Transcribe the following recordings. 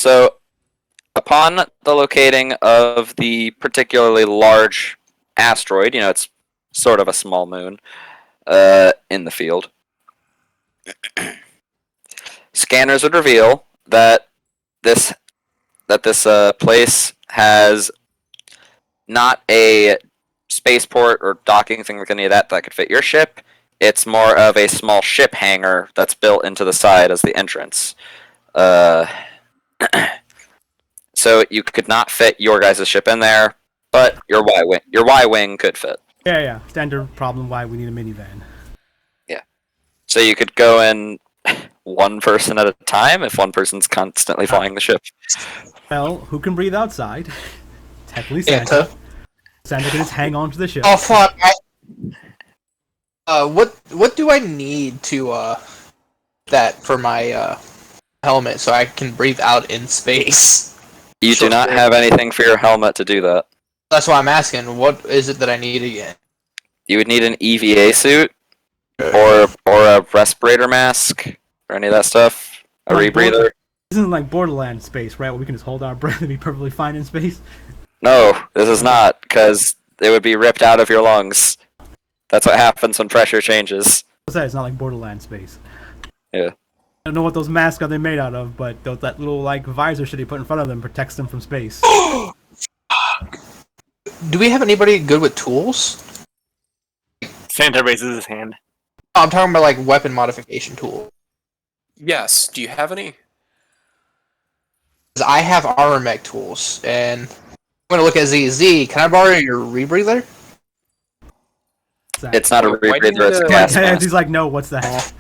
So, upon the locating of the particularly large asteroid, it's sort of a small moon, in the field, scanners would reveal that this place has not a spaceport or docking thing with any of that could fit your ship. It's more of a small ship hangar that's built into the side as the entrance. So you could not fit your guys' ship in there, but your Y wing could fit. Yeah. Standard problem why we need a minivan. Yeah. So you could go in one person at a time if one person's constantly flying the ship. Well, who can breathe outside? Technically Santa. Santa can just hang on to the ship. Oh fuck! What do I need to that for my helmet so I can breathe out in space? You do not have anything for your helmet to do that. That's why I'm asking. What is it that I need again? You would need an EVA suit, or a respirator mask, or any of that stuff. A rebreather. This isn't like Borderlands space, right? Where we can just hold our breath and be perfectly fine in space. No, this is not, because it would be ripped out of your lungs. That's what happens when pressure changes. It's not like Borderlands space. Yeah. I don't know what those masks are they made out of, but that little like visor shit they put in front of them protects them from space. Do we have anybody good with tools? Santa raises his hand. I'm talking about like weapon modification tools. Yes. Do you have any? 'Cause I have armor mech tools, and I'm gonna look at ZZ. Can I borrow your rebreather? It's not a rebreather, it's a gas mask. He's like, no, what's that?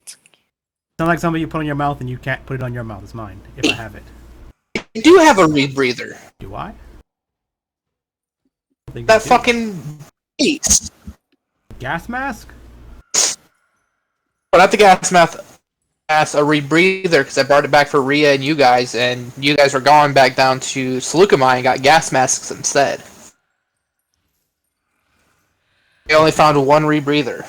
It's not like something you put on your mouth and you can't put it on your mouth. It's mine, if I have it. I do have a rebreather. Do I? That fucking beast. Gas mask? But not the gas mask. As a rebreather, because I brought it back for Rhea and you guys were going back down to Seleucami and got gas masks instead. I only found one rebreather.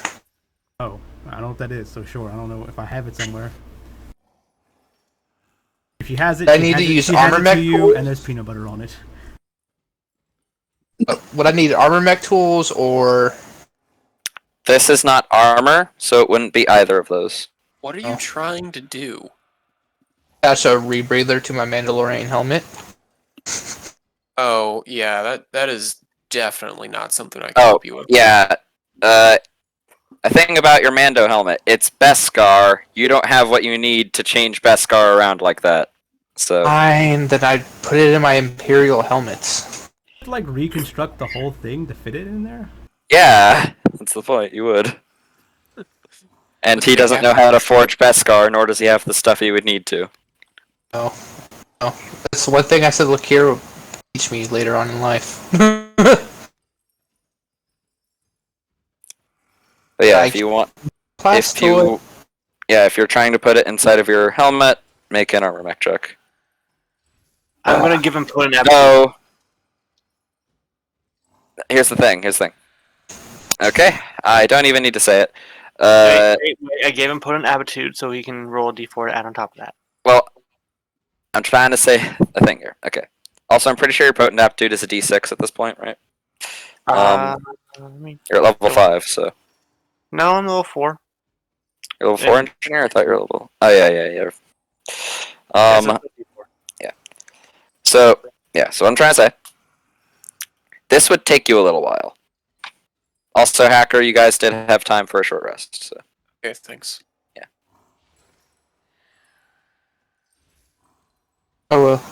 Oh, I don't know what that is, so sure. I don't know if I have it somewhere. If she has it, I need to use armor mech tools, and there's peanut butter on it. Would I need armor mech tools or? This is not armor, so it wouldn't be either of those. What are you trying to do? Attach a rebreather to my Mandalorian helmet. Oh, yeah, that is definitely not something I can help you with. Yeah. A thing about your Mando helmet, it's Beskar. You don't have what you need to change Beskar around like that. So Fine, then I put it in my Imperial helmets. Like reconstruct the whole thing to fit it in there? yeah, that's the point. You would. And he doesn't know how to forge Beskar, nor does he have the stuff he would need to. No. That's one thing I said Lakir will teach me later on in life. But yeah, if you want, if you're trying to put it inside of your helmet, make an armor mech check. I'm gonna give him put an aptitude. No. Here's the thing. Okay, I don't even need to say it. Wait, I gave him put an aptitude so he can roll a d4 to add on top of that. Well, I'm trying to say a thing here. Okay. Also, I'm pretty sure your potent aptitude is a d6 at this point, right? You're at level 5, so. No, I'm level 4. You're level 4 engineer? I thought you were level. Oh, yeah. Yeah. So what I'm trying to say. This would take you a little while. Also, Hacker, you guys did have time for a short rest, so. Okay, thanks. Yeah. Oh well.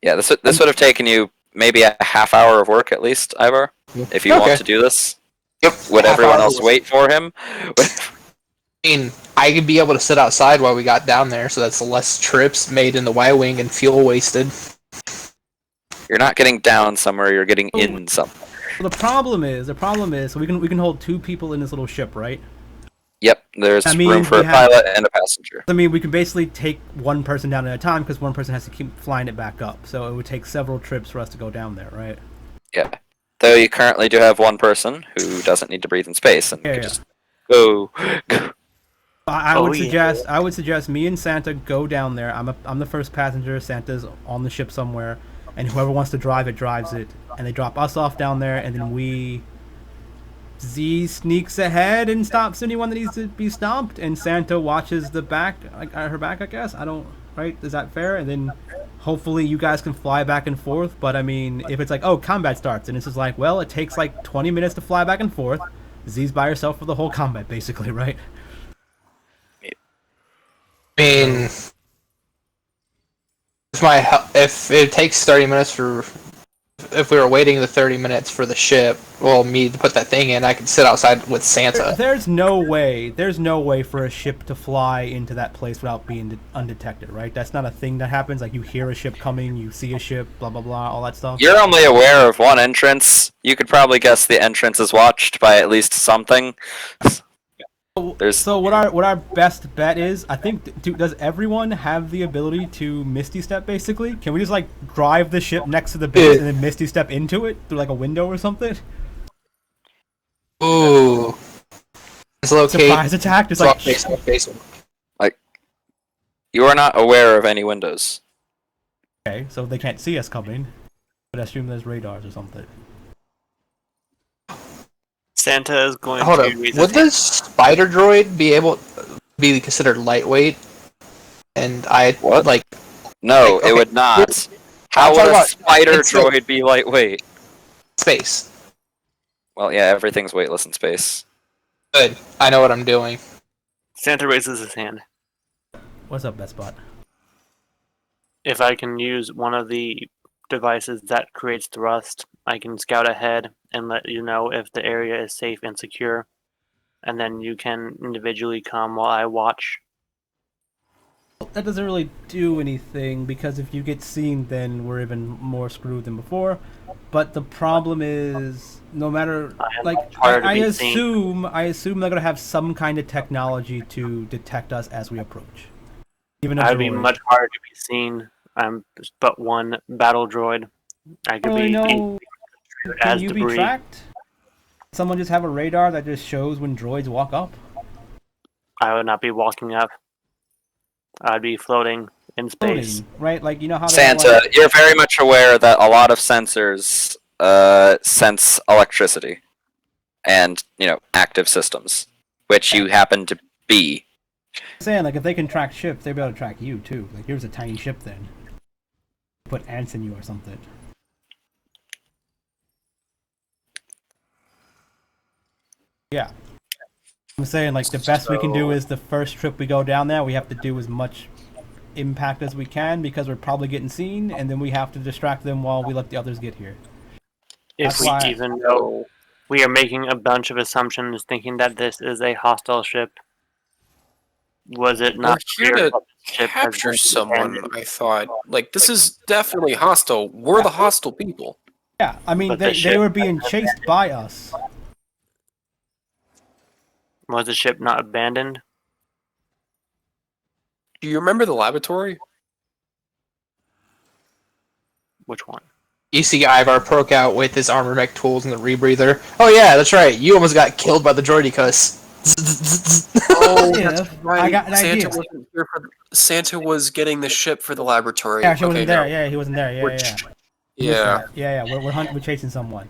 Yeah, this would have taken you maybe a half hour of work at least, Ivar, if you want to do this. Yep. Would everyone else wait for him? I mean, I could be able to sit outside while we got down there, so that's less trips made in the Y-Wing and fuel wasted. You're not getting down somewhere, you're getting in somewhere. Well, the problem is, so we can hold 2 people in this little ship, right? Yep, there's room for a pilot and a passenger. I mean, we can basically take one person down at a time because one person has to keep flying it back up. So it would take several trips for us to go down there, right? Yeah. Though you currently do have one person who doesn't need to breathe in space and can just go. I Oh, would yeah. suggest me and Santa go down there. I'm the first passenger. Santa's on the ship somewhere, and whoever wants to drive it drives it, and they drop us off down there, and then Z sneaks ahead and stops anyone that needs to be stopped, and Santa watches the back, like her back, I guess. I don't, right? Is that fair? And then hopefully you guys can fly back and forth. But I mean, if it's like, oh, combat starts, and it's just like, well, it takes like 20 minutes to fly back and forth. Z's by herself for the whole combat, basically, right? I mean, if it takes 30 minutes if we were waiting the 30 minutes for the ship, well, me to put that thing in, I could sit outside with Santa. There's no way for a ship to fly into that place without being undetected, right? That's not a thing that happens. Like, you hear a ship coming, you see a ship, blah blah blah, all that stuff. You're only aware of one entrance. You could probably guess the entrance is watched by at least something. So what our best bet is, I think, does everyone have the ability to Misty Step, basically? Can we just, like, drive the ship next to the base and then Misty Step into it through, like, a window or something? Ooh. Surprise attack? Just like, Like, you are not aware of any windows. okay, so they can't see us coming. But I assume there's radars or something. Santa is going Hold to up. raise Would his hand. the spider droid be considered lightweight? And What? like, No, okay, it would not. How I'm would talking a about- spider it's still- droid be lightweight? space. Well, yeah, everything's weightless in space. Good. I know what I'm doing. Santa raises his hand. What's up, Best Spot? If I can use one of the devices that creates thrust, I can scout ahead and let you know if the area is safe and secure, and then you can individually come while I watch. That doesn't really do anything, because if you get seen, then we're even more screwed than before. But the problem is, no matter, like, Harder to I be seen. assume they're gonna have some kind of technology to detect us as we approach. Even a I'd be droid. much harder to be seen. I'm just but one battle droid. I could I be don't easily know. construed Can as you be debris. tracked? Someone just have a radar that just shows when droids walk up? I would not be walking up. I'd be floating in space. Floating, right? Like, you know how they have, Santa, like, you're very much aware that a lot of sensors sense electricity and, active systems, which you happen to be. saying, like, if they can track ships, they'll be able to track you too. Like, here's a tiny ship then. Put ants in you or something. Yeah. I'm saying, like, the best we can do is the first trip we go down there, we have to do as much impact as we can, because we're probably getting seen, and then we have to distract them while we let the others get here. If That's we why- even know we are making a bunch of assumptions, thinking that this is a hostile ship. Was it We're not here clear to that the ship has capture been someone, abandoned? I thought. Like, this is definitely hostile. We're the hostile people. Yeah, I mean, But the they ship- were being chased by us. Was the ship not abandoned? Do you remember the laboratory? Which one? You see Ivar poke out with his armor mech tools and the rebreather. Oh yeah, that's right. You almost got killed by the droidicus. Oh, Yeah, that's right. I got an Santa idea. wasn't here for Santa was getting the ship for the laboratory. Yeah, she wasn't there. now- Yeah, he wasn't there. Yeah, We're yeah. ch- Yeah, Yeah. yeah. We're chasing someone.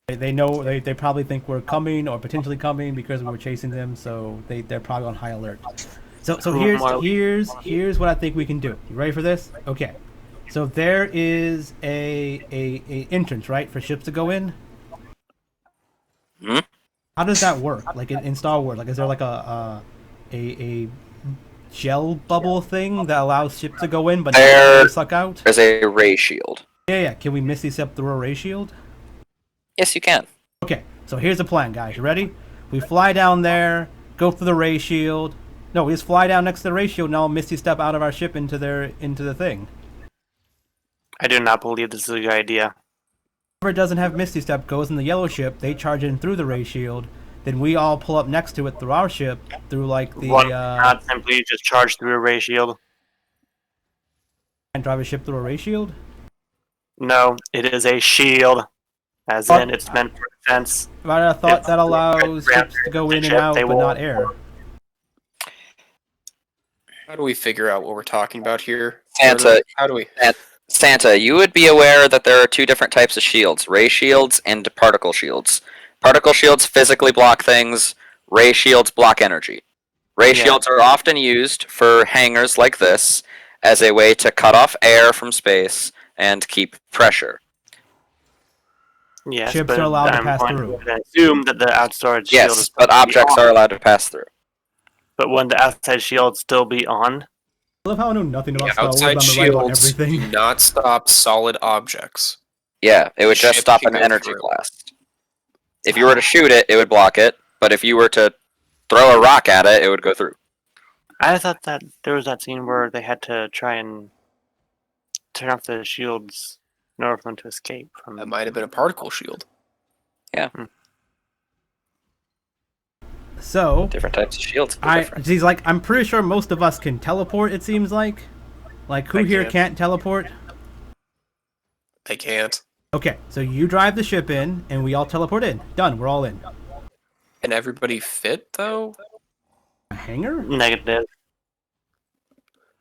They know they probably think we're coming or potentially coming because we were chasing them, so they're probably on high alert. So Who here's what I think we can do. You ready for this? Okay. So there is a entrance, right, for ships to go in. Hmm? How does that work? Like in Star Wars, like is there like a gel bubble thing that allows ships to go in but There- not suck out? There's a ray shield. Yeah. Can we Misty Step through a ray shield? Yes, you can. Okay, so here's the plan, guys. You ready? We fly down there, go through the ray shield. No, we just fly down next to the ray shield and all Misty Step out of our ship into the thing. I do not believe this is a good idea. Whoever doesn't have Misty Step goes in the yellow ship, they charge in through the ray shield, then we all pull up next to it through our ship, through like the One not simply just charge through a ray shield. and drive a ship through a ray shield? No, it is a shield. As in, it's meant for defense. But I thought It's that allows ground ships to go the in and ship, out they but will- not air. How do we figure out what we're talking about here? Santa, How do we? Santa, you would be aware that there are two different types of shields: ray shields and particle shields. Particle shields physically block things. Ray shields block energy. Ray Yeah. shields are often used for hangars like this as a way to cut off air from space and keep pressure. Yes, Ships but are allowed to I'm pass going through. to assume that the outside shield Yes, is but objects are allowed to pass through. But wouldn't the outside shield still be on? I love how I know nothing about The Star Wars, outside but I'm right about shields do everything. not stop solid objects. Yeah, it would just Ship stop can an go energy through. blast. If you were to shoot it, it would block it. But if you were to throw a rock at it, it would go through. I thought that there was that scene where they had to try and turn off the shields in order for them to escape from. That might have been a particle shield. So, Different types of shields. are different. he's like, I'm pretty sure most of us can teleport, it seems like. Like, who I here can't. can't teleport? They can't. Okay, so you drive the ship in, and we all teleport in. Done, we're all in. Can everybody fit though? A hangar? Negative.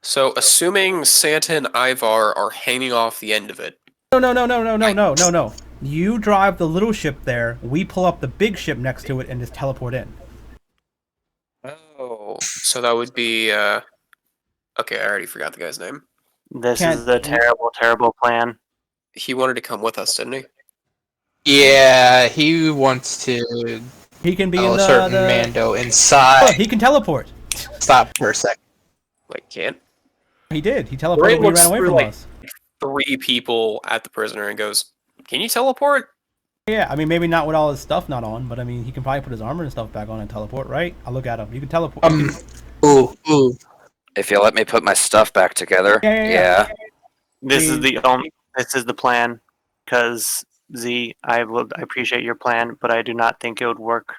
So assuming Santa and Ivar are hanging off the end of it. No. You drive the little ship there, we pull up the big ship next to it, and just teleport in. Oh, so that would be. Okay, I already forgot the guy's name. This Can't- is a terrible, terrible plan. He wanted to come with us, didn't he? Yeah, he wants to He can be tell in a certain the... Mando Oh, inside. he can teleport. Stop for a second. Like, can't. He did. He Ray teleported when he looks ran away through, from like- us. 3 people at the prisoner and goes, "Can you teleport?" Yeah, I mean, maybe not with all his stuff not on, but I mean, he can probably put his armor and stuff back on and teleport, right? I'll look at him. You can teleport. Ooh. If you let me put my stuff back together, Yeah. This is We- This is the plan. Because I appreciate your plan, but I do not think it would work.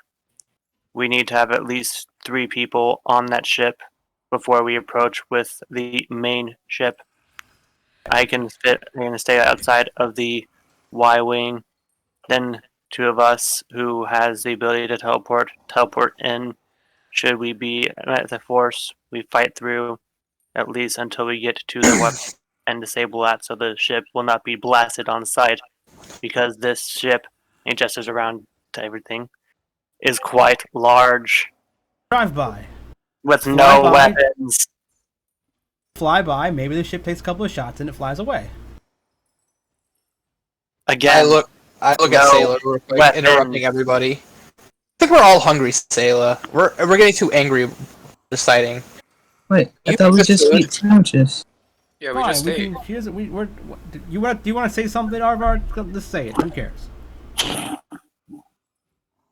We need to have at least 3 people on that ship before we approach with the main ship. I'm gonna stay outside of the Y-wing. Then 2 of us who has the ability to teleport in. Should we be at the force, we fight through at least until we get to the weapon and disable that so the ship will not be blasted on sight. Because this ship, it gestures around to everything, is quite large Drive by. with Fly no by. weapons. Fly by, maybe the ship takes a couple of shots and it flies away. Again, I look at No Sailor real quick, weapons. interrupting everybody. I think we're all hungry, Sailor. We're getting too angry deciding. Wait, I You thought we just just said- eat sandwiches. Yeah, we Fine, just we ate. can, here's, we, we're, do you want to say something, Arvar? Just say it. Who cares?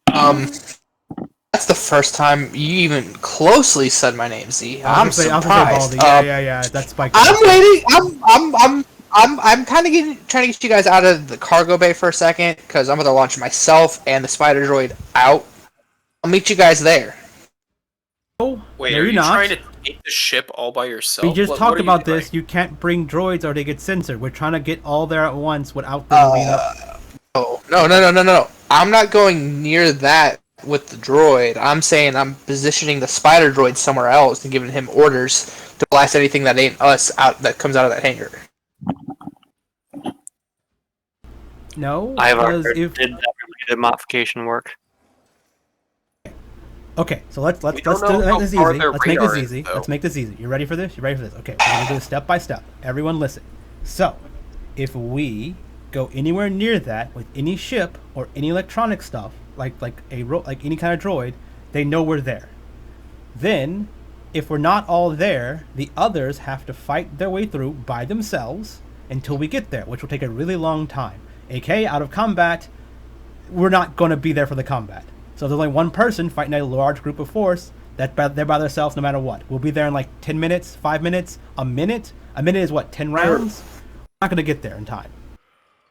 That's the first time you even closely said my name, Z. I'm I'll say surprised. Baldy. Yeah. That's Spike. I'm waiting. I'm kind of trying to get you guys out of the cargo bay for a second because I'm going to launch myself and the spider droid out. I'll meet you guys there. Oh, Wait, no, are you're you not. trying to take the ship all by yourself? We just What talked are you about doing? this. You can't bring droids or they get censored. We're trying to get all there at once without them being up. Oh, no. I'm not going near that with the droid. I'm saying I'm positioning the spider droid somewhere else and giving him orders to blast anything that ain't us out that comes out of that hangar. No, I've because already if did that really good modification work. okay, so let's We do don't know how this far easy. their Let's make radar this is, easy. though. Let's make this easy. You ready for this? You ready for this? Okay, we're gonna do it step by step. Everyone, listen. So, if we go anywhere near that with any ship or any electronic stuff, like any kind of droid, they know we're there. Then, if we're not all there, the others have to fight their way through by themselves until we get there, which will take a really long time. AK, out of combat, we're not going to be there for the combat. So there's only one person fighting a large group of force they're by themselves no matter what. We'll be there in like 10 minutes, 5 minutes, a minute. A minute is what, 10 rounds? We're not going to get there in time.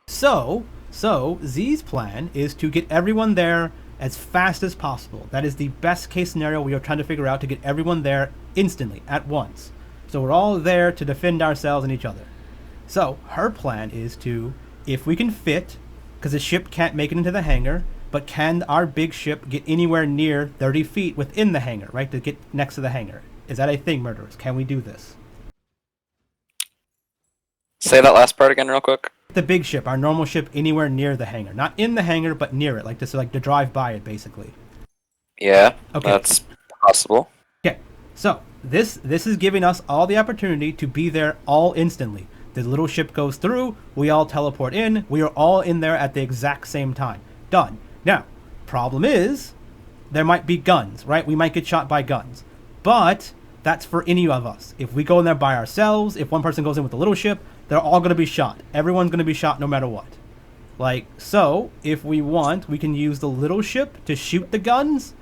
So Z's plan is to get everyone there as fast as possible. That is the best case scenario we are trying to figure out, to get everyone there instantly, at once. So we're all there to defend ourselves and each other. So her plan is to, if we can fit, because the ship can't make it into the hangar, but can our big ship get anywhere near 30 feet within the hangar, right? To get next to the hangar. Is that a thing, murderers? Can we do this? Say that last part again, real quick. The big ship, our normal ship, anywhere near the hangar, not in the hangar, but near it, like to drive by it, basically. Yeah, Okay. that's possible. Okay, so this is giving us all the opportunity to be there all instantly. The little ship goes through, we all teleport in, we are all in there at the exact same time. Done. Now, problem is, there might be guns, right? We might get shot by guns. But that's for any of us. If we go in there by ourselves, if one person goes in with the little ship, they're all going to be shot. Everyone's going to be shot no matter what. Like, so, if we want, we can use the little ship to shoot the guns,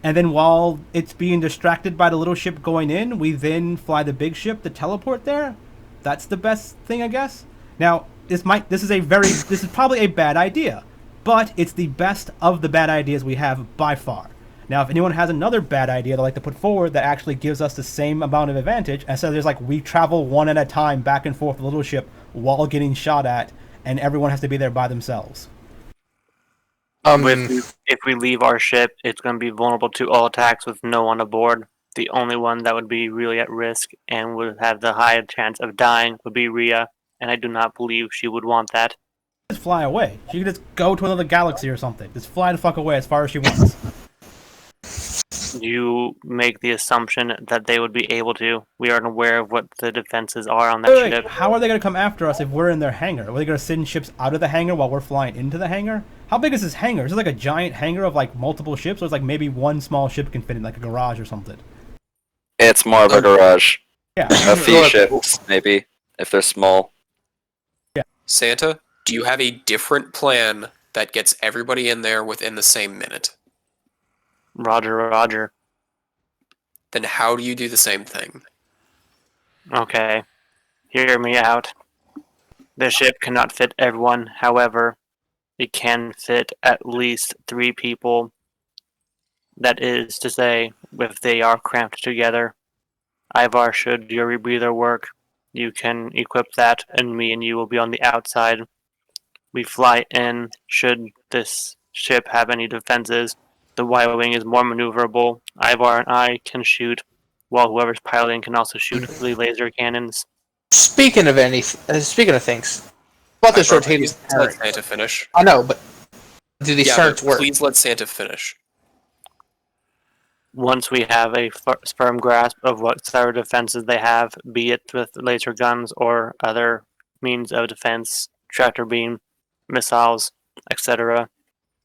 and then while it's being distracted by the little ship going in, we then fly the big ship to teleport there. That's the best thing, I guess. Now, this is probably a bad idea, but it's the best of the bad ideas we have by far. Now, if anyone has another bad idea they'd like to put forward that actually gives us the same amount of advantage, and so there's like we travel one at a time back and forth with the little ship while getting shot at, and everyone has to be there by themselves. If we leave our ship, it's going to be vulnerable to all attacks with no one aboard. The only one that would be really at risk and would have the high chance of dying would be Rhea, and I do not believe she would want that. Just fly away. She could just go to another galaxy or something. Just fly the fuck away as far as she wants. You make the assumption that they would be able to. We aren't aware of what the defenses are on that ship. How are they going to come after us if we're in their hangar? Are they going to send ships out of the hangar while we're flying into the hangar? How big is this hangar? Is it like a giant hangar of like multiple ships, or is like maybe one small ship can fit in like a garage or something? It's more of a garage. Yeah. A few ships, maybe, if they're small. Santa, do you have a different plan that gets everybody in there within the same minute? Roger, roger. Then how do you do the same thing? Okay. Hear me out. The ship cannot fit everyone, however, it can fit at least 3 people. That is to say, if they are cramped together. Ivar, should your rebreather work, you can equip that, and me and you will be on the outside. We fly in. Should this ship have any defenses, the Y-wing is more maneuverable. Ivar and I can shoot, while whoever's piloting can also shoot the laser cannons. Speaking of things, about this rotating Let turret. Santa finish. I know, but do these Yeah, turrets but work? please let Santa finish. Once we have a firm grasp of what cyber defenses they have, be it with laser guns or other means of defense, tractor beam, missiles, etc.,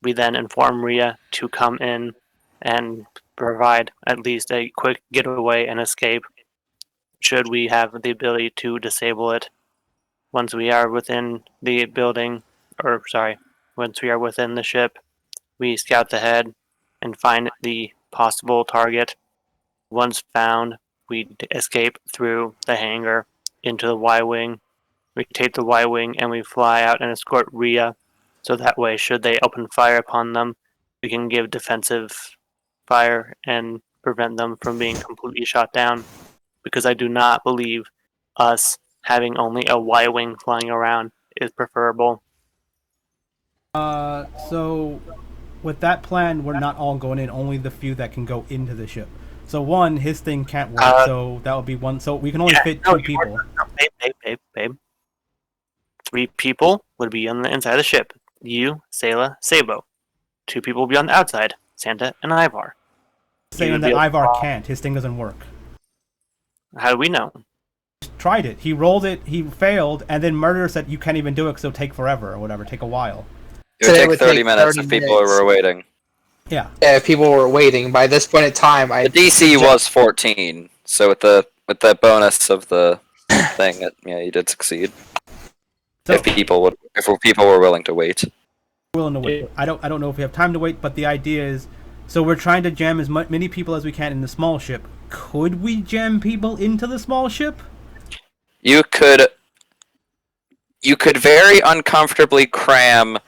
we then inform Rhea to come in and provide at least a quick getaway and escape, should we have the ability to disable it. Once we are within the building, once we are within the ship, we scout ahead and find the possible target. Once found, we escape through the hangar into the Y-wing. We take the Y-wing and we fly out and escort Rhea, so that way, should they open fire upon them, we can give defensive fire and prevent them from being completely shot down. Because I do not believe us having only a Y-wing flying around is preferable. So with that plan, we're not all going in. Only the few that can go into the ship. So one, his thing can't work. So that would be one. So we can only fit 2 people. Babe. 3 people would be on the inside of the ship. You, Sayla, Sabo. 2 people would be on the outside. Santa and Ivar. Saying that Ivar can't. His thing doesn't work. How do we know? Tried it. He rolled it. He failed, and then Murder said you can't even do it because it'll take forever or whatever. Take a while. It would take 30 minutes if people were waiting. Yeah. Yeah, if people were waiting. By this point in time, The DC was 14, so with the bonus of the thing, you did succeed. So, if people were willing to wait. willing to wait. I don't know if we have time to wait, but the idea is, so we're trying to jam as many people as we can in the small ship. Could we jam people into the small ship? You could very uncomfortably cram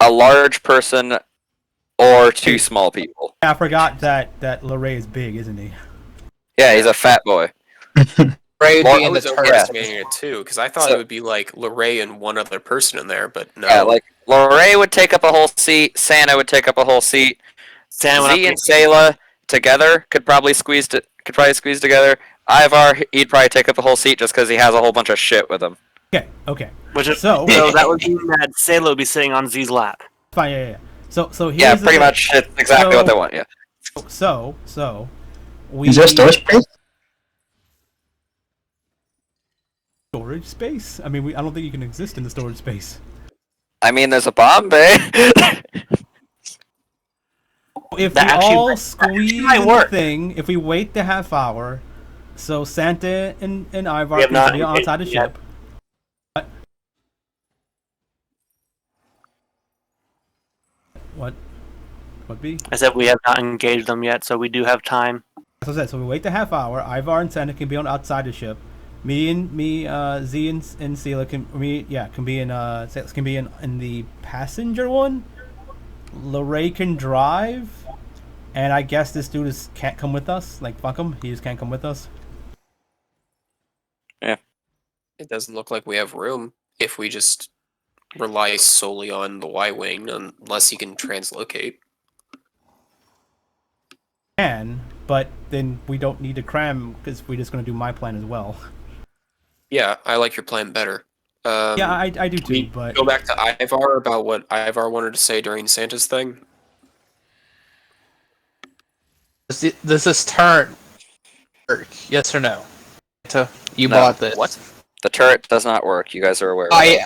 a large person or 2 small people. I forgot that Larray is big, isn't he? Yeah, he's a fat boy. Ray would I be in the was turret. overestimating it too, because I thought it would be like Lorray and one other person in there, but no. Yeah, like Lorray would take up a whole seat, Santa would take up a whole seat, Santa Z and Sayla together could probably squeeze together. Ivar, he'd probably take up the whole seat just because he has a whole bunch of shit with him. Okay. Which is, So so that would mean that Salo would be sitting on Z's lap. fine, yeah. So here's Yeah, the pretty thing. much. It's exactly what they want. Yeah. So we Is there storage space? storage space? I mean, I don't think you can exist in the storage space. I mean, there's a bomb bay. If That we actually all might- squeeze might in the work. thing, if we wait the half hour, so Santa and Ivar We have can not be outside the engaged yet. ship. What? What be? I said we have not engaged them yet, so we do have time. That's what I said. So we wait the half hour. Ivar and Santa can be on outside the ship. Z and Sela can be in the passenger one. Lorray can drive, and I guess this dude can't come with us. Like fuck him, he just can't come with us. It doesn't look like we have room if we just rely solely on the Y-wing, unless he can translocate. But then we don't need to cram because we're just gonna do my plan as well. Yeah, I like your plan better. Yeah, I do Can we too. But go back to Ivar about what Ivar wanted to say during Santa's thing? Does this turn work? Yes or no? So you No. bought this. What? The turret does not work. You guys are aware. Of I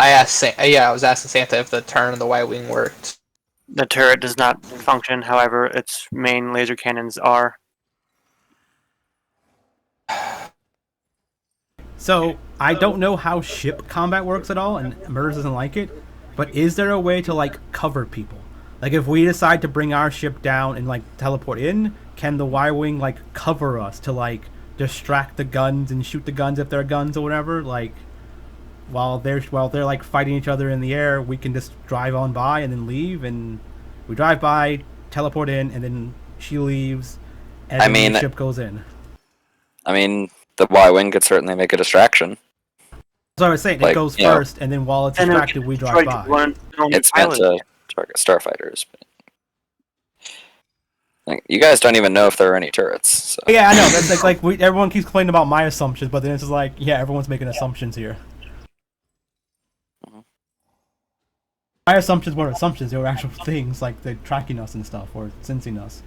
asked. I was asking Santa if the turn of the Y-wing worked. The turret does not function, however, its main laser cannons are. so I don't know how ship combat works at all, and Murders doesn't like it. But is there a way to like cover people? Like if we decide to bring our ship down and like teleport in, can the Y-wing like cover us to like distract the guns and shoot the guns if they're guns or whatever? Like while they're like fighting each other in the air, we can just drive on by and then leave, and we drive by, teleport in, and then she leaves, and I then mean- the ship goes in. I mean, the Y-wing could certainly make a distraction. So I was saying, it Like, goes you know, first, and then while it's And then distracted, we drive by. It's meant to target starfighters. But... Like, you guys don't even know if there are any turrets. So. Yeah, I know. That's like everyone keeps complaining about my assumptions, but then it's just like, yeah, everyone's making assumptions here. Mhm. My assumptions weren't assumptions; they were actual things, like they're tracking us and stuff, or sensing us,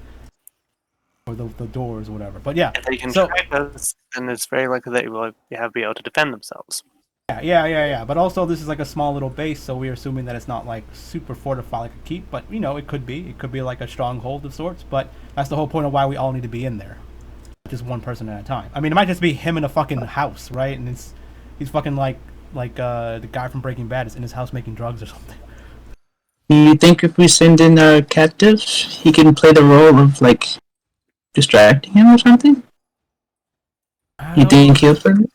or the doors, or whatever. But yeah, If they can So- track us, then it's very likely that they will be able to defend themselves. yeah. But also, this is like a small little base, so we're assuming that it's not like super fortified like a keep. But you know, it could be. It could be like a stronghold of sorts. But that's the whole point of why we all need to be in there, just one person at a time. I mean, it might just be him in a fucking house, right? And he's fucking like the guy from Breaking Bad is in his house making drugs or something. Do you think if we send in our captives, he can play the role of like distracting him or something? I You don't, think he'll play it?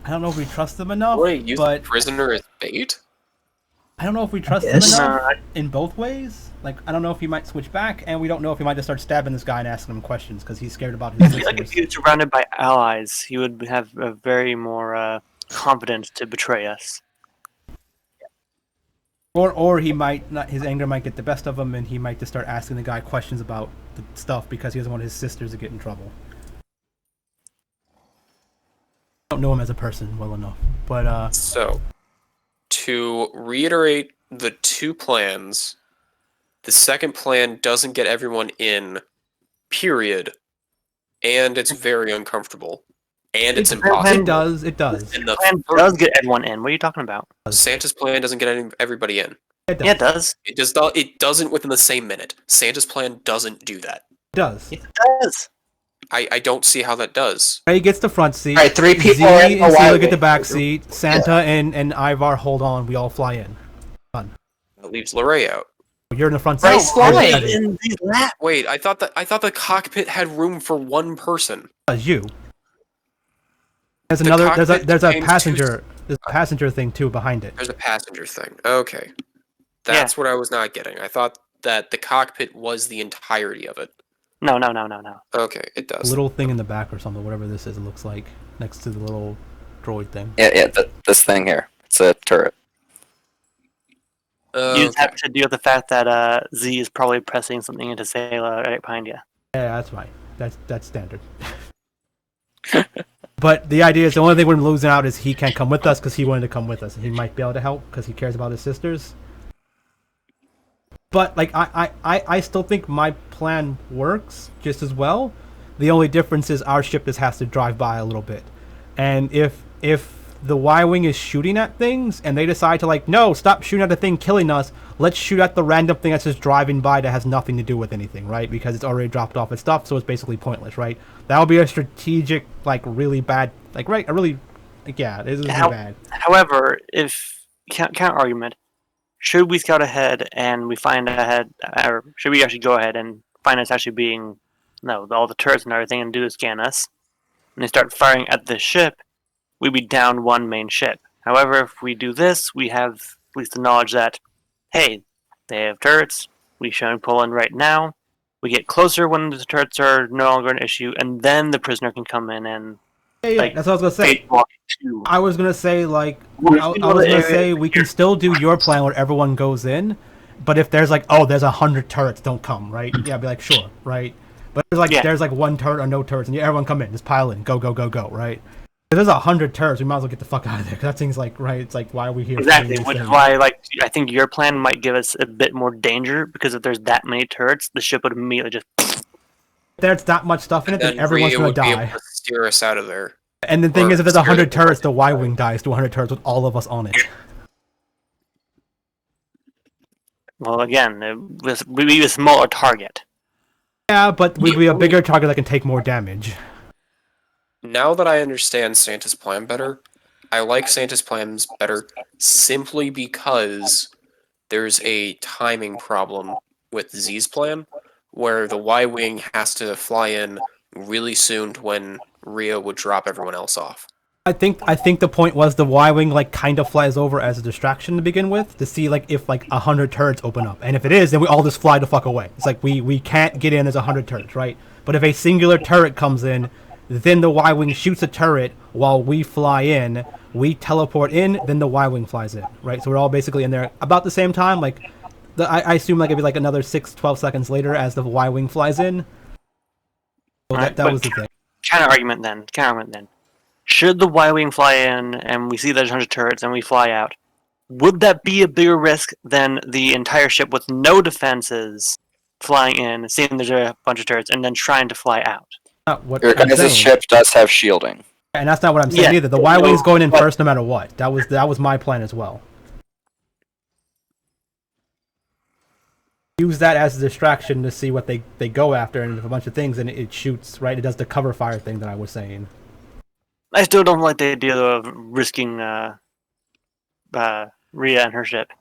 I don't know if we trust them enough, Wait, use the but prisoner as bait? I don't know if we trust them Yes. enough in both ways. Like, I don't know if he might switch back, and we don't know if he might just start stabbing this guy and asking him questions because he's scared about his I feel like if sisters. he was surrounded by allies, he would have a very more confidence to betray us. Or he might not. His anger might get the best of him, and he might just start asking the guy questions about the stuff because he doesn't want his sisters to get in trouble. I don't know him as a person well enough, but So, to reiterate the two plans, the second plan doesn't get everyone in, period, and it's very uncomfortable, and it's impossible. it does. It does. And the Plan does get everyone in. What are you talking about? Santa's plan doesn't get everybody in. It does. Yeah, it does. It does not. It doesn't within the same minute. Santa's plan doesn't do that. It does. It does. I don't see how that does. Ray gets the front seat. All right, 3 people Z are and in the Sela Y-wing. get the back seat. Santa and Ivar hold on. We all fly in. That leaves Lorray out. You're in the front Ray's seat. flying. Eddie. In these laps. Wait, I thought the cockpit had room for one person. You. There's The another. cockpit There's a contains passenger. There's a passenger thing too behind it. There's a passenger thing. Okay. That's what I was not getting. I thought that the cockpit was the entirety of it. No. Okay, it A does. little thing in the back or something. Whatever this is, it looks like next to the little droid thing. Yeah, this thing here. It's a turret. You just have Okay. to deal with the fact that Z is probably pressing something into Sayla right behind you. Yeah, that's fine. That's standard. But the idea is the only thing we're losing out is he can't come with us because he wanted to come with us, and he might be able to help because he cares about his sisters. But like I still think my plan works just as well. The only difference is our ship just has to drive by a little bit, and if the Y-wing is shooting at things and they decide to like, no, stop shooting at the thing killing us, let's shoot at the random thing that's just driving by that has nothing to do with anything, right? Because it's already dropped off its stuff, so it's basically pointless, right? That would be a strategic, like, really bad, like, right? A really, like, yeah, this is really bad. However, if counter argument, should we scout ahead and we find ahead, or should we actually go ahead and find us actually being, no, all the turrets and everything, and do the scan us, and they start firing at the ship, we'd be down one main ship. However, if we do this, we have at least the knowledge that, hey, they have turrets, we should pull in right now, we get closer when the turrets are no longer an issue, and then the prisoner can come in and Yeah, like, that's what I was gonna say. walk to. I was gonna say like Well, I you know was the gonna area- say we can still do your plan where everyone goes in, but if there's like, oh, there's 100 turrets, don't come, right? Yeah, be like, sure, right? But there's like one turret or no turrets, and everyone come in, just pile in, go, right? If there's 100 turrets, we might as well get the fuck out of there. 'Cause that thing's like, right? It's like, why are we here? Exactly, which is why, like, I think your plan might give us a bit more danger because if there's that many turrets, the ship would immediately just. If there's that much stuff in it, then everyone's Rhea gonna would be die. able to steer us out of there. And the thing or is, if there's steer 100 them turrets, the Y-wing dies to 100 turrets with all of us on it. Well, again, we'd be a smaller target. Yeah, but we'd be a bigger target that can take more damage. Now that I understand Santa's plan better, I like Santa's plans better simply because there's a timing problem with Z's plan, where the Y-wing has to fly in really soon to when Rhea would drop everyone else off. I think the point was the Y-wing like kind of flies over as a distraction to begin with to see like if like 100 turrets open up, and if it is, then we all just fly the fuck away. It's like we can't get in as 100 turrets, right? But if a singular turret comes in, then the Y-wing shoots a turret while we fly in. We teleport in, then the Y-wing flies in, right? So we're all basically in there about the same time. Like I assume like it'd be like another 12 seconds later as the Y-wing flies in. So Right, that but was the thing. Counter argument then. Should the Y-wing fly in and we see there's 100 turrets and we fly out, would that be a bigger risk than the entire ship with no defenses flying in, seeing there's a bunch of turrets, and then trying to fly out? Not what Your I'm guys' saying. ship does have shielding. And that's not what I'm saying Yeah. either. The Y-wing's going in But- first no matter what. That was my plan as well. Use that as a distraction to see what they go after, and if a bunch of things, and it shoots, right? It does the cover fire thing that I was saying. I still don't like the idea of risking Rhea and her ship.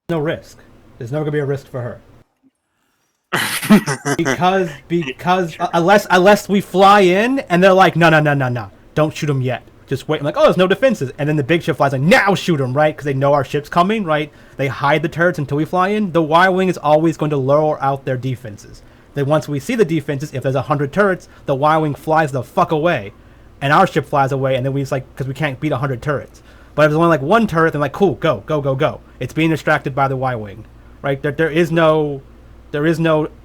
No risk. There's never gonna be a risk for her. because unless we fly in and they're like, no, don't shoot them yet. Just wait. I'm like, oh, there's no defenses, and then the big ship flies like, now shoot them, right? Because they know our ship's coming, right? They hide the turrets until we fly in. The Y-wing is always going to lower out their defenses. Then once we see the defenses, if there's 100 turrets, the Y-wing flies the fuck away, and our ship flies away, and then we just like, because we can't beat 100 turrets. But if there's only like one turret, then like, cool, go. It's being distracted by the Y-wing, right? There is no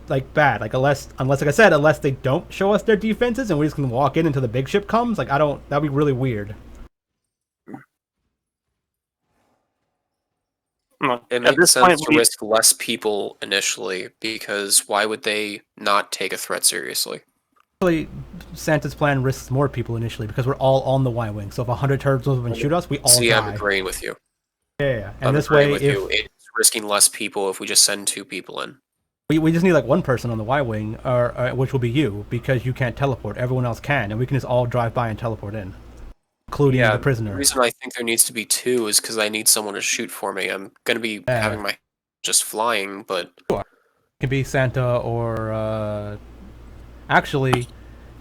like bad, like unless like I said, unless they don't show us their defenses and we just can walk in until the big ship comes. Like that'd be really weird. Look, It at makes this sense point, to risk less people initially, because why would they not take a threat seriously? Actually, Santa's plan risks more people initially because we're all on the Y-wing. So if 100 turrets move and shoot us, we all See, die. I'm agreeing with you. Yeah. And I'm this agreeing way, with you. It's risking less people if we just send 2 people in. we just need like one person on the Y-wing, or which will be you, because you can't teleport. Everyone else can, and we can just all drive by and teleport in, including the prisoner. The reason I think there needs to be 2 is because I need someone to shoot for me. I'm gonna be having my just flying, but It could be Santa or actually,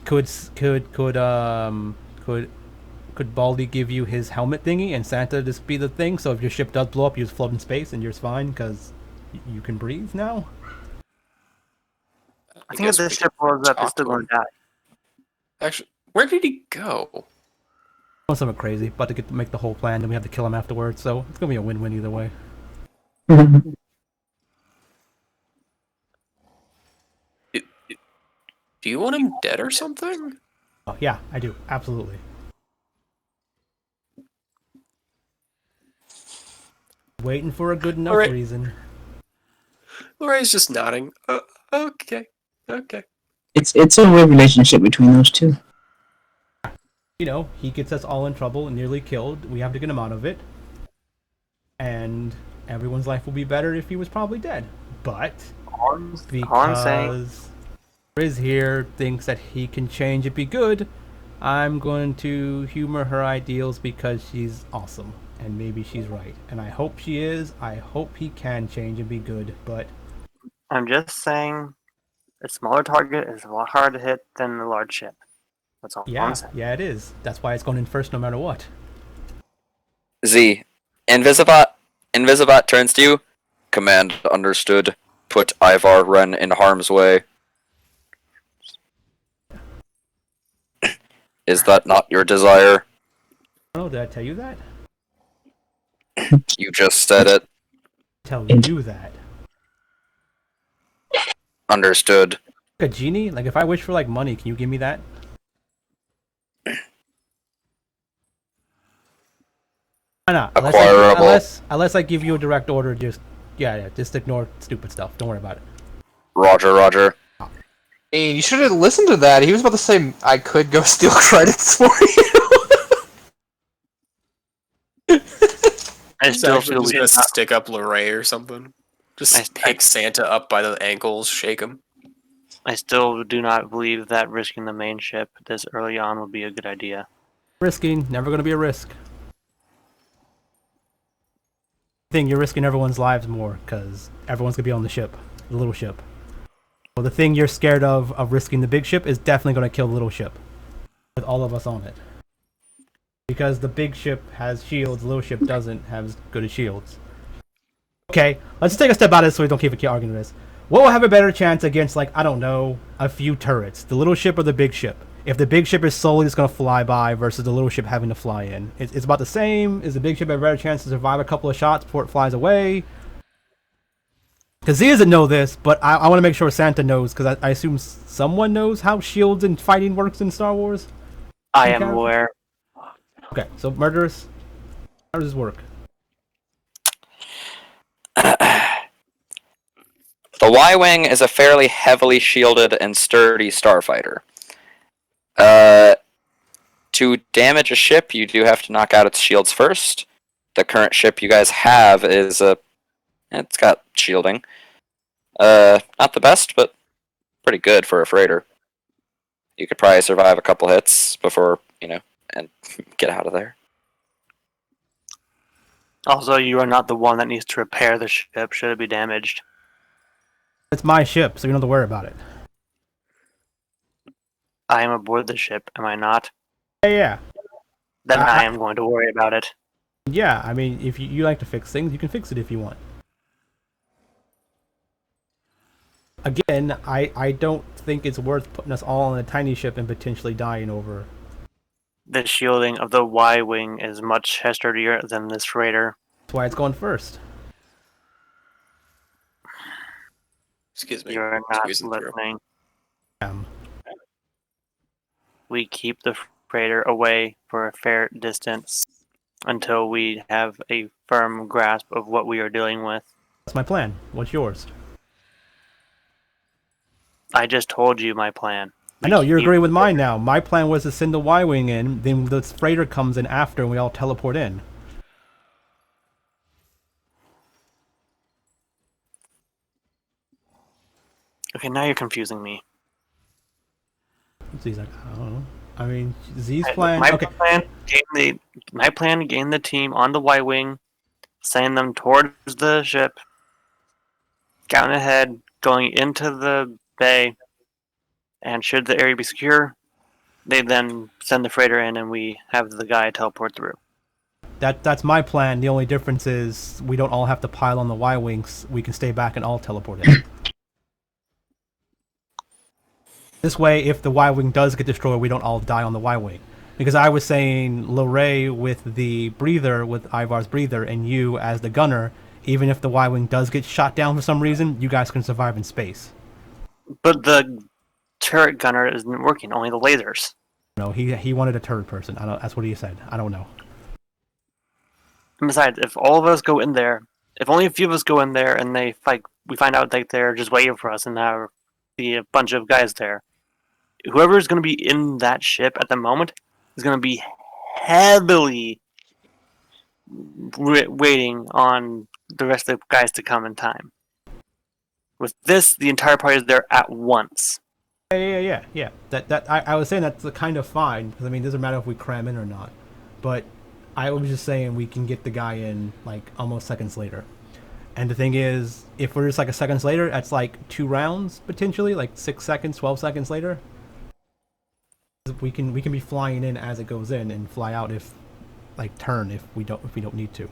could Baldy give you his helmet thingy and Santa just be the thing? So if your ship does blow up, you just float in space and you're just fine because you can breathe now. I think if this ship blows up, it's still going to die. Actually, where did he go? Something crazy, about to make the whole plan, then we have to kill him afterwards. So it's gonna be a win-win either way. Do you want him dead or something? Oh, yeah, I do. Absolutely. Waiting for a good enough Alright. reason. Lorraine's just nodding. Okay. Okay. It's a weird relationship between those two. You know, he gets us all in trouble and nearly killed. We have to get him out of it. And everyone's life will be better if he was probably dead. But All I'm saying, because Riz here thinks that he can change and be good, I'm going to humor her ideals because she's awesome. And maybe she's right. And I hope she is. I hope he can change and be good. But I'm just saying, a smaller target is a lot harder to hit than a large ship. That's all yeah, I'm saying. yeah, it is. That's why it's going in first no matter what. Z. Invisibot turns to you. Command understood. Put Ivar Wren in harm's way. Is that not your desire? Oh, did I tell you that? You just said it. Tell you that. Understood. A genie? Like, if I wish for, like, money, can you give me that? Why not? Acquirable. Unless I give you a direct order, just ignore stupid stuff. Don't worry about it. Roger, roger. Hey, you should have listened to that. He was about to say I could go steal credits for you. I still Actually feel just we gonna should not, stick up Lorraine or something. Just pick Santa up by the ankles, shake him. I still do not believe that risking the main ship this early on would be a good idea. Risking, never going to be a risk. You're risking everyone's lives more because everyone's going to be on the ship, the little ship. Well, the thing you're scared of risking the big ship is definitely going to kill the little ship with all of us on it. Because the big ship has shields, the little ship doesn't have as good as shields. Okay, let's take a step out of this so we don't keep arguing this. What will have a better chance against, like, I don't know, a few turrets? The little ship or the big ship? If the big ship is solely just going to fly by versus the little ship having to fly in. It's about the same. Is the big ship have a better chance to survive a couple of shots before it flies away? Because Z doesn't know this, but I want to make sure Santa knows, because I assume someone knows how shields and fighting works in Star Wars? I am aware. Okay, so Murderous, how does this work? The Y-Wing is a fairly heavily shielded and sturdy starfighter. To damage a ship, you do have to knock out its shields first. The current ship you guys have is it's got shielding. Not the best, but pretty good for a freighter. You could probably survive a couple hits before, and get out of there. Also, you are not the one that needs to repair the ship should it be damaged. It's my ship, so you don't have to worry about it. I am aboard the ship, am I not? Yeah. Then I am going to worry about it. Yeah, I mean, if you like to fix things, you can fix it if you want. Again, I don't think it's worth putting us all on a tiny ship and potentially dying over. The shielding of the Y-Wing is much sturdier than this freighter. That's why it's going first. Excuse me. You're not Squeezing through. listening. Um, We keep the freighter away for a fair distance until we have a firm grasp of what we are dealing with. that's my plan. What's yours? I just told you my plan. I know, you're agreeing with mine now. My plan was to send the Y-Wing in, then the freighter comes in after and we all teleport in. Okay, now you're confusing me. Z's like, I don't know. I mean, Z's plan... My Okay, plan gained the team on the Y-Wing, send them towards the ship, down ahead, going into the bay, and should the area be secure, they then send the freighter in and we have the guy teleport through. that's my plan. The only difference is we don't all have to pile on the Y-Wings. We can stay back and all teleport in. This way, if the Y-Wing does get destroyed, we don't all die on the Y-Wing. Because I was saying Lorraine with the breather, with Ivar's breather, and you as the gunner, even if the Y-wing does get shot down for some reason, you guys can survive in space. But the turret gunner isn't working, only the lasers. No, he wanted a turret person. I don't. That's what he said. I don't know. And besides, if all of us go in there, if only a few of us go in there and they fight, we find out like they're just waiting for us and there be a bunch of guys there. Whoever is going to be in that ship at the moment is going to be heavily waiting on the rest of the guys to come in time. With this, the entire party is there at once. Yeah. I was saying that's kind of fine because I mean, it doesn't matter if we cram in or not. But I was just saying we can get the guy in like almost seconds later. And the thing is, if we're just like a seconds later, that's like 2 rounds potentially, like 6 seconds, 12 seconds later. We can be flying in as it goes in and fly out if like turn if we don't need to.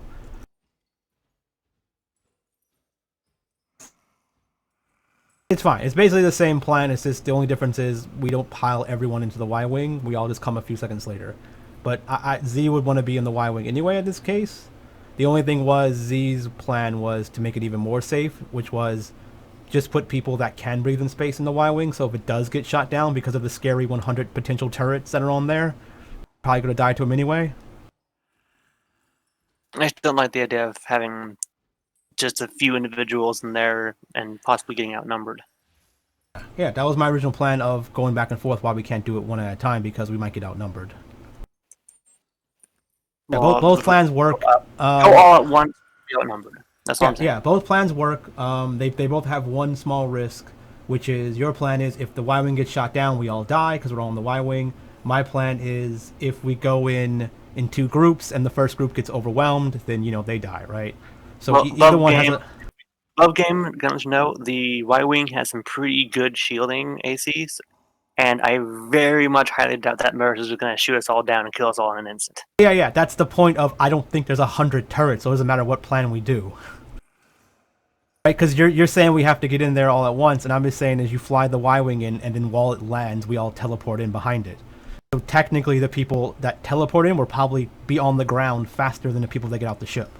It's fine. It's basically the same plan. It's just the only difference is we don't pile everyone into the Y-wing. We all just come a few seconds later. But Z would want to be in the Y-wing anyway in this case. The only thing was Z's plan was to make it even more safe, which was just put people that can breathe in space in the Y-wing. So if it does get shot down because of the scary 100 potential turrets that are on there, probably gonna die to them anyway. I still like the idea of having just a few individuals in there and possibly getting outnumbered. Yeah, that was my original plan of going back and forth while we can't do it one at a time because we might get outnumbered. Yeah, Well, both plans work. Go all at once, be outnumbered. That's what I'm saying. Yeah, both plans work. They both have one small risk, which is your plan is if the Y-wing gets shot down, we all die because we're all in the Y-wing. My plan is if we go in 2 groups and the first group gets overwhelmed, then they die, right? So Well, either one has a. Love game, gonna let you know, the Y-wing has some pretty good shielding ACs, and I very much highly doubt that Merz is going to shoot us all down and kill us all in an instant. Yeah. That's the point of I don't think there's 100 turrets, so it doesn't matter what plan we do. Right, because you're saying we have to get in there all at once, and I'm just saying as you fly the Y-wing in, and then while it lands, we all teleport in behind it. So technically, the people that teleport in will probably be on the ground faster than the people that get out the ship.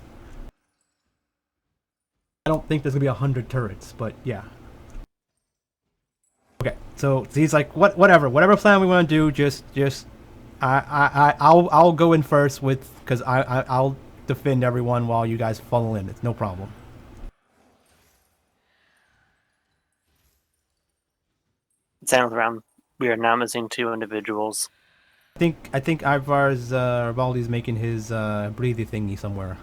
I don't think there's gonna be 100 turrets, but yeah. Okay, so he's like, whatever plan we want to do, I'll go in first because I'll defend everyone while you guys funnel in. It's no problem. Sounds around. We are now missing 2 individuals. I think Ivar's Rivaldi's making his breathy thingy somewhere.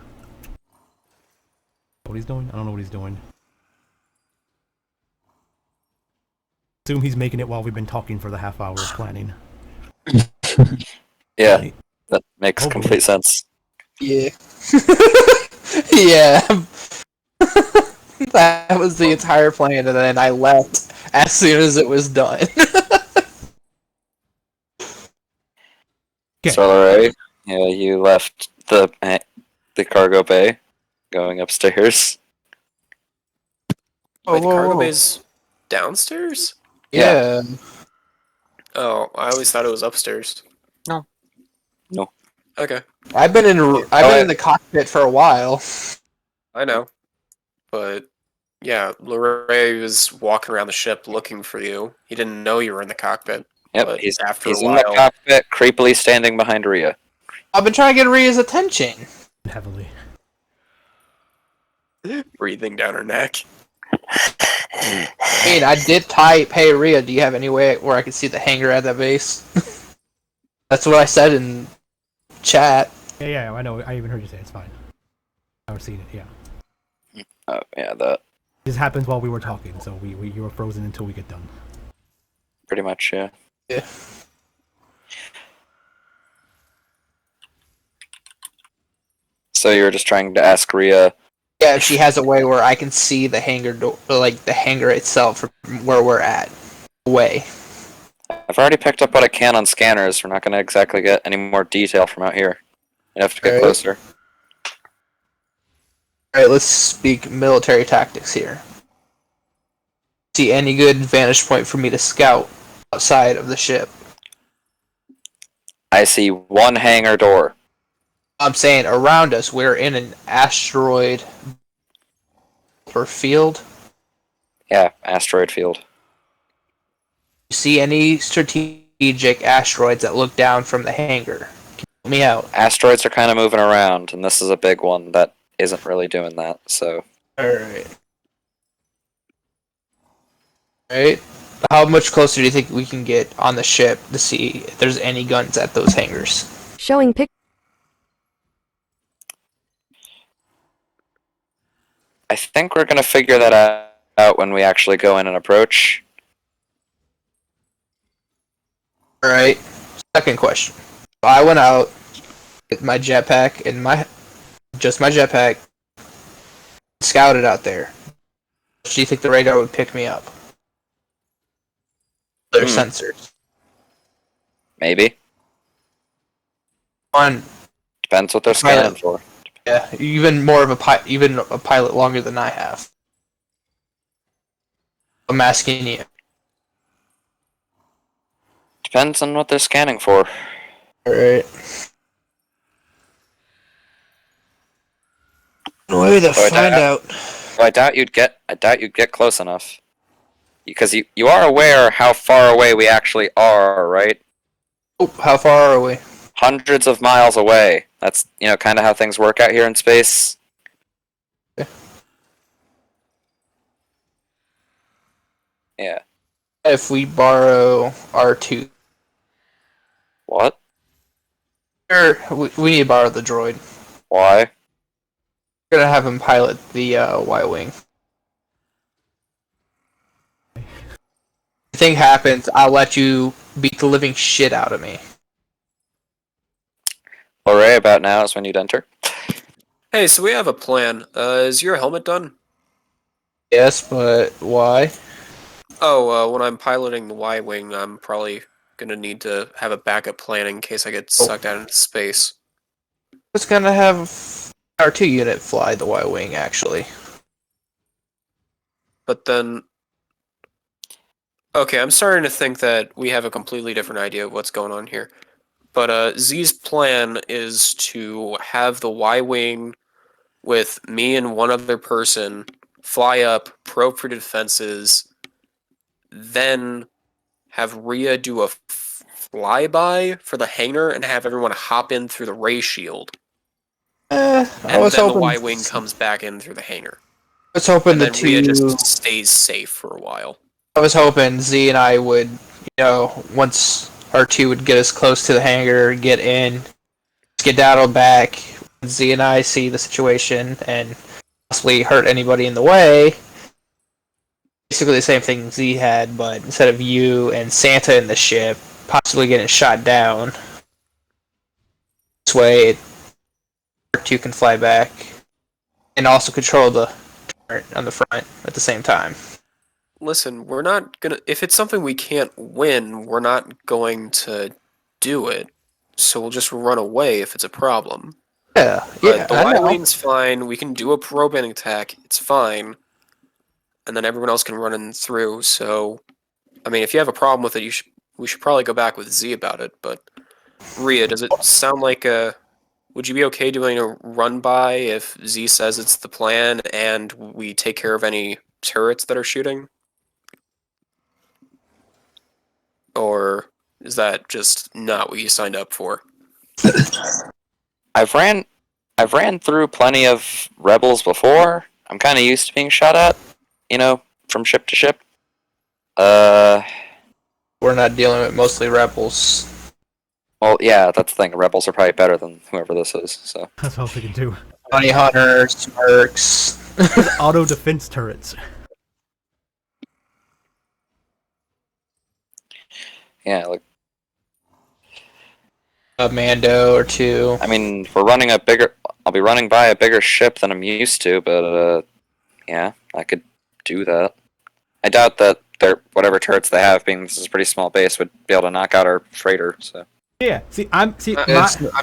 What he's doing? I don't know what he's doing. Assume he's making it while we've been talking for the half hour of planning. Yeah, that makes Hopefully. complete sense. Yeah. Yeah. That was the entire plan, and then I left as soon as it was done. Okay. Solar Ray, yeah, you left the cargo bay, going upstairs. Wait, the whoa, cargo whoa. bay's downstairs? Yeah. Oh, I always thought it was upstairs. No. Okay, I've been in the cockpit for a while. I know. But yeah, Luray was walking around the ship looking for you. He didn't know you were in the cockpit. Yep, But he's after in a the while, cockpit, creepily standing behind Rhea. I've been trying to get Rhea's attention. Heavily. breathing down her neck. I mean, I did type, "Hey Rhea, do you have any way where I can see the hangar at that base?" That's what I said in chat. Yeah, I know. I even heard you say it's fine. I've seen it. Yeah. Oh, yeah, that This happens while we were talking, so you were frozen until we get done. pretty much, yeah. Yeah. So you were just trying to ask Rhea. Yeah, if she has a way where I can see the hangar door, like the hangar itself from where we're at. Away. I've already picked up what I can on scanners. We're not going to exactly get any more detail from out here. You have to get Alright. closer. Alright, let's speak military tactics here. See any good vantage point for me to scout outside of the ship? I see one hangar door. I'm saying around us, we're in an asteroid or field? Yeah, asteroid field. You see any strategic asteroids that look down from the hangar? Can you help me out? Asteroids are kind of moving around, and this is a big one that isn't really doing that. So Alright. Alright. How much closer do you think we can get on the ship to see if there's any guns at those hangars? Showing pic. I think we're gonna figure that out when we actually go in and approach. Alright. Second question. I went out with my jetpack and my jetpack, scouted out there. Do you think the radar would pick me up? Their sensors. Maybe. On Depends what they're scanning for. yeah, even more of a pilot longer than I have. I'm asking you. Depends on what they're scanning for. Alright. No way to So find out. Well, I doubt you'd get close enough. Because you are aware how far away we actually are, right? Oh, how far are we? Hundreds of miles away. That's, kind of how things work out here in space. Okay. Yeah. If we borrow R2. What? Sure, we need to borrow the droid. Why? We're gonna have him pilot the Y-Wing. If anything happens, I'll let you beat the living shit out of me. Hooray, about now is when you'd enter. Hey, so we have a plan. Is your helmet done? Yes, but why? Oh, when I'm piloting the Y-Wing, I'm probably gonna need to have a backup plan in case I get sucked out into space. I was gonna have R2 unit fly the Y-Wing, actually. But then... Okay, I'm starting to think that we have a completely different idea of what's going on here. But Z's plan is to have the Y-Wing with me and one other person fly up, probe for defenses, then have Rhea do a flyby for the hangar and have everyone hop in through the ray shield. I And was then hoping the Y-Wing comes back in through the hangar. I was hoping And the then Rhea two. just stays safe for a while. I was hoping Z and I would, once R2 would get us close to the hangar, get in, skedaddle back. Z and I see the situation and possibly hurt anybody in the way. Basically the same thing Z had, but instead of you and Santa in the ship, possibly getting shot down. This way, R2 can fly back and also control the turret on the front at the same time. Listen, we're not gonna... If it's something we can't win, we're not going to do it. So we'll just run away if it's a problem. Yeah, But the I know. Y-Wing's fine, we can do a probing attack, it's fine. And then everyone else can run in through, so... I mean, if you have a problem with it, we should probably go back with Z about it, but... Rhea, does it sound like a... Would you be okay doing a run-by if Z says it's the plan and we take care of any turrets that are shooting? Or is that just not what you signed up for? I've ran through plenty of rebels before. I'm kind of used to being shot at, from ship to ship. We're not dealing with mostly rebels. Well, yeah, that's the thing. Rebels are probably better than whoever this is. So That's all we can do. Bounty hunters, mercs, Auto defense turrets. yeah, like a Mando or two. I mean, if we're running I'll be running by a bigger ship than I'm used to, but yeah, I could do that. I doubt that whatever turrets they have, being this is a pretty small base, would be able to knock out our freighter. So Yeah, I'm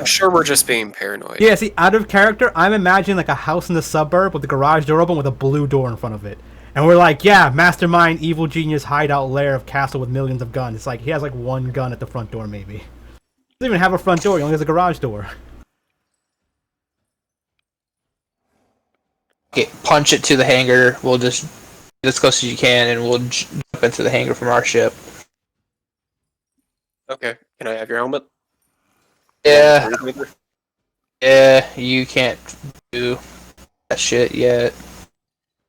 sure we're just being paranoid. Yeah, see, out of character, I'm imagining like a house in the suburb with the garage door open with a blue door in front of it. And we're like, yeah, mastermind, evil genius, hideout lair of castle with millions of guns. It's like, he has like one gun at the front door, maybe. He doesn't even have a front door, he only has a garage door. punch it to the hangar. We'll just get as close as you can, and we'll jump into the hangar from our ship. Okay. Can I have your helmet? Yeah, yeah, you can't do that shit yet.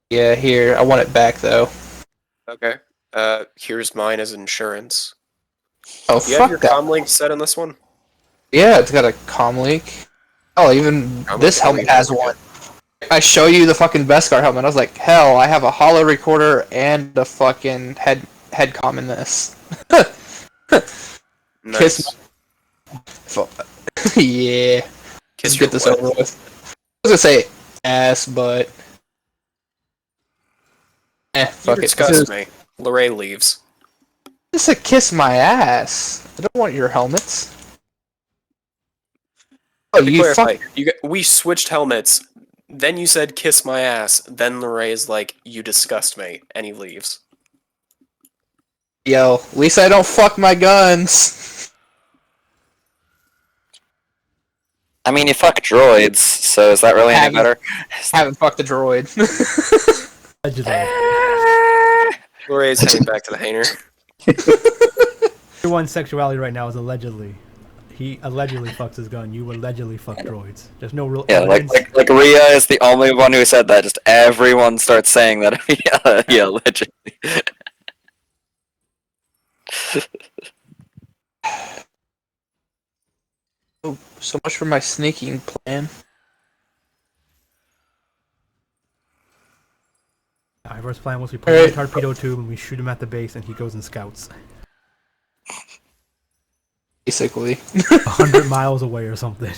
Yeah, here, I want it back though. Okay. Here's mine as insurance. Oh, Do you have your fuck that. comlink set on this one? Yeah, it's got a comm link. Oh, even this helmet comlink. has one. I show you the fucking Beskar helmet. I was like, hell, I have a holo recorder and a fucking head comm in this. Nice. Yeah. Kiss Let's your get this what? over with. I was gonna say ass, but You fuck it. disgust me. Lorray leaves. Just a kiss my ass. I don't want your helmets. Oh, To you clarify, fuck. we switched helmets. Then you said kiss my ass. Then Lorray is like, you disgust me, and he leaves. Yo, at least I don't fuck my guns. I mean, you fuck droids, so is that really any better? Haven't fucked the droid. Allegedly. Lorray is heading back to the hangar. Everyone's sexuality right now is allegedly. He allegedly fucks his gun. You allegedly fuck droids. There's no real Yeah, evidence. like Rhea is the only one who said that. Just everyone starts saying that. Yeah, allegedly. Oh, so much for my sneaking plan. Ivor's plan was we put him in a torpedo tube and we shoot him at the base and he goes and scouts. Basically. 100 miles away or something.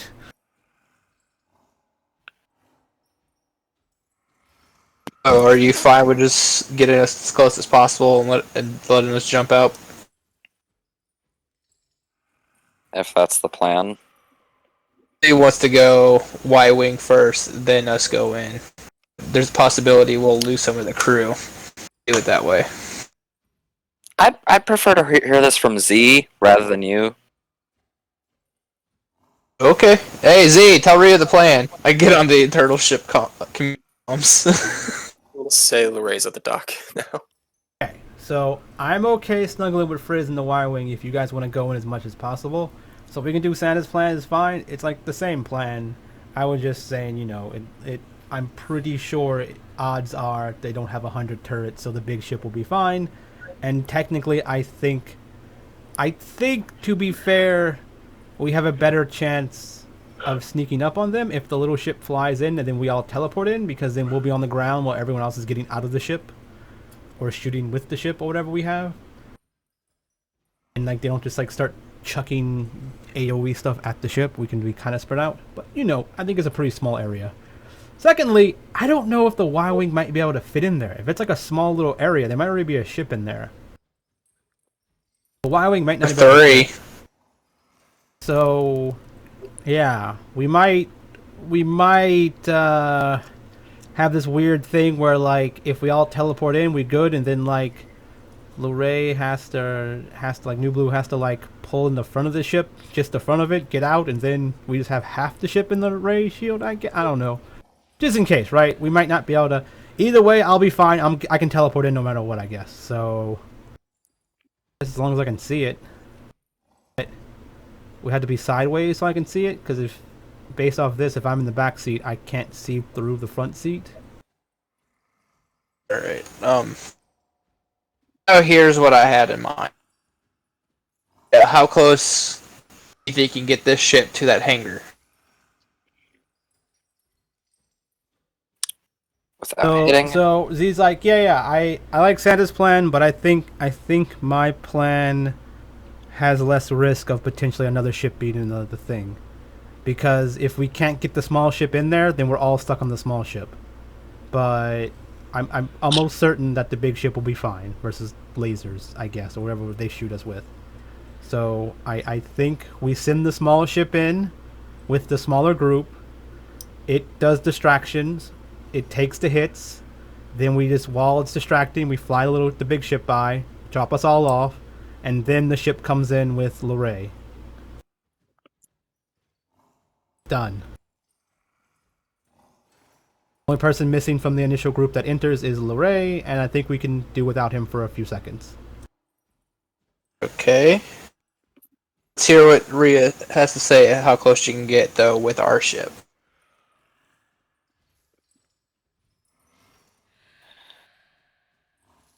Oh, are you fine with just getting us as close as possible and letting us jump out? If that's the plan. He wants to go Y-wing first, then us go in. There's a possibility we'll lose some of the crew. Do it that way. I'd prefer to hear this from Z rather than you. Okay. Hey, Z, tell Rhea the plan. I get on the turtle ship comms. We'll say Lorray's at the dock now. Okay, so I'm okay snuggling with Frizz in the Y-Wing if you guys want to go in as much as possible. So if we can do Santa's plan, is fine. It's like the same plan. I was just saying, you know, I'm pretty sure odds are they don't have 100 turrets, so the big ship will be fine. And technically, I think to be fair, we have a better chance of sneaking up on them if the little ship flies in and then we all teleport in, because then we'll be on the ground while everyone else is getting out of the ship or shooting with the ship or whatever we have. And like they don't just like start chucking AoE stuff at the ship. We can be kind of spread out, but you know, I think it's a pretty small area. Secondly, I don't know if the Y-Wing might be able to fit in there. If it's like a small little area, there might already be a ship in there. The Y-Wing might not be able to fit. 3. So, yeah, we might have this weird thing where like if we all teleport in, we good, and then like Lorray has to like New Blue has to like pull in the front of the ship, just the front of it, get out, and then we just have half the ship in the ray shield. I don't know, just in case, right? We might not be able to. Either way, I'll be fine. I can teleport in no matter what, I guess. So as long as I can see it. We had to be sideways so I can see it, because if based off this, if I'm in the back seat, I can't see through the front seat. Alright, oh, here's what I had in mind. Yeah, how close do you think you can get this ship to that hangar? Without hitting. So Z's like, yeah, I like Santa's plan, but I think my plan has less risk of potentially another ship being another thing, because if we can't get the small ship in there, then we're all stuck on the small ship. But I'm almost certain that the big ship will be fine versus lasers, I guess, or whatever they shoot us with. So I think we send the small ship in with the smaller group. It does distractions. It takes the hits. Then we just, while it's distracting, we fly the big ship by, drop us all off, and then the ship comes in with Lorray. Done. Only person missing from the initial group that enters is Lorray, and I think we can do without him for a few seconds. Okay. Let's hear what Rhea has to say, how close she can get, though, with our ship.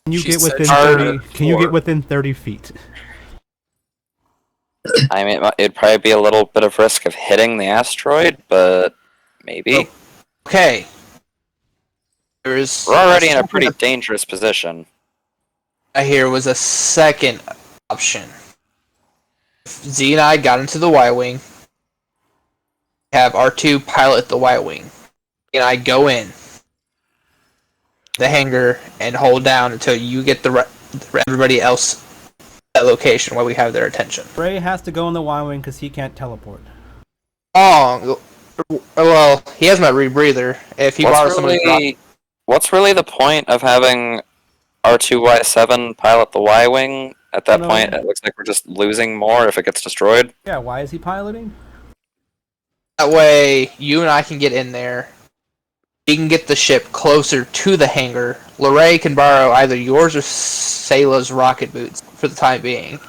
Can you She get said within she had 30? Can you four. get within 30 feet? I mean, it'd probably be a little bit of risk of hitting the asteroid, but maybe. Okay. There's We're already in a pretty dangerous position. I hear was a second option. If Z and I got into the Y-Wing, have R2 pilot the Y-Wing, and I go in the hangar and hold down until you get everybody else at that location where we have their attention. Ray has to go in the Y-Wing because he can't teleport. Oh, well, he has my rebreather. If he borrows somebody's What's really the point of having R2Y7 pilot the Y-Wing? At that No. point, it looks like we're just losing more if it gets destroyed. Yeah, why is he piloting? that way, you and I can get in there. We can get the ship closer to the hangar. Lorray can borrow either yours or Sayla's rocket boots for the time being.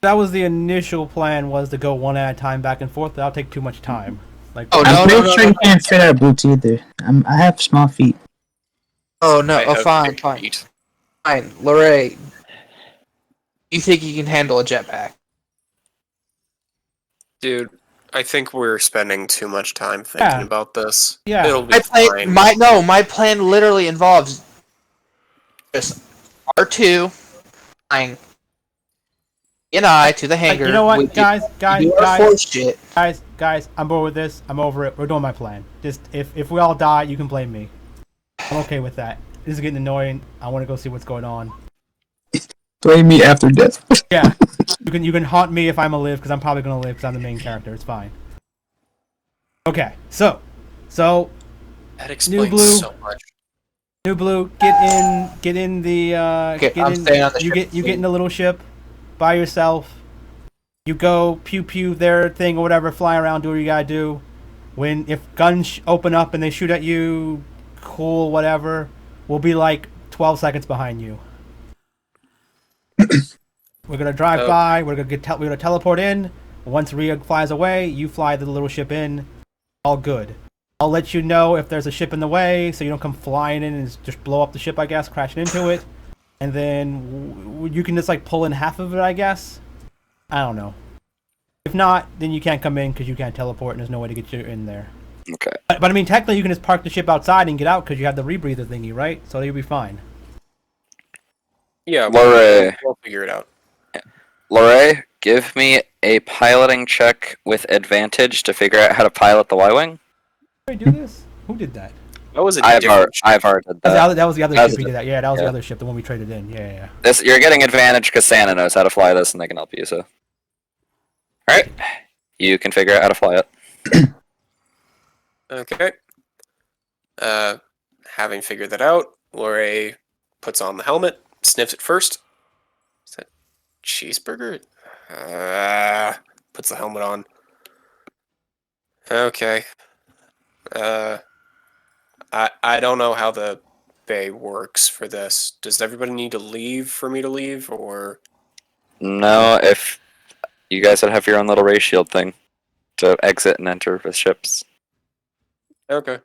That was the initial plan, was to go one at a time back and forth. That'll take too much time. Like, Oh, I'm no, pretty sure you can't fit our boots either. I have small feet. Oh no! I have Fine, big fine, feet. fine. Lorray, you think you can handle a jetpack? Dude, I think we're spending too much time thinking Yeah. about this. Yeah. It'll be fine. My plan literally involves just R2 flying and I to the hangar. you know what, we guys, do our force shit. guys, I'm bored with this. I'm over it. We're doing my plan. Just if we all die, you can blame me. I'm okay with that. This is getting annoying. I want to go see what's going on. Blame me after death. Yeah, you can haunt me if I'm alive because I'm probably gonna live because I'm the main character. It's fine. Okay, so That explains Blue. so much. New Blue, get in the Okay, get I'm in. staying on the you ship. get in the little ship by yourself. You go pew pew their thing or whatever, fly around, do what you gotta do. If guns open up and they shoot at you, cool, whatever. We'll be like 12 seconds behind you. We're gonna drive by. We're gonna teleport in. Once Rhea flies away, you fly the little ship in. All good. I'll let you know if there's a ship in the way, so you don't come flying in and just blow up the ship, I guess, crashing into it. And then you can just like pull in half of it, I guess. I don't know. If not, then you can't come in because you can't teleport and there's no way to get you in there. Okay. But I mean, technically, you can just park the ship outside and get out because you have the rebreather thingy, right? So you'll be fine. Yeah, Lorray. we'll figure it out. Lorray, give me a piloting check with advantage to figure out how to pilot the Y-Wing. Did we do this? Who did that? That was a I've different already did that. That was the other that was ship we the- did that. Yeah, that was the yeah. other ship, the one we traded in. Yeah. This you're getting advantage because Santa knows how to fly this, and they can help you. So, all right, you can figure out how to fly it. Okay. Having figured that out, Lorray puts on the helmet, sniffs it first. Is that cheeseburger? Puts the helmet on. Okay. I don't know how the bay works for this. Does everybody need to leave for me to leave, or? No, if you guys would have your own little ray shield thing to exit and enter with ships. Okay.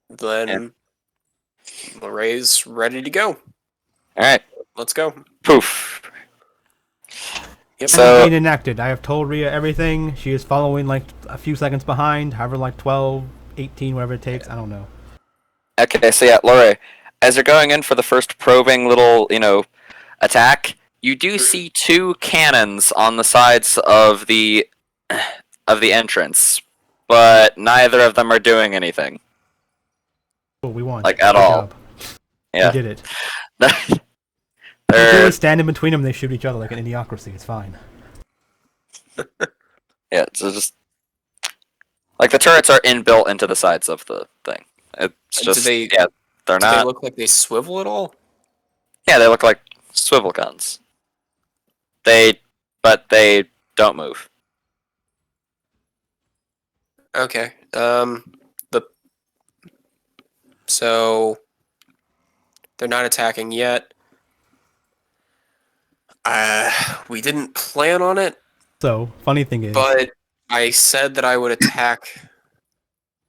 Then Lorray's ready to go. All right, Let's go. poof. Yep. So- being enacted. I have told Rhea everything. She is following like a few seconds behind, however, like 12, 18, whatever it takes. I don't know. Okay, so yeah, Lorray, as you're going in for the first probing little, attack, you do see two cannons on the sides of the entrance, but neither of them are doing anything. Cool, we won. Like, at Good all. job. Yeah. We did it. They're, They stand in between them. They shoot each other like an idiocracy. It's fine. yeah, so just like the turrets are inbuilt into the sides of the thing. It's just they're Do they not. look like they swivel at all? Yeah, they look like swivel guns. But they don't move. Okay. So they're not attacking yet. We didn't plan on it, So, funny thing is, but I said that I would attack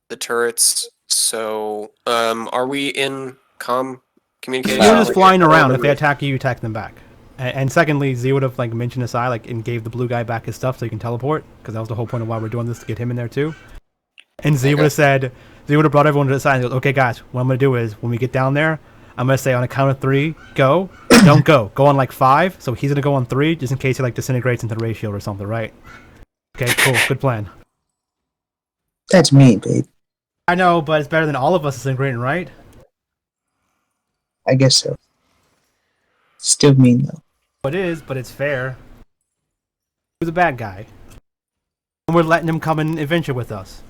the turrets. So, are we in communication? you're just flying No. around. If they attack you, you attack them back. And secondly, Z would have like mentioned aside, like, and gave the blue guy back his stuff so he can teleport, because that was the whole point of why we're doing this, to get him in there too. And Z would have said, Z would have brought everyone to the side and goes, "Okay, guys, what I'm gonna do is when we get down there, I'm gonna say on a count of 3, go. Don't go. Go on like 5. So he's gonna go on 3, just in case he like disintegrates into the ratio or something, right?" Okay, cool, good plan. That's me, babe. I know, but it's better than all of us disintegrating, right? I guess so. Still mean though. It is, but it's fair. Who's a bad guy? And we're letting him come and adventure with us.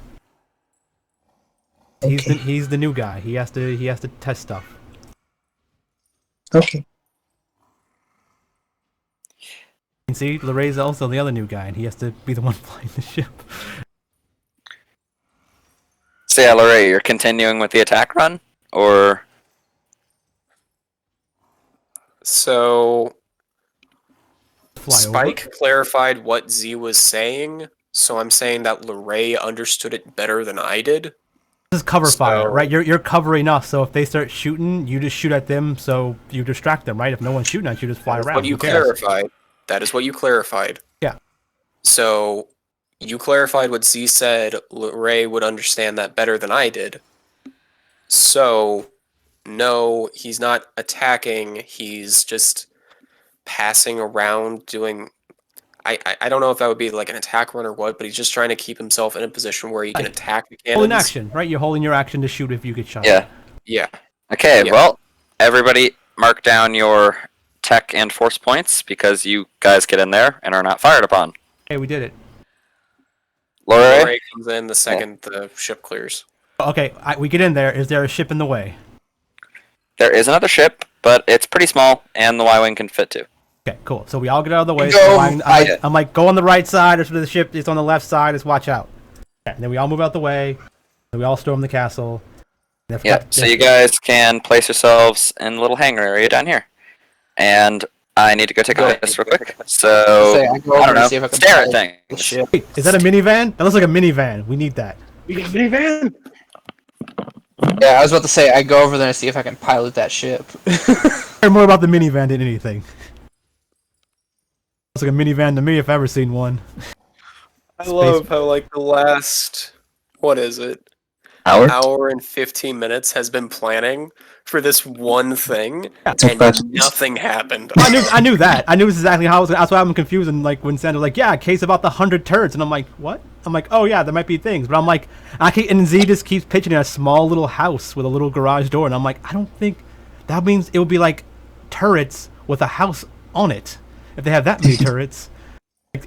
Okay. He's the new guy. He has to test stuff. Okay. You can see Laray's also the other new guy, and he has to be the one flying the ship. So yeah, Lorray, you're continuing with the attack run, or So Fly Spike over. clarified what Z was saying, so I'm saying that Lorray understood it better than I did. This is cover fire, So- right? You're covering us, so if they start shooting, you just shoot at them, so you distract them, right? If no one's shooting at you, just fly That's around. what you Who cares? clarified. That is what you clarified. Yeah. So you clarified what Z said. Ray would understand that better than I did. So no, he's not attacking. He's just passing around doing. I don't know if that would be like an attack run or what, but he's just trying to keep himself in a position where he can Like, attack the cannons. Holding action, right? You're holding your action to shoot if you get shot. yeah. Yeah. Okay, Yeah. well, everybody mark down your tech and force points because you guys get in there and are not fired upon. Hey, we did it. Lorray, Ray comes in the second the ship clears. Okay, we get in there. Is there a ship in the way? there is another ship, but it's pretty small, and the Y-Wing can fit too. Okay, cool. So we all get out of the way. Go, So I'm like, go on the right side, or the ship is on the left side. Just watch out. Okay, and then we all move out the way. And we all storm the castle. Yeah, so you guys can place yourselves in the little hangar area down here. And I need to go take a piss real quick. So, Say, I go I over don't to know, see if I can stare at pull things. the ship. Wait, is that a minivan? That looks like a minivan. We need that. Yeah, I was about to say, I go over there and see if I can pilot that ship. I care more about the minivan than anything. Looks like a minivan to me if I've ever seen one. I love how like the last what is it? Hour and 15 minutes has been planning for this one thing, and nothing happened. I knew that. I knew exactly how it was. That's why I'm confused. And like when Sandra was like, "Yeah, case about the 100 turds," and I'm like, "What?" I'm like, "Oh yeah, there might be things," but I'm like, and Z just keeps pitching a small little house with a little garage door, and I'm like, I don't think that means it would be like turrets with a house on it. If they have that many turrets,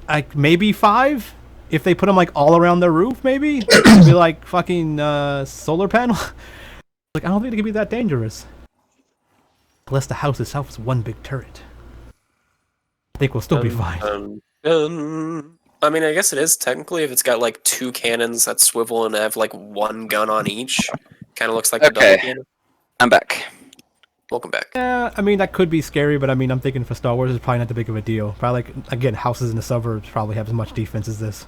like maybe 5. If they put them like all around their roof, maybe it'd be like fucking solar panel. Like I don't think it could be that dangerous. Unless the house itself is one big turret. I think we'll still be fine. I mean, I guess it is technically if it's got like 2 cannons that swivel and have like 1 gun on each. Kind of looks like a double Okay. cannon. I'm back. Welcome back. Yeah, I mean that could be scary, but I mean I'm thinking for Star Wars it's probably not that big of a deal. Probably like again, houses in the suburbs probably have as much defense as this.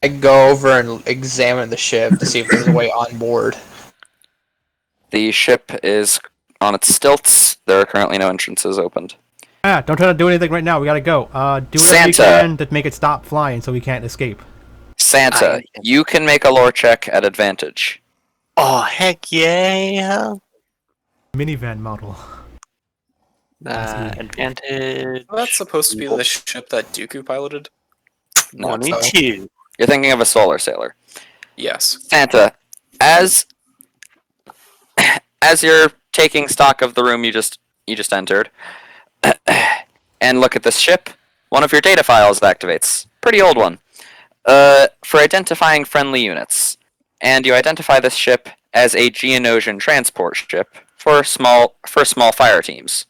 I go over and examine the ship to see if there's a way on board. The ship is on its stilts. There are currently no entrances opened. Ah, don't try to do anything right now. We gotta go. Do whatever Santa. you can to make it stop flying so we can't escape. Santa, you can make a lore check at advantage. Oh, heck yeah! Minivan model. Advantage. Well, that's supposed to be the ship that Dooku piloted. No, it's not. 22. You're thinking of a solar sailor. Yes. Santa, as you're taking stock of the room you just entered, and look at this ship, one of your data files activates. Pretty old one. For identifying friendly units. And you identify this ship as a Geonosian transport ship for small fire teams.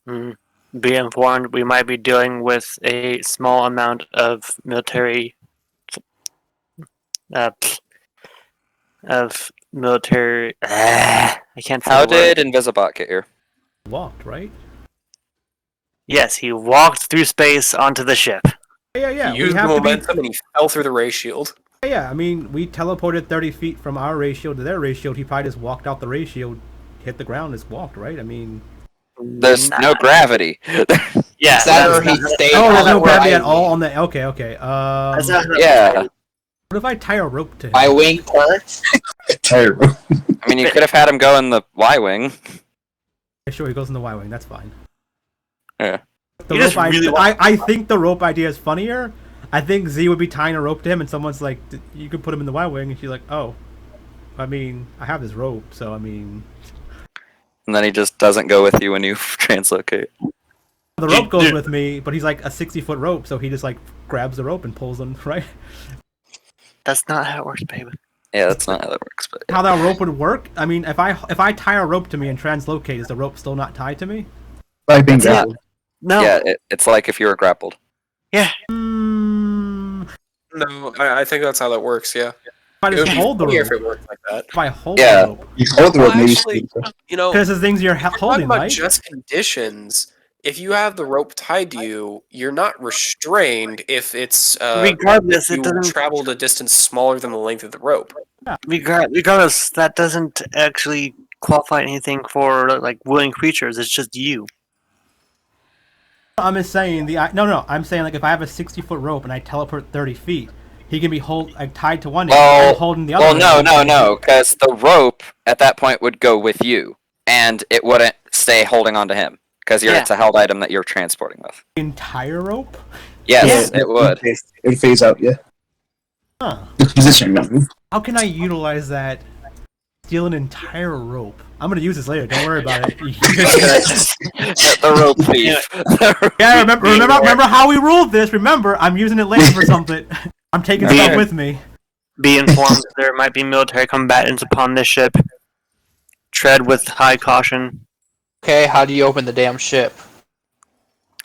Be informed, we might be dealing with a small amount of military of military. I can't say How the word. did Invisibot get here? Walked, right? Yes, he walked through space onto the ship. Yeah. He We used have to be. momentum and he fell through the ray shield. Yeah, I mean, we teleported 30 feet from our ray shield to their ray shield. He probably just walked out the ray shield, hit the ground, just walked, right? I mean, There's no gravity. Yeah, Is that that's or he not- stayed? oh, there's on no the gravity right at all wing? on the. Okay. that's not how that Yeah. works. What if I tie a rope to him? My wing turns. Terrible. I mean, you could have had him go in the Y wing. Yeah, sure, he goes in the Y wing. That's fine. Yeah. The You just rope really I think the rope idea is funnier. I think Z would be tying a rope to him, and someone's like, "You could put him in the Y wing," and she's like, "Oh, I mean, I have this rope, so I mean." And then he just doesn't go with you when you translocate. The rope goes with me, but he's like a 60-foot rope, so he just like grabs the rope and pulls him, right? That's not how it works, baby. Yeah, that's not how that works. But How that rope would work? I mean, if I tie a rope to me and translocate, is the rope still not tied to me? Like being That's not- grappled. No. yeah, it's like if you were grappled. Mm, No, I think that's how that works. Yeah. if I It would just be hold the funnier rope, if it worked like that. if I hold Yeah. the rope, You hold the rope, Well, maybe. actually, you know, because the things you're talking holding, about right? just conditions. If you have the rope tied to you, you're not restrained if it's Regardless, you it doesn't. traveled a distance smaller than the length of the rope. Regardless, that doesn't actually qualify anything for like willing creatures. It's just you. I'm just saying no. I'm saying like if I have a 60-foot rope and I teleport 30 feet, he can be tied to one end Well, and holding the other. Well, end. no, because the rope at that point would go with you, and it wouldn't stay holding on to him because Yeah. it's a held item that you're transporting with. The entire rope? Yes, it would. It would phase out, yeah. Huh. The position, remember? How can I utilize that? Steal an entire rope. I'm gonna use this later. Don't worry about it. The rope thief. Yeah, remember how we ruled this. Remember, I'm using it later for something. I'm taking stuff Yeah. with me. Be informed there might be military combatants upon this ship. Tread with high caution. Okay, how do you open the damn ship?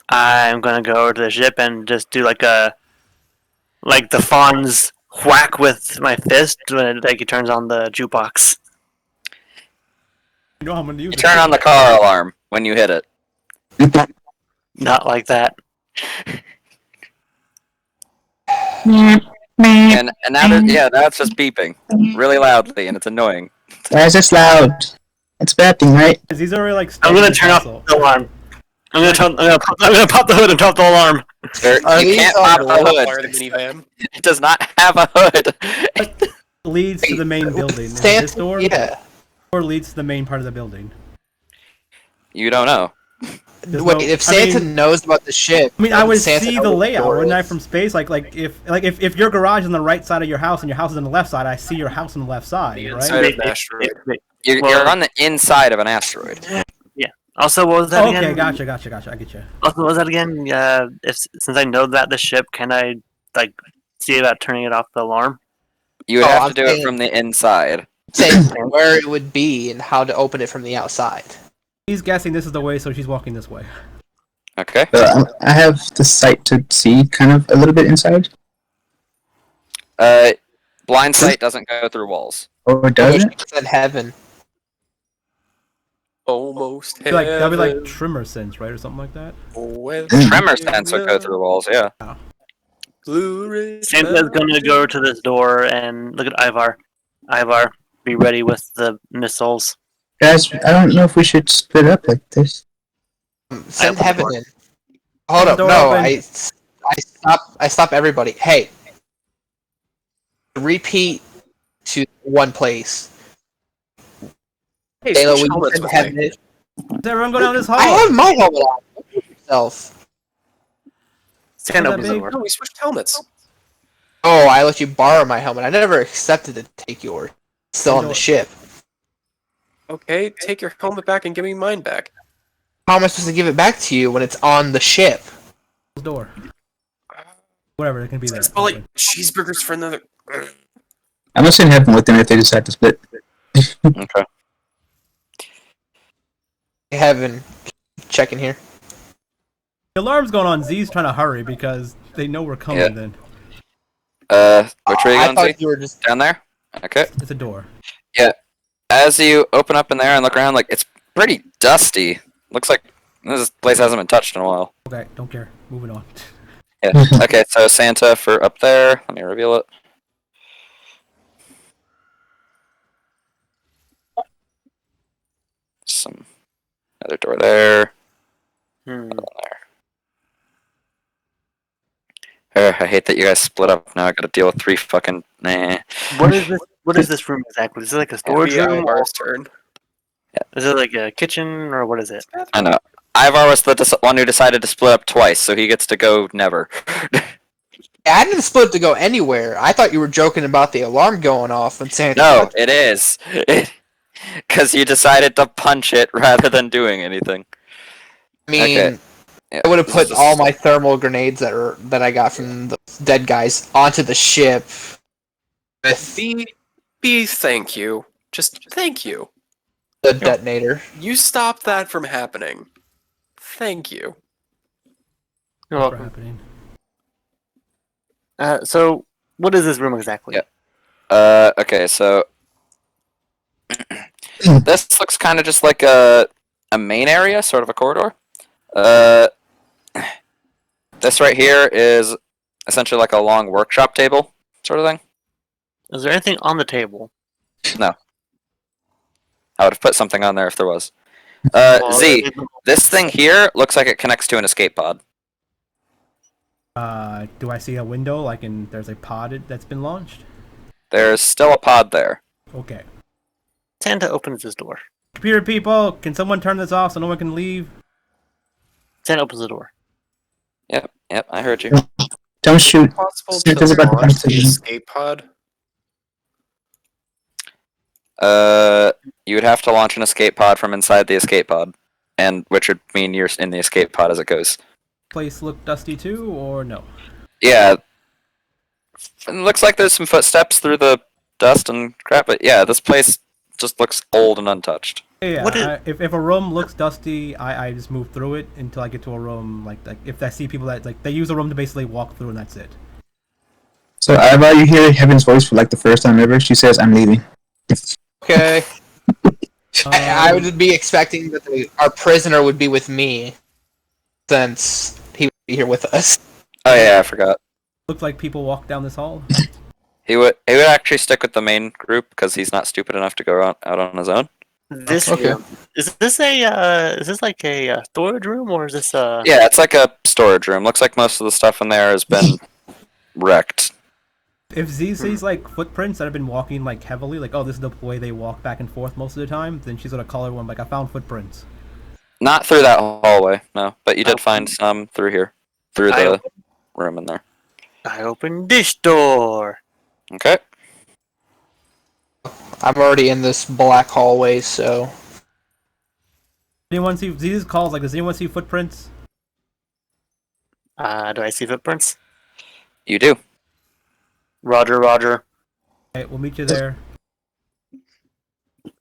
I'm gonna go over to the ship and just do like the Fawn's whack with my fist when he turns on the jukebox. You know how I'm gonna use You it. turn on the car alarm when you hit it. Not like that. And now now it's just beeping really loudly, and it's annoying. Why is this loud? It's a bad thing, right? These are like. I'm gonna turn off the alarm. I'm gonna pop the hood and top the alarm. Are You these can't on pop the the Fire the hood. minivan. It does not have a hood. Leads to the main building. Is it Santa, this door? yeah. Or leads to the main part of the building. You don't know. There's Wait, no- if I Santa mean- knows about the ship, I mean, I then would Santa see knows the what layout, door wouldn't I, is. from space? If your garage is on the right side of your house and your house is on the left side, I see your house on the left side, The right? inside of an asteroid. You're on the inside of an asteroid. Also, what was that Oh, again? okay, gotcha. I get you. Also, what was that again? Since I know that the ship, can I like see about turning it off the alarm? You would Oh, have I'm to do it saying- from the inside. Say where it would be and how to open it from the outside. He's guessing this is the way, so she's walking this way. Okay. I have the sight to see kind of a little bit inside. Blind sight doesn't go through walls. Or does it? It's in heaven. Almost That'd be like heaven. trimmer sense, right, or something like that. Tremor sense would go through walls. Yeah. Santa's gonna go to this door and look at Ivar. Ivar, be ready with the missiles. Guys, I don't know if we should split up like this. Send open heaven the in. Hold up, Door no, open. I stop everybody. Hey, repeat to one place. Hey, Dayla, switch will you helmets send with heaven me. in? Does everyone go down this hall? I have my helmet on. Look at yourself. Santa that opens the big? door. No, we switched helmets. Oh, I let you borrow my helmet. I never accepted to take yours. Still on the ship. Okay, take your helmet back and give me mine back. How am I supposed to give it back to you when it's on the ship? Door. Whatever, it can be there. It's all like cheeseburgers for another. I'm gonna send heaven with them if they decide to split. Okay. Heaven, check in here. The alarm's going on. Z's trying to hurry because they know we're coming Yeah. then. Which way are you I going, thought Z? you were just. Down there? Okay. It's a door. As you open up in there and look around, like it's pretty dusty. Looks like this place hasn't been touched in a while. Okay, don't care. Moving on. Yeah. Okay, so Santa for up there. Let me reveal it. Some other door there. Hmm. I hate that you guys split up. Now I gotta deal with 3 fucking. Nah. What is this? What is this room exactly? Is it like a storage FBI room? Or Ivar's turn. is it like a kitchen, or what is it? I know. Ivar was the one who decided to split up twice, so he gets to go never. I didn't split to go anywhere. I thought you were joking about the alarm going off and saying No, it is. Because you decided to punch it rather than doing anything. I mean, Okay. Yeah, I would have this put is all my thermal grenades that I got from the dead guys onto the ship. With B, thank you. Just thank you. the detonator. You stopped that from happening. Thank you. You're For welcome. happening. So, what is this room exactly? Yeah. Okay, so this looks kind of just like a main area, sort of a corridor. This right here is essentially like a long workshop table, sort of thing. Is there anything on the table? I would have put something on there if there was. Well, Z, this thing here looks like it connects to an escape pod. Do I see a window? Like there's a pod that's been launched. There's still a pod there. Okay. Santa opens his door. Computer people, can someone turn this off so no one can leave? Santa opens the door. Yep, I heard you. Don't shoot. Possible Santa's to about to launch punch the the- escape pod? You would have to launch an escape pod from inside the escape pod, and which would mean you're in the escape pod as it goes. Place look dusty too, or no? Yeah. It looks like there's some footsteps through the dust and crap, but yeah, this place just looks old and untouched. Yeah. What is- If a room looks dusty, I just move through it until I get to a room like if I see people that like they use a room to basically walk through and that's it. So Ivar, you hear Heaven's voice for like the first time ever. She says, "I'm leaving." Okay. I Um, would be expecting that our prisoner would be with me, since he would be here with us. Oh yeah, I forgot. Looks like people walk down this hall. He would actually stick with the main group because he's not stupid enough to go out on his own. This Okay. room. Is this like a storage room, or is this Yeah, it's like a storage room. Looks like most of the stuff in there has been wrecked. If Z sees like footprints that have been walking like heavily, like oh this is the way they walk back and forth most of the time, then she's gonna call everyone like I found footprints. Not through that hallway, no. But you did find some through here, through the room in there. I open this door. Okay. I'm already in this black hallway, so Anyone see Z's calls like does anyone see footprints? Do I see footprints? You do. Roger, Roger. Okay, we'll meet you there.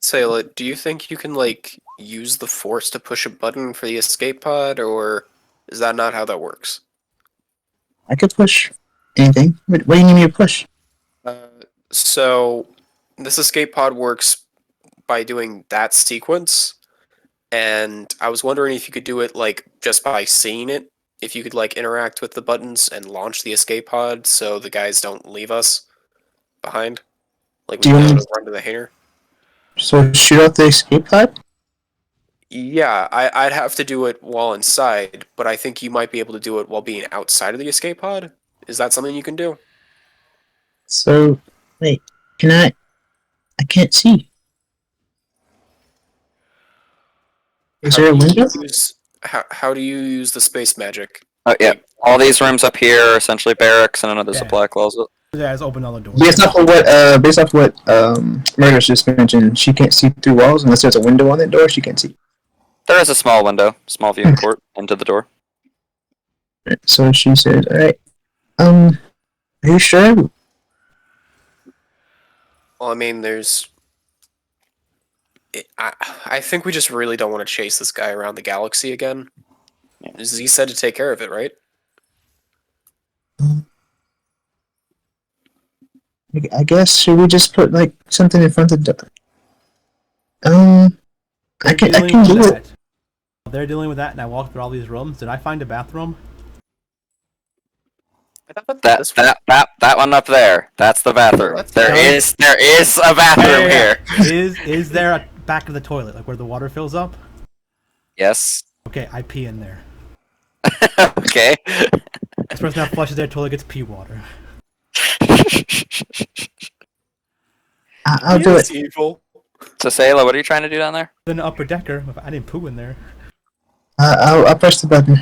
Sayla, do you think you can, like, use the force to push a button for the escape pod, or is that not how that works? I could push anything. What do you need me to push? So, this escape pod works by doing that sequence, and I was wondering if you could do it, like, just by seeing it. If you could, like, interact with the buttons and launch the escape pod so the guys don't leave us behind. Like, we Do you can be able want- to run to the hangar. So shoot out the escape pod? Yeah, I'd have to do it while inside, but I think you might be able to do it while being outside of the escape pod. Is that something you can do? So wait, can I? I can't see. Is there a window? How do you use the space magic? Oh yeah. All these rooms up here are essentially barracks and another Yeah. supply closet. Yeah, just open all the doors. Based off of what Murder's just mentioned, she can't see through walls unless there's a window on that door. She can't see. There is a small window, small viewport into the door. So she says, "All right, are you sure?" Well, I mean, I think we just really don't want to chase this guy around the galaxy again. Z said to take care of it, right? I guess should we just put like something in front of the? I can Dealing do with it. that. They're dealing with that, and I walked through all these rooms. Did I find a bathroom? That one up there. That's the bathroom. That's There is a bathroom here. Is there a back of the toilet, like where the water fills up? Yes. Okay, I pee in there. Okay. This person that flushes their toilet gets pee water. I'll do it. Evil. So, Sayla, what are you trying to do down there? Then upper decker. I didn't poo in there. I'll press the button.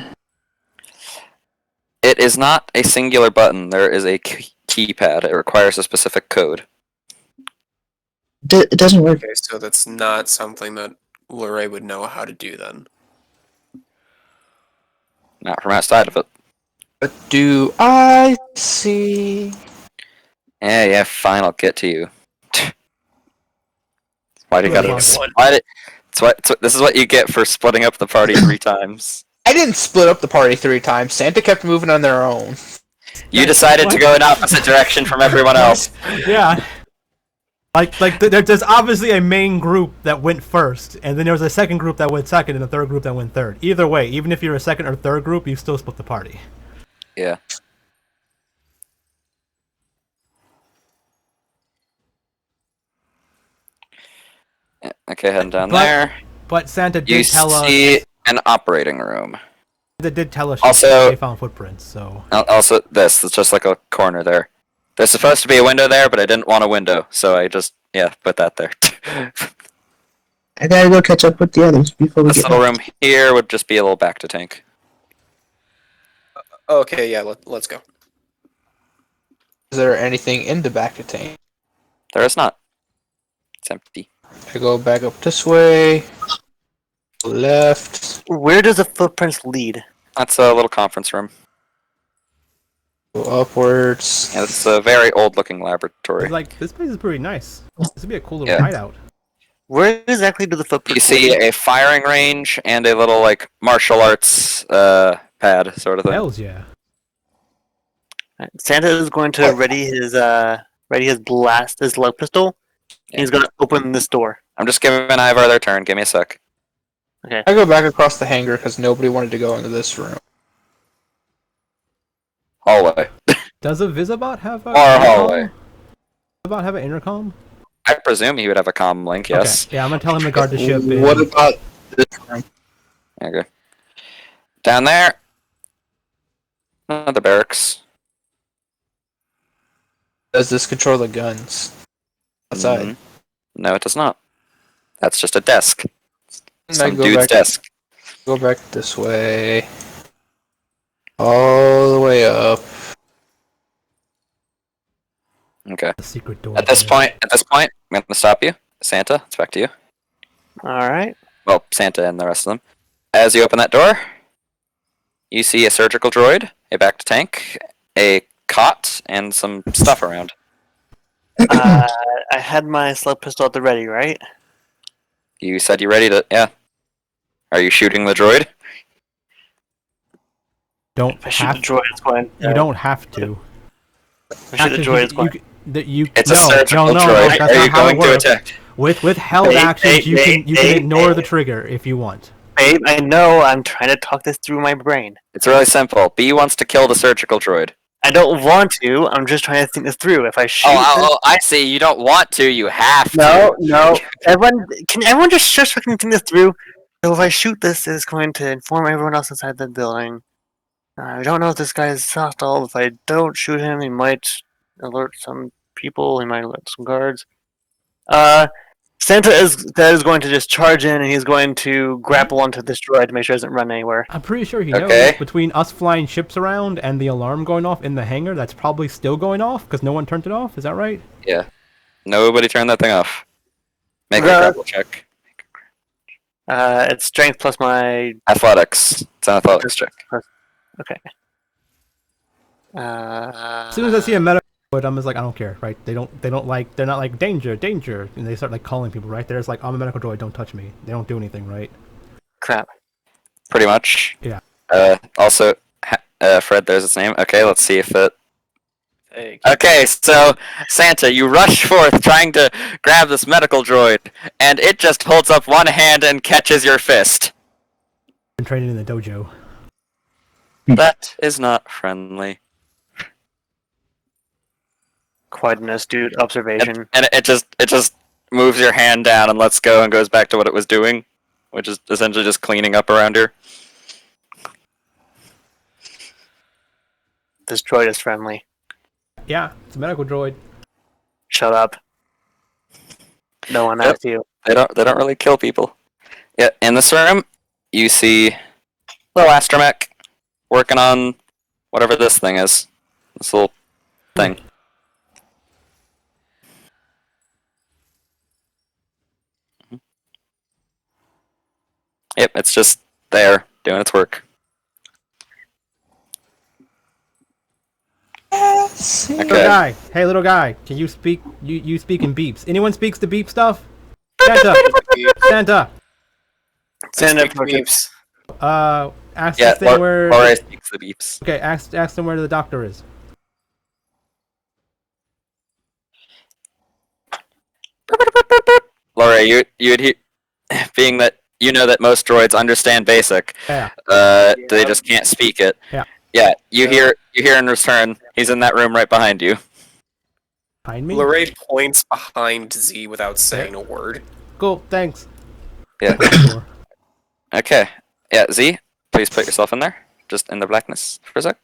It is not a singular button. There is a keypad. It requires a specific code. It doesn't work. Okay, so that's not something that Luray would know how to do then. Not from outside of it. What do I see? Yeah, fine, I'll get to you. Why do you gotta... this is what you get for splitting up the party 3 times. I didn't split up the party 3 times. Santa kept moving on their own. You decided to go in opposite direction from everyone else. Yeah. There's obviously a main group that went first, and then there was a second group that went second, and a third group that went third. Either way, even if you're a second or third group, you still split the party. Yeah. Okay, heading down there. But Santa You did tell us. see an operating room. Santa did tell us Also- they found footprints. So Also, it's just like a corner there. There's supposed to be a window there, but I didn't want a window, so I just, put that there. I gotta go catch up with the others before we This get little room here would just be a little back to tank. Okay, yeah, let's go. Is there anything in the back of tank? There is not. It's empty. I go back up this way. Left. Where does the footprints lead? That's a little conference room. Go upwards. Yeah, it's a very old-looking laboratory. it's like this place is pretty nice. This would be a cool little Yeah. hideout. Where exactly do the You footprints see lead? a firing range and a little, like, martial arts pad sort of thing. Hells yeah. Santa is going to ready his love pistol. Yeah. He's gonna open this door. I'm just giving Ivar their turn. Give me a sec. Okay. I go back across the hangar because nobody wanted to go into this room. Hallway. Does a Visibot have a Hallway. Visibot have an intercom? I presume he would have a comm link, yes. Okay. Yeah, I'm gonna tell him to guard the ship. And What about this room? Okay. Down there. The barracks. Does this control the guns? Outside. Mhm. No, it does not. That's just a desk. And I Some go dude's back, desk. go back this way. All the way up. Okay. the secret door. At this point, I'm going to stop you. Santa, it's back to you. All right. Well, Santa and the rest of them. As you open that door, you see a surgical droid, a back to tank, a cot, and some stuff around. I had my slug pistol at the ready, right? You said you're ready to... Yeah. Are you shooting the droid? Don't If I shoot have the droid, it's going. You don't have to. If I shoot the droid, it's going. It's a surgical droid. That's Are you not how it going to works. attack? With held actions, you can ignore the trigger if you want. Babe, I know. I'm trying to talk this through my brain. It's really simple. B wants to kill the surgical droid. I don't want to. I'm just trying to think this through. If I shoot. I see. You don't want to. You have to. No. Can everyone just shush fucking think this through? So if I shoot this, it's going to inform everyone else inside the building. I don't know if this guy is hostile. If I don't shoot him, he might alert some people. He might alert some guards. Santa is going to just charge in, and he's going to grapple onto this droid to make sure it doesn't run anywhere. I'm pretty sure he Okay. knows. Between us flying ships around and the alarm going off in the hangar, that's probably still going off because no one turned it off. Is that right? Yeah. Nobody turned that thing off. Make a Okay. grapple check. It's strength plus my. Athletics. It's an athletics check. Okay. As soon as I see a medical droid, I'm just like, I don't care, right? They're not like danger, and they start like calling people, right? They're just like, I'm a medical droid, don't touch me. They don't do anything, right? Crap. Pretty much. Yeah. Also, Fred, there's its name. Okay, let's see if it... Hey, Okay, so Santa, you rush forth trying to grab this medical droid, and it just holds up one hand and catches your fist. Been training in the dojo. That is not friendly. Quite an astute observation. And it just moves your hand down and lets go and goes back to what it was doing, which is essentially just cleaning up around here. This droid is friendly. Yeah, it's a medical droid. Shut up. No one Yep. asked you. They don't really kill people. Yeah, in this room, you see little astromech working on whatever this thing is. This little thing. Yep, it's just there doing its work. Little Okay. guy, hey little guy, can you speak? You speak in beeps. Anyone speaks the beep stuff? Santa, Santa. Santa Speak approaches. beeps. Ask Yeah, this thing where. Laura speaks the beeps. Okay, ask them where the doctor is. Laura, you'd hear, being that you know that most droids understand basic, Yeah. they just can't speak it. Yeah. Yeah, you hear in return. He's in that room right behind you. Behind me. Lorraine points behind Z without saying a word. Cool. Thanks. Yeah. Sure. Okay. Yeah, Z, please put yourself in there, just in the blackness for a sec.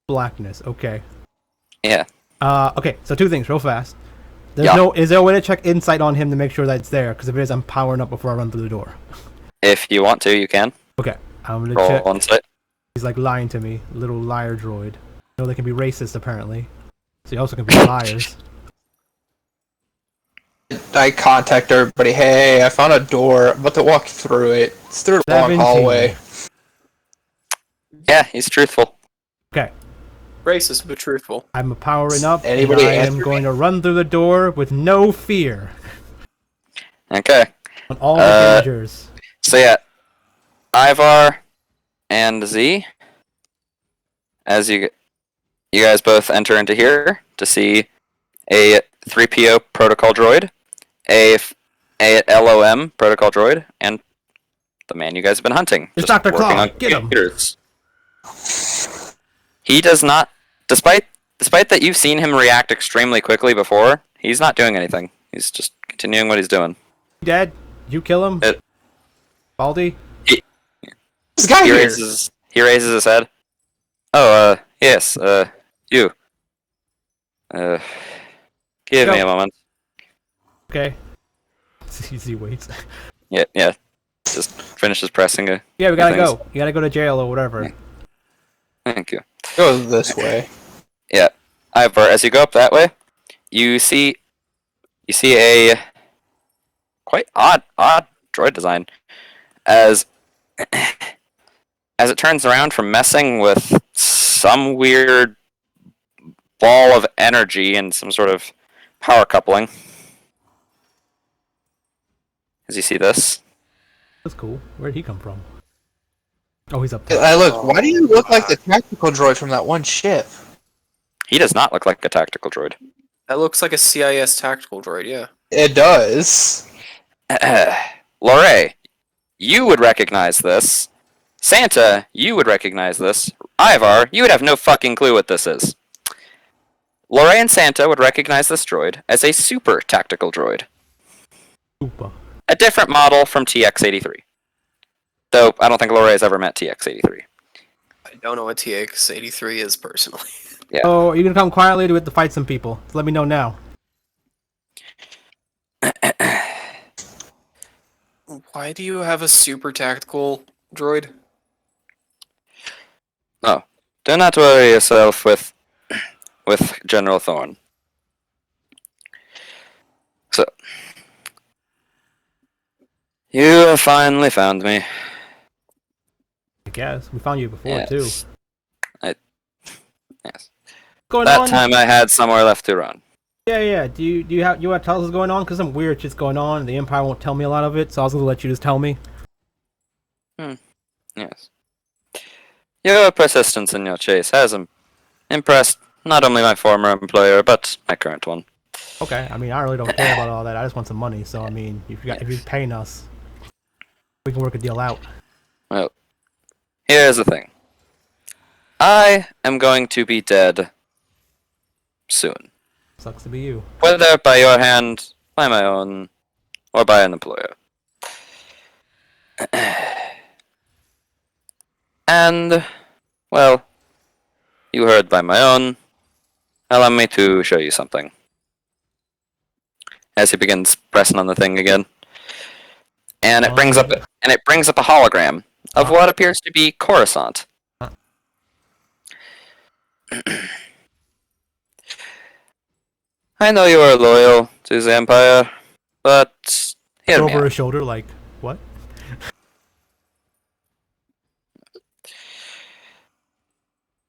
Blackness. Okay. Yeah. Okay. So two things, real fast. There's Yeah. no. Is there a way to check insight on him to make sure that it's there? Because if it is, I'm powering up before I run through the door. If you want to, you can Okay. I'm gonna roll check. on site. He's like lying to me, little liar droid. You know they can be racist apparently. So he also can be liars. I contact everybody. Hey, I found a door. I'm about to walk through it. It's through a long 17. hallway. Yeah, he's truthful. Okay. Racist but truthful. I'm powering up. Anybody and I am answer going to run through the door with no fear Okay. on all the dangers. So yeah, Ivar and Z, as you guys both enter into here to see a 3PO protocol droid, a LOM protocol droid, and the man you guys have been hunting. It's just Dr. working Claw. on Get him. computers. He does not, despite that you've seen him react extremely quickly before, he's not doing anything. He's just continuing what he's doing. Dead? You kill him? It- Baldy? This guy He here. raises his head. Oh, yes, you. Give me Go. a moment. Okay. He waits. Yeah. Just finishes pressing it. Yeah, we gotta Things. go. You gotta go to jail or whatever. Thank you. Go this way. Yeah. Ivor, as you go up that way, you see a quite odd droid design as it turns around from messing with some weird ball of energy and some sort of power coupling. As you see this. That's cool. Where'd he come from? Oh, he's up there. I look. Why do you look like the tactical droid from that one ship? He does not look like a tactical droid. That looks like a CIS tactical droid, yeah. It does. Lorray, you would recognize this. Santa, you would recognize this. Ivar, you would have no fucking clue what this is. Lorray and Santa would recognize this droid as a super tactical droid. Super. A different model from TX-83. Though, I don't think Lorray's ever met TX-83. I don't know what TX-83 is personally. Yeah. Oh, you gonna come quietly to fight some people? Let me know now. Why do you have a super tactical droid? Oh, do not worry yourself with General Thorne. So, you have finally found me. I guess we found you before Yes. too. Yes. Going That on? time I had somewhere left to run. Yeah. Do you want to tell us what's going on? Cause some weird shit's going on, and the Empire won't tell me a lot of it. So I was gonna let you just tell me. Yes. Your persistence in your chase has impressed not only my former employer, but my current one. Okay, I mean, I really don't care about all that. I just want some money. So I mean, if you're paying us, we can work a deal out. Well, here's the thing. I am going to be dead soon. Sucks to be you. Whether by your hand, by my own, or by an employer. And, well, you heard by my own. Allow me to show you something. As he begins pressing on the thing again. And it brings up a hologram of what appears to be Coruscant. I know you are loyal to the Empire, but hear me Over out. his shoulder, like what?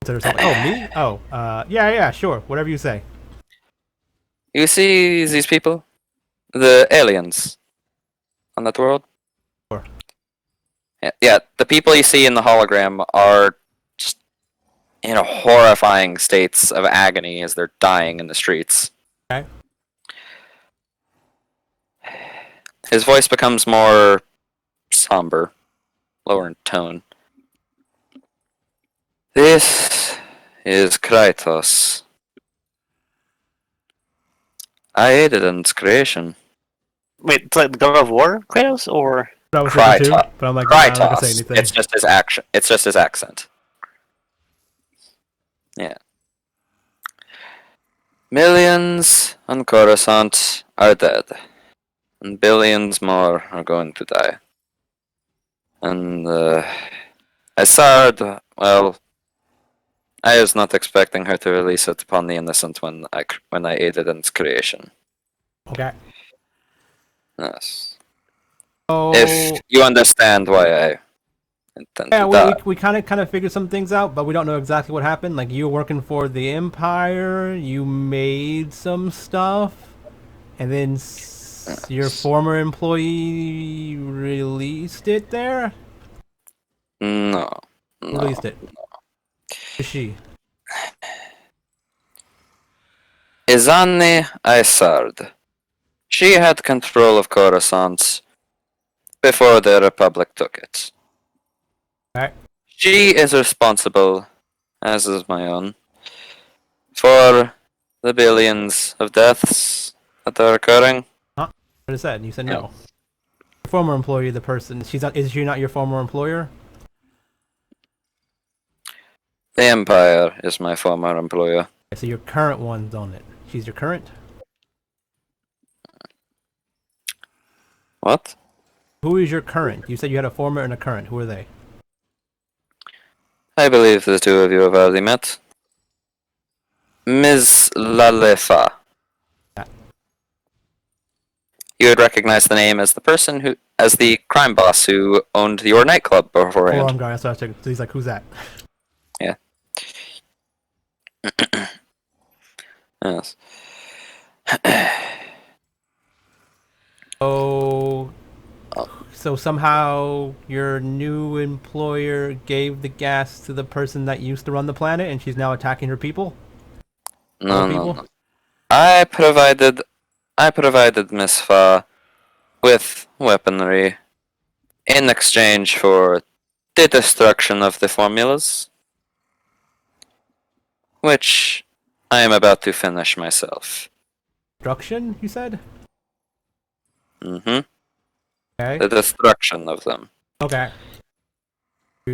Oh, me? Oh, yeah, sure. Whatever you say. You see these people? The aliens on that world? Sure. Yeah, the people you see in the hologram are just in a horrifying states of agony as they're dying in the streets. Okay. His voice becomes more somber, lower in tone. This is Kratos. I aided in its creation. Wait, it's like the God of War, Kratos, or I was thinking too, Krytos. but I'm like, I'm not gonna say Krytos. anything. It's just his action. It's just his accent. Yeah. Millions on Coruscant are dead, and billions more are going to die. And Isard, well, I was not expecting her to release it upon the innocent when I aided in its creation. Okay. Yes. Oh. If you understand why I intend Yeah, to die. we kind of figured some things out, but we don't know exactly what happened. Like, you were working for the Empire, you made some stuff, and then your former employee released it there? No. Released it. Who's she? Izani Isard. She had control of Coruscant before the Republic took it. Alright. She is responsible, as is my own, for the billions of deaths that are occurring. What is that? You said no. Your former employee, the person, is she not your former employer? The Empire is my former employer. Okay, so your current one's on it. She's your current? What? Who is your current? You said you had a former and a current. Who are they? I believe the two of you have already met. Ms. Lalefa. Yeah. You would recognize the name as the crime boss who owned your nightclub Oh, beforehand. I'm going. That's what I was checking. So he's like, who's that? Yeah. Yes. So somehow your new employer gave the gas to the person that used to run the planet, and she's now attacking her people. No, Other no, people? no. I provided Miss Fa with weaponry in exchange for the destruction of the formulas, which I am about to finish myself. Destruction, you said? Mm-hmm. Okay. The destruction of them. Okay.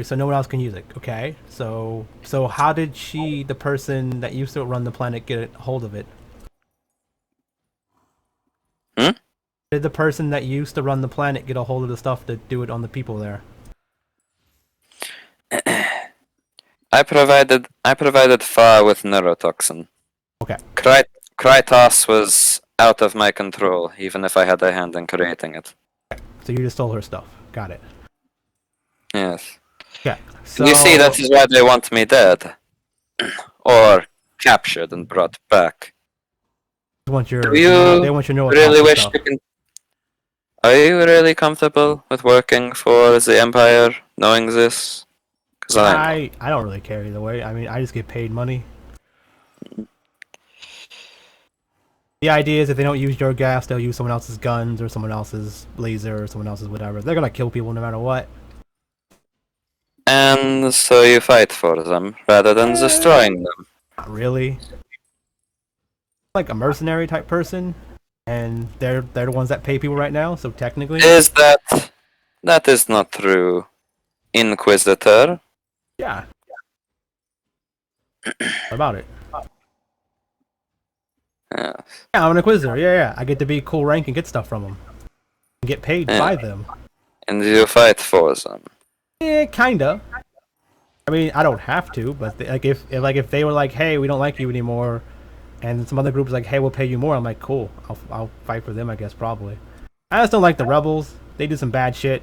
So no one else can use it. Okay. So how did the person that used to run the planet, get a hold of it? Hmm? Did the person that used to run the planet get a hold of the stuff to do it on the people there? I provided Fa with neurotoxin. Okay. Krytos was out of my control, even if I had a hand in creating it. So you just stole her stuff. Got it. Yes. Yeah. So You see, that is why they want me dead. Or captured and brought back. they want your Do you they want your neurotoxin really wish stuff. to Are you really comfortable with working for the Empire, knowing this? Because I don't really care either way. I mean, I just get paid money. The idea is if they don't use your gas, they'll use someone else's guns or someone else's laser or someone else's whatever. They're gonna kill people no matter what. And so you fight for them rather than destroying them. Not really. Like a mercenary type person, and they're the ones that pay people right now. So technically, Is that is not true, Inquisitor? yeah. What about it? Yeah. Yeah, I'm an Inquisitor. Yeah. I get to be cool rank and get stuff from them. And get paid Yeah. by them. And you fight for them. Yeah, kinda. I mean, I don't have to, but if they were like, hey, we don't like you anymore, and some other group was like, hey, we'll pay you more, I'm like, cool. I'll fight for them, I guess, probably. I just don't like the rebels. They do some bad shit.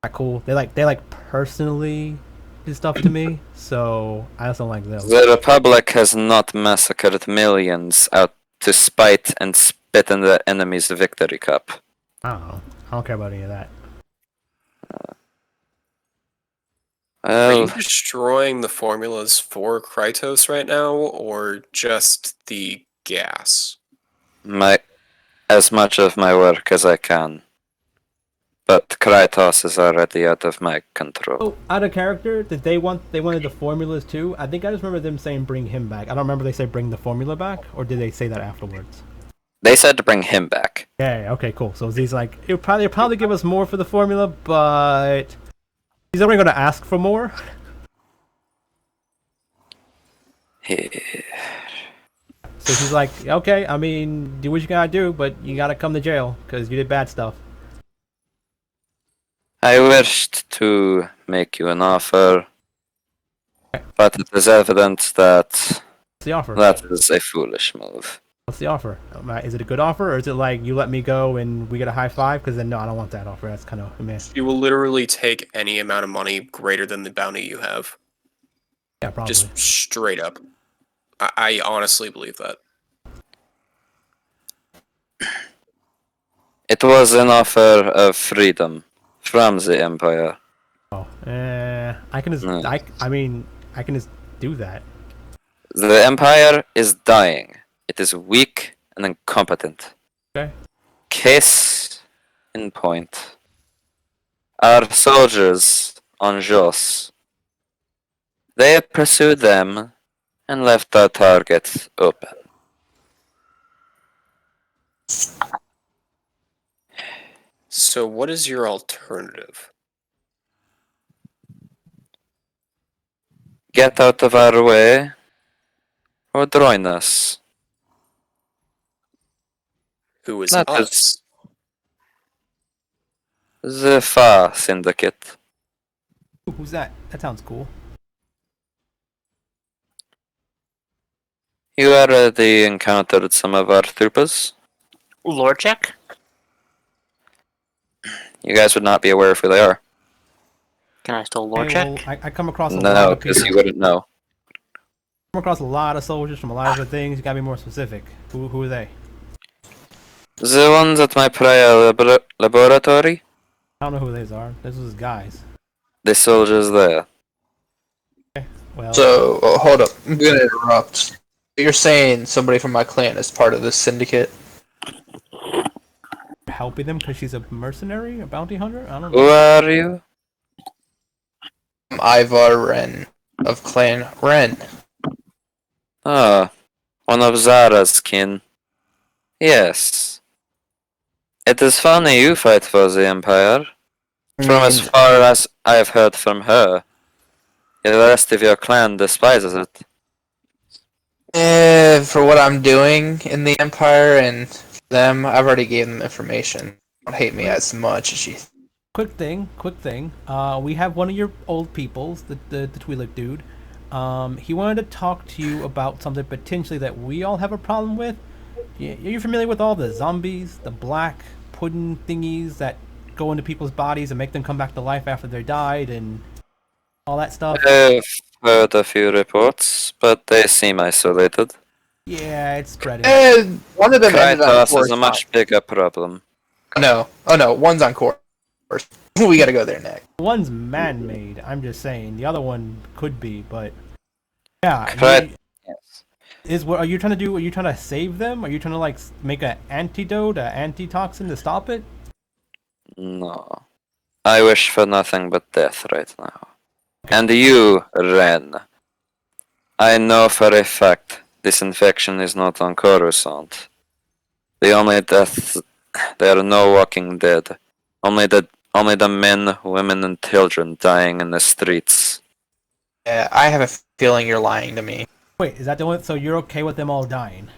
Not cool. They personally do stuff to me, so I just don't like them. The Republic has not massacred millions out to spite and spit in the enemy's victory cup. I don't know. I don't care about any of that. Are you Well, destroying the formulas for Krytos right now, or just the gas? as much of my work as I can. But Krytos is already out of my control. Oh, out of character, they wanted the formulas too? I think I just remember them saying bring him back. I don't remember they say bring the formula back, or did they say that afterwards? They said to bring him back. Yeah, okay, cool. So he's like, they'll probably give us more for the formula, but he's only going to ask for more. So he's like, okay, I mean, do what you gotta do, but you gotta come to jail because you did bad stuff. I wished to make you an offer, but it is evident that What's the offer? that is a foolish move. What's the offer? Is it a good offer, or is it like you let me go and we get a high five? Because then no, I don't want that offer. That's kind of meh. You will literally take any amount of money greater than the bounty you have. Yeah, probably. Just straight up. I honestly believe that. It was an offer of freedom from the Empire. Oh, I can just. No. I mean, I can just do that. The Empire is dying. It is weak and incompetent. Okay. Case in point. Our soldiers on Jos. They pursued them and left our target open. So what is your alternative? Get out of our way or join us. Who is That us? The Fa Syndicate. Ooh, who's that? That sounds cool. You already encountered some of our troopers. Lord check? You guys would not be aware of who they are. Can I still lore Okay, check? well, I come across a lot No, of people. because you wouldn't know. Come across a lot of soldiers from a lot of different things. You gotta be more specific. Who are they? The ones at my prior laboratory, I don't know who these are. This was guys. the soldiers there. Well, So, hold up. I'm gonna interrupt. You're saying somebody from my clan is part of this syndicate? helping them because she's a mercenary, a bounty hunter. I don't Who know. are you? I'm Ivar Wren of Clan Wren. Ah, one of Zara's kin. Yes. It is funny you fight for the Empire. From as far as I've heard from her, the rest of your clan despises it. For what I'm doing in the Empire and them, I've already gave them information. Don't hate me as much as she. Quick thing. We have one of your old peoples, the Twi'lek dude. He wanted to talk to you about something potentially that we all have a problem with. Are you familiar with all the zombies, the black pudding thingies that go into people's bodies and make them come back to life after they died and all that stuff? I've heard a few reports, but they seem isolated. Yeah, it's spreading. One of them ended on Krytos course. is a much bigger problem. No. Oh no, one's on course. We gotta go there next. One's man-made. I'm just saying. The other one could be, but yeah. Right. what are you trying to do? Are you trying to save them? Are you trying to like make an antidote, an antitoxin to stop it? No. I wish for nothing but death right now. And you, Ren. I know for a fact this infection is not on Coruscant. The only deaths, there are no walking dead. Only the men, women, and children dying in the streets. Yeah, I have a feeling you're lying to me. Wait, is that the one? So you're okay with them all dying?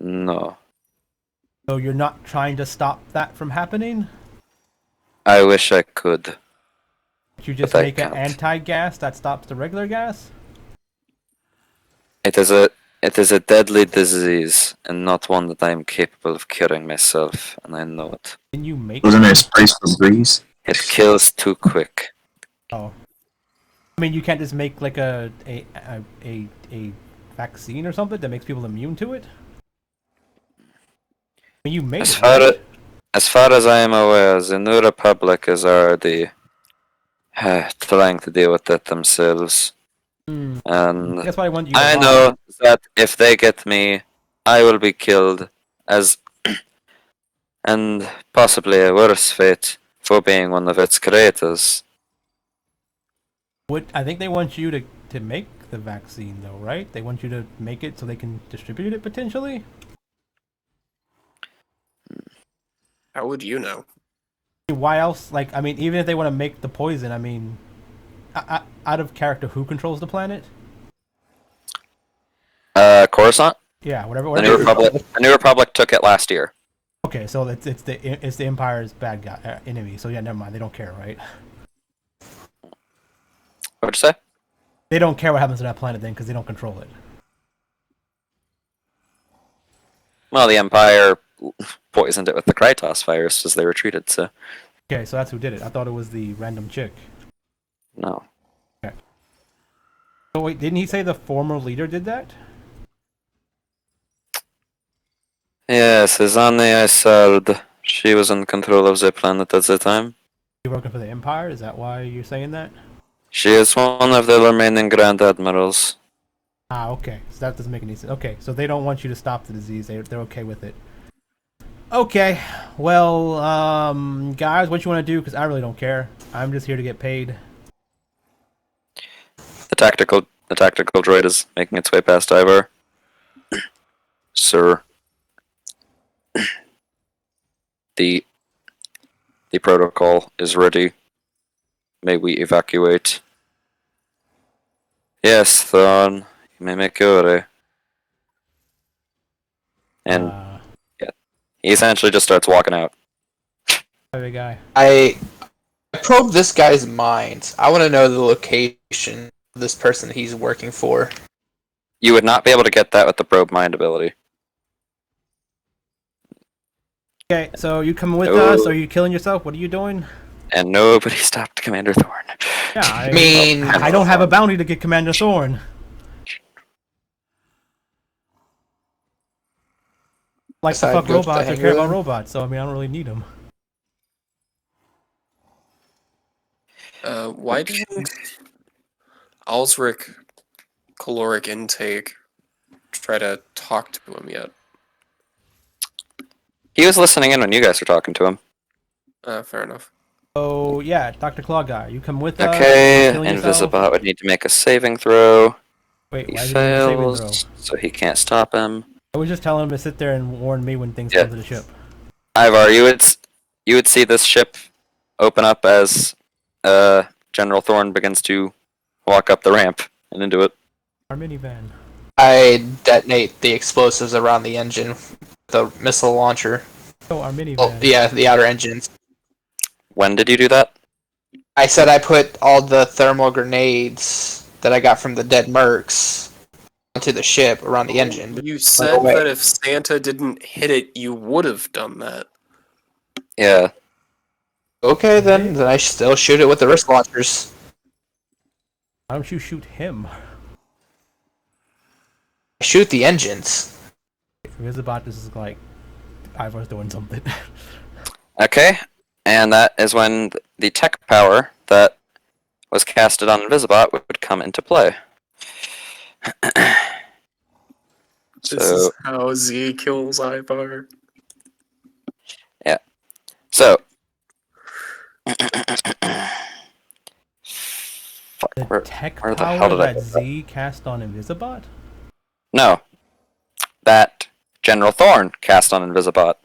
No. So you're not trying to stop that from happening? I wish I could. You just But I make an can't. anti-gas that stops the regular gas? It is a deadly disease, and not one that I am capable of curing myself, and I know it. Can you make Wasn't there a spice for breeze? It kills too quick. Oh. I mean, you can't just make like a vaccine or something that makes people immune to it? I mean, you made it, right? As far as I am aware, the New Republic is already trying to deal with it themselves. And That's why I want you to I lie. know that if they get me, I will be killed as and possibly a worse fate for being one of its creators. I think they want you to make the vaccine, though, right? They want you to make it so they can distribute it potentially? How would you know? Why else? Like, I mean, even if they want to make the poison, I mean, out of character, who controls the planet? Coruscant? Yeah, whatever. The New Republic took it last year. Okay, so it's the Empire's bad guy enemy. So yeah, never mind. They don't care, right? What'd you say? They don't care what happens to that planet then, because they don't control it. Well, the Empire poisoned it with the Krytos virus as they retreated, so Okay, so that's who did it. I thought it was the random chick. no. So wait, didn't he say the former leader did that? Yes, Izani Isard. She was in control of the planet at the time. You working for the Empire? Is that why you're saying that? She is one of the remaining Grand Admirals. Ah, okay. So that doesn't make any sense. Okay, so they don't want you to stop the disease. They're okay with it. Okay, well, guys, what you want to do? Because I really don't care. I'm just here to get paid. The tactical droid is making its way past Ivar. Sir. The protocol is ready. May we evacuate? Yes, Thorn. You may make your way. And he essentially just starts walking out. Big guy. I probed this guy's mind. I want to know the location of this person he's working for. You would not be able to get that with the probe mind ability. Okay, so you coming with us? Or are you killing yourself? What are you doing? And nobody stopped Commander Thorn. Yeah, I mean, I don't have a bounty to get Commander Thorn. Like the I'd fuck go to the robots, I hangar care about then. robots, so I mean I don't really need them. Why didn't Alsric caloric intake try to talk to him yet? He was listening in when you guys were talking to him. Fair enough. So yeah, Dr. Claw Guy, you come with us. Okay, killing yourself? Invisibot would need to make a saving throw. Wait, He why is he doing a saving fails, throw? so he can't stop him. I was just telling him to sit there and warn me when things Yeah. come to the ship. Ivar, you would see this ship open up as General Thorn begins to walk up the ramp and into it. Our minivan. I detonate the explosives around the engine with the missile launcher. Oh, our minivan. Oh, yeah, the outer engines. When did you do that? I said I put all the thermal grenades that I got from the dead mercs onto the ship around the engine. You said way. that if Santa didn't hit it, you would have done that. Yeah. Okay, then I still shoot it with the wrist launchers. Why don't you shoot him? I shoot the engines. Visibot, this is like Ivar's doing something. Okay, and that is when the tech power that was casted on Invisibot would come into play. This So is how Z kills Ivar. so. Fuck, The where tech the hell power did I that put Z cast on Invisibot? No. That General Thorn cast on Invisibot.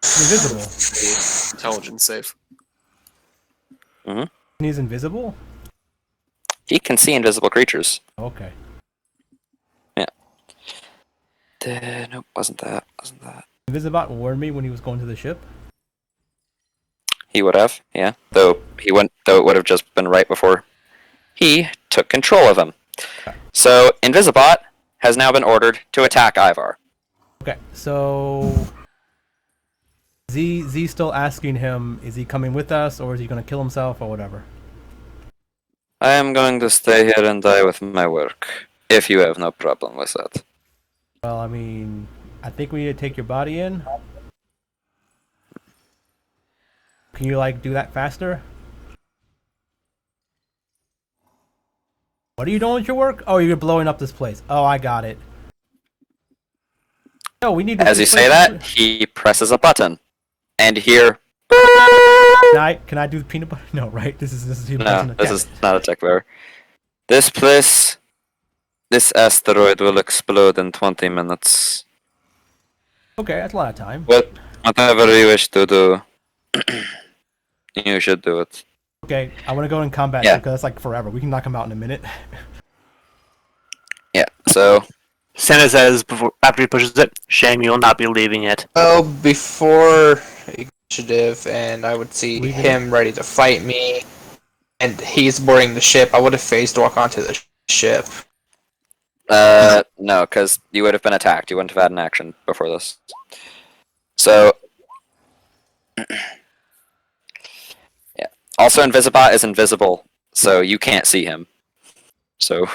He's invisible. The intelligence save. And he's invisible? He can see invisible creatures. Okay. Nope, wasn't that. Invisibot warned me when he was going to the ship. He would have, yeah. Though it would have just been right before he took control of him. So Invisibot has now been ordered to attack Ivar. Okay, so Z's still asking him, is he coming with us or is he gonna kill himself or whatever? I am going to stay here and die with my work, if you have no problem with that. Well, I mean, I think we need to take your body in. Can you like do that faster? What are you doing with your work? Oh, you're blowing up this place. Oh, I got it. No, we need to. As you say that, he presses a button, and here. Can I do the peanut butter? No, right? This is him No, pressing the this tab. is not a tech bearer. This asteroid will explode in 20 minutes. Okay, that's a lot of time. Whatever you wish to do, you should do it. Okay, I want to go in combat Yeah. because that's like forever. We can knock him out in a minute. Yeah, so Santa says after he pushes it, shame you'll not be leaving it. Well, before initiative, and I would see Leaving him ready to fight me, and he's boarding the ship, I would have phased walk onto the ship. no, because you would have been attacked. You wouldn't have had an action before this. So, yeah. Also, Invisibot is invisible, so you can't see him. So,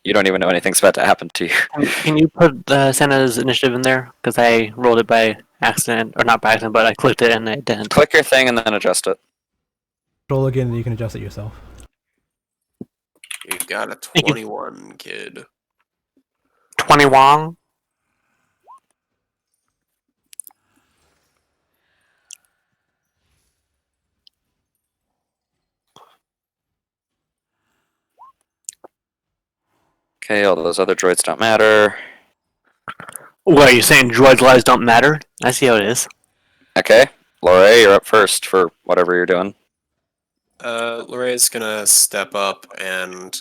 you don't even know anything's about to happen to you. Can you put Santa's initiative in there? Because I rolled it by accident, or not by accident, but I clicked it and it didn't. Click your thing and then adjust it. Roll again, and you can adjust it yourself. You got a 21, kid. 20 Wong. Okay, all those other droids don't matter. What, are you saying droids' lives don't matter? I see how it is. Okay, Lore, you're up first for whatever you're doing. Lorraine's gonna step up and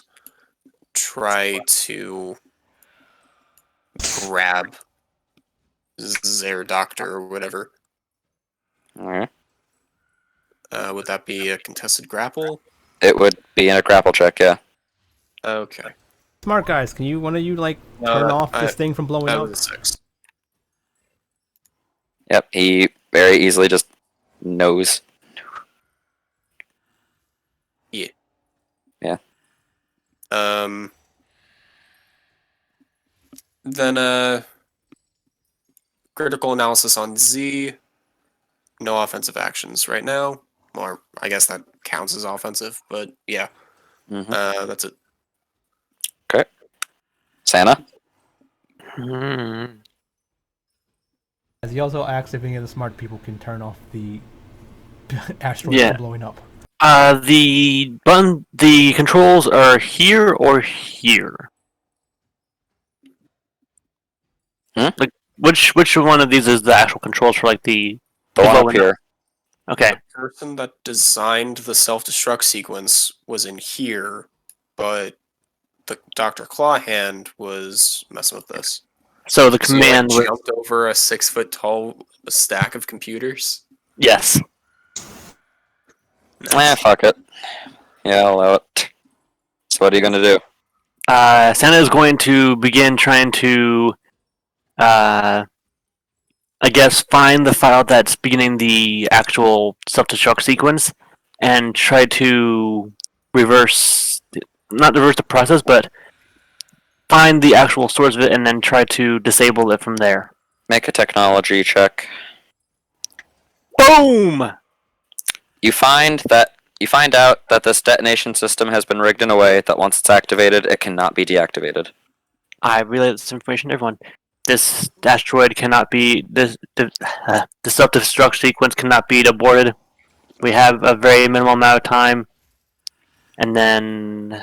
try to grab their doctor or whatever. Alright. Would that be a contested grapple? It would be in a grapple check, yeah. Okay. Smart guys, can you one of you like No, turn that- off this thing from blowing That up? was a 6. Yep, he very easily just knows. Yeah. Yeah. Then critical analysis on Z. No offensive actions right now. Or I guess that counts as offensive, but yeah. That's it. Okay. Santa? Hmm. As he also asks if any of the smart people can turn off the asteroid Yeah. from blowing up. The controls are here or here. Like which one of these is the actual controls for like the The one up blowing here. Okay. The person that designed the self-destruct sequence was in here, but the Dr. Clawhand was messing with this. So the So he, command was jumped over a 6-foot-tall stack of computers. yes. Fuck it. Yeah, I'll allow it. So what are you gonna do? Santa is going to begin trying to, I guess, find the file that's beginning the actual self-destruct sequence and try to not reverse the process, but find the actual source of it and then try to disable it from there. Make a technology check. Boom! You find out that this detonation system has been rigged in a way that once it's activated, it cannot be deactivated. I relay this information to everyone. This asteroid cannot be the self-destruct sequence cannot be aborted. We have a very minimal amount of time, and then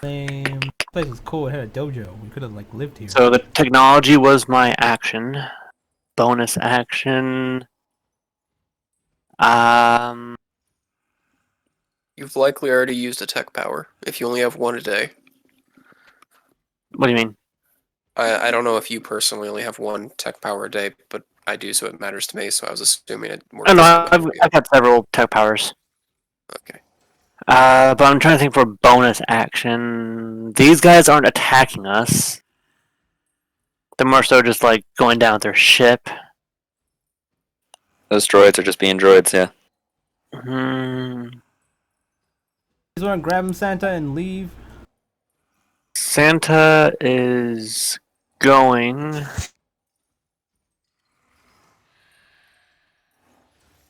This place was cool. It had a dojo. We could have like lived here. so the technology was my action. Bonus action. You've likely already used a tech power, if you only have one a day. What do you mean? I don't know if you personally only have one tech power a day, but I do, so it matters to me, so I was assuming it worked. Oh no, I've got several tech powers. Okay. But I'm trying to think for bonus action. These guys aren't attacking us. They're more so just like going down with their ship. Those droids are just being droids, yeah. You just want to grab him, Santa, and leave? Santa is going.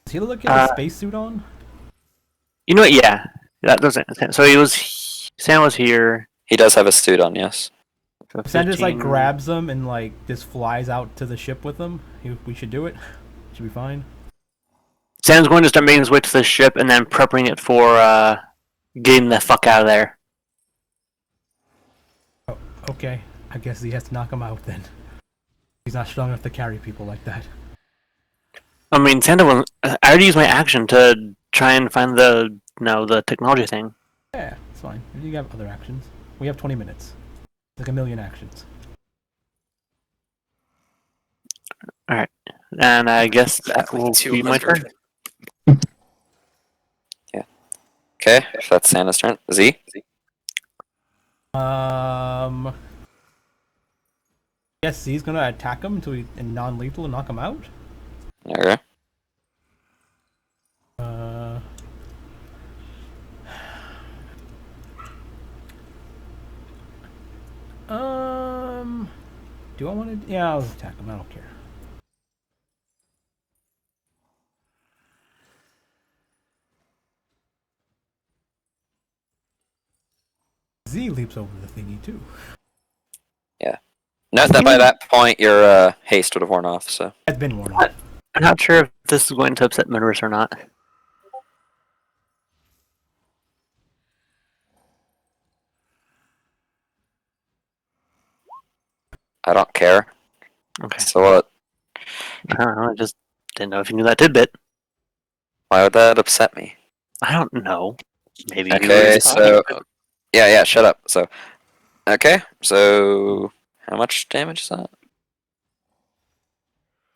Does he look like a spacesuit on? You know what? Yeah, that doesn't. So he was. Santa was here. He does have a suit on, yes. So Santa just like 15. grabs them and like just flies out to the ship with them. We should do it. Should be fine. Santa's going to start making his way to the ship and then prepping it for getting the fuck out of there. Oh, okay. I guess he has to knock him out then. He's not strong enough to carry people like that. I mean, Santa was. I already used my action to try and find the technology thing. Yeah, it's fine. You have other actions. We have 20 minutes. Like a million actions. Alright. And I guess that will be my turn. Yeah. Okay, if that's Santa's turn. Z? Yes, he's gonna attack him until and non-lethal and knock him out. Okay. Do I want to? Yeah, I'll attack him. I don't care. Z leaps over the thingy too. Yeah. Note that by that point your haste would have worn off, so. It's been worn off. I'm not sure if this is going to upset Murderous or not. I don't care. Okay. So what? I don't know. I just didn't know if you knew that tidbit. Why would that upset me? I don't know. Maybe you Okay, were so yeah, shut up. So okay, so how much damage is that?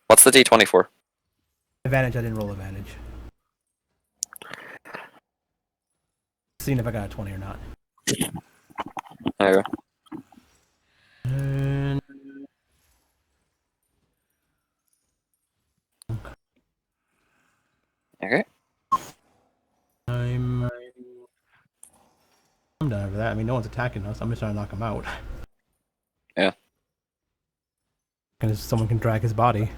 What's the D20 for? Advantage. I didn't roll advantage. Seeing if I got a 20 or not. There you go. And... Okay. I'm done over that. I mean, no one's attacking us. I'm just trying to knock him out. Yeah. Because someone can drag his body.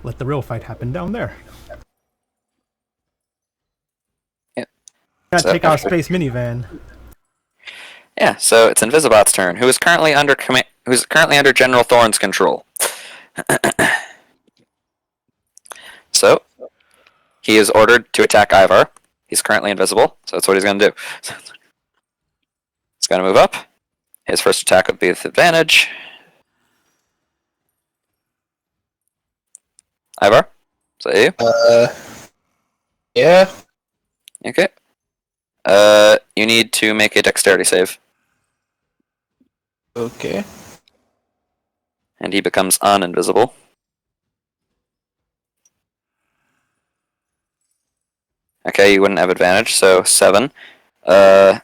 Let the real fight happen down there. Yeah. Gotta So take our after- space minivan. Yeah, so it's Invisibot's turn, who is currently under General Thorne's control. So he is ordered to attack Ivar. He's currently invisible, so that's what he's gonna do. He's gonna move up. His first attack would be with advantage. Ivar? Is that you? Yeah. Okay. You need to make a dexterity save. Okay. And he becomes uninvisible. Okay, you wouldn't have advantage, so 7. So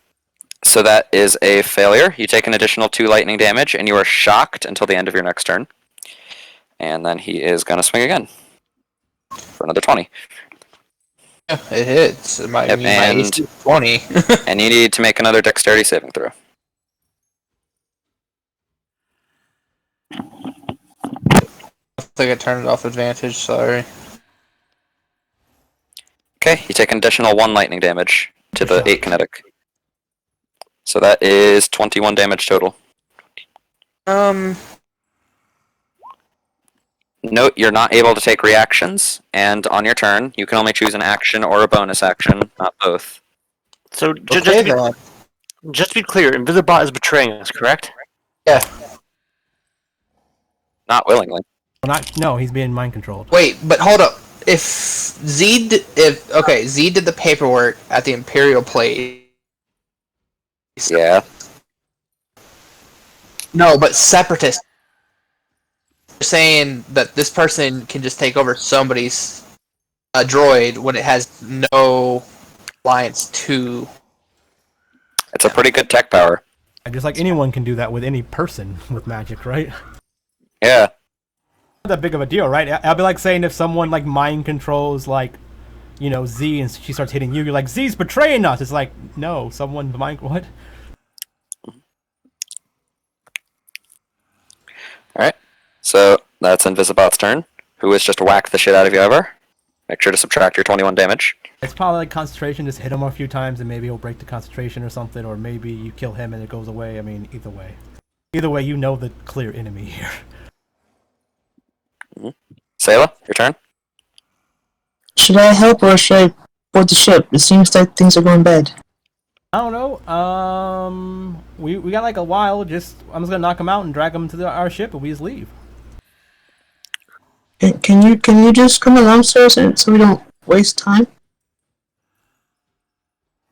that is a failure. You take an additional 2 lightning damage, and you are shocked until the end of your next turn. And then he is going to swing again. For another 20. Yeah, it hits. My Yep, my and- AC is 20. And you need to make another dexterity saving throw. I think I turned it off advantage, sorry. Okay, you take an additional 1 lightning damage to the 8 kinetic. So that is 21 damage total. Note you're not able to take reactions, and on your turn, you can only choose an action or a bonus action, not both. So Okay, then. just to be clear, Invisibot is betraying us, correct? Yeah. Not willingly. No, he's being mind controlled. Wait, but hold up. If Z did the paperwork at the Imperial place. Yeah. No, but Separatists are saying that this person can just take over somebody's droid when it has no alliance to. It's a pretty good tech power. Just like anyone can do that with any person with magic, right? Yeah. Not that big of a deal, right? I'll be like saying if someone like mind controls like, you know, Z and she starts hitting you, you're like, Z's betraying us. It's like, no, someone mind what? Alright. So that's Invisibot's turn, who is just whack the shit out of you ever. Make sure to subtract your 21 damage. It's probably like concentration, just hit him a few times and maybe he'll break the concentration or something, or maybe you kill him and it goes away. I mean, either way. Either way, you know the clear enemy here. Sayla, your turn. Should I help or should I board the ship? It seems like things are going bad. I don't know. We got like a while. I'm just gonna knock him out and drag him to our ship, and we just leave. Can you just come along, sir, so we don't waste time?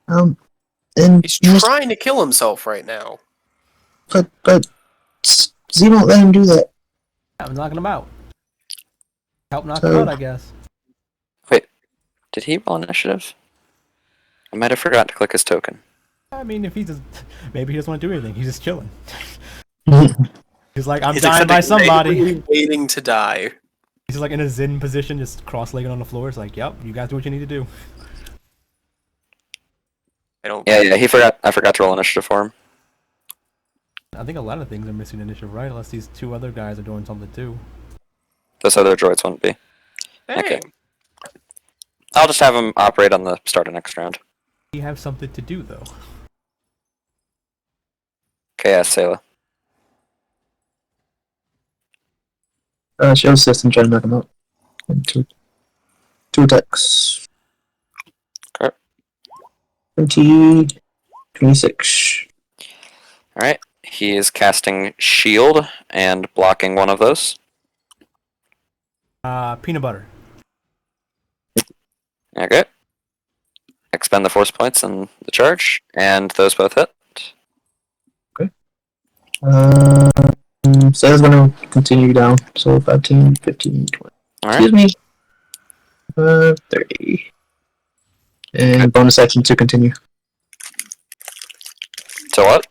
And He's trying to kill himself right now. but Z won't let him do that. I'm knocking him out. Help knock So- him out, I guess. Wait, did he roll initiative? I might have forgot to click his token. I mean, if he just maybe he doesn't want to do anything. He's just chilling. He's like, I'm He's dying by accepting somebody. gravely waiting to die. He's just like in a zen position, just cross-legged on the floor. It's like, yep, you guys do what you need to do. I don't. Yeah, I forgot to roll initiative for him. I think a lot of things are missing initiative, right? Unless these 2 other guys are doing something too. Those other droids wouldn't be. Dang. Okay. I'll just have him operate on the start of next round. We have something to do though. Okay, yeah, Sayla. She assists and try to knock him out. And two attacks. Okay. 26. Alright, he is casting shield and blocking one of those. Peanut butter. Okay. Expend the force points and the charge, and those both hit. So that's gonna continue down. So 15, 15, 20. Alright. Excuse me. 30. And bonus action to continue. So what?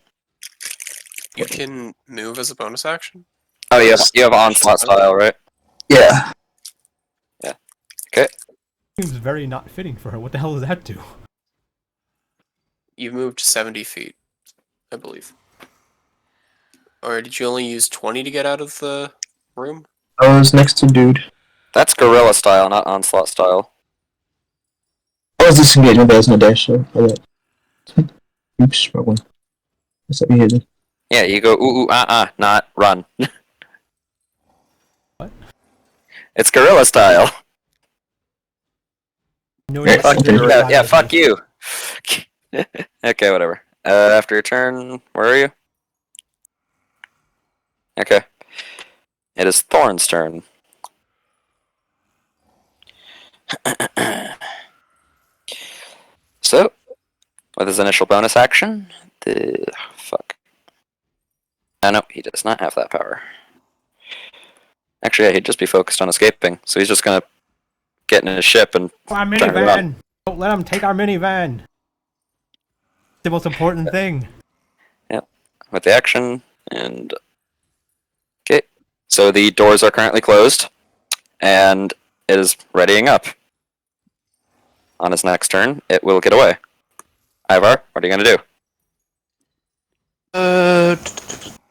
You can move as a bonus action. Oh, you have onslaught style, right? Yeah. Seems very not fitting for her. What the hell does that do? You moved 70 feet, I believe. Or did you only use 20 to get out of the room? I was next to dude. That's gorilla style, not onslaught style. I was disengaging, but I was no dash, so alright. Oops, wrong one. What's up, you hit? Yeah, you go ooh, not run. What? It's gorilla style. No, Yeah, that's fuck you. Yeah, fuck you. Okay, whatever. After your turn, where are you? Okay. It is Thorn's turn. So, with his initial bonus action, fuck. No, he does not have that power. Actually, yeah, he'd just be focused on escaping, so he's just gonna get in his ship and Our Turn it around. minivan! Don't let him take our minivan! The most important thing. with the action, and okay. So the doors are currently closed, and it is readying up. On his next turn, it will get away. Ivar, what are you gonna do?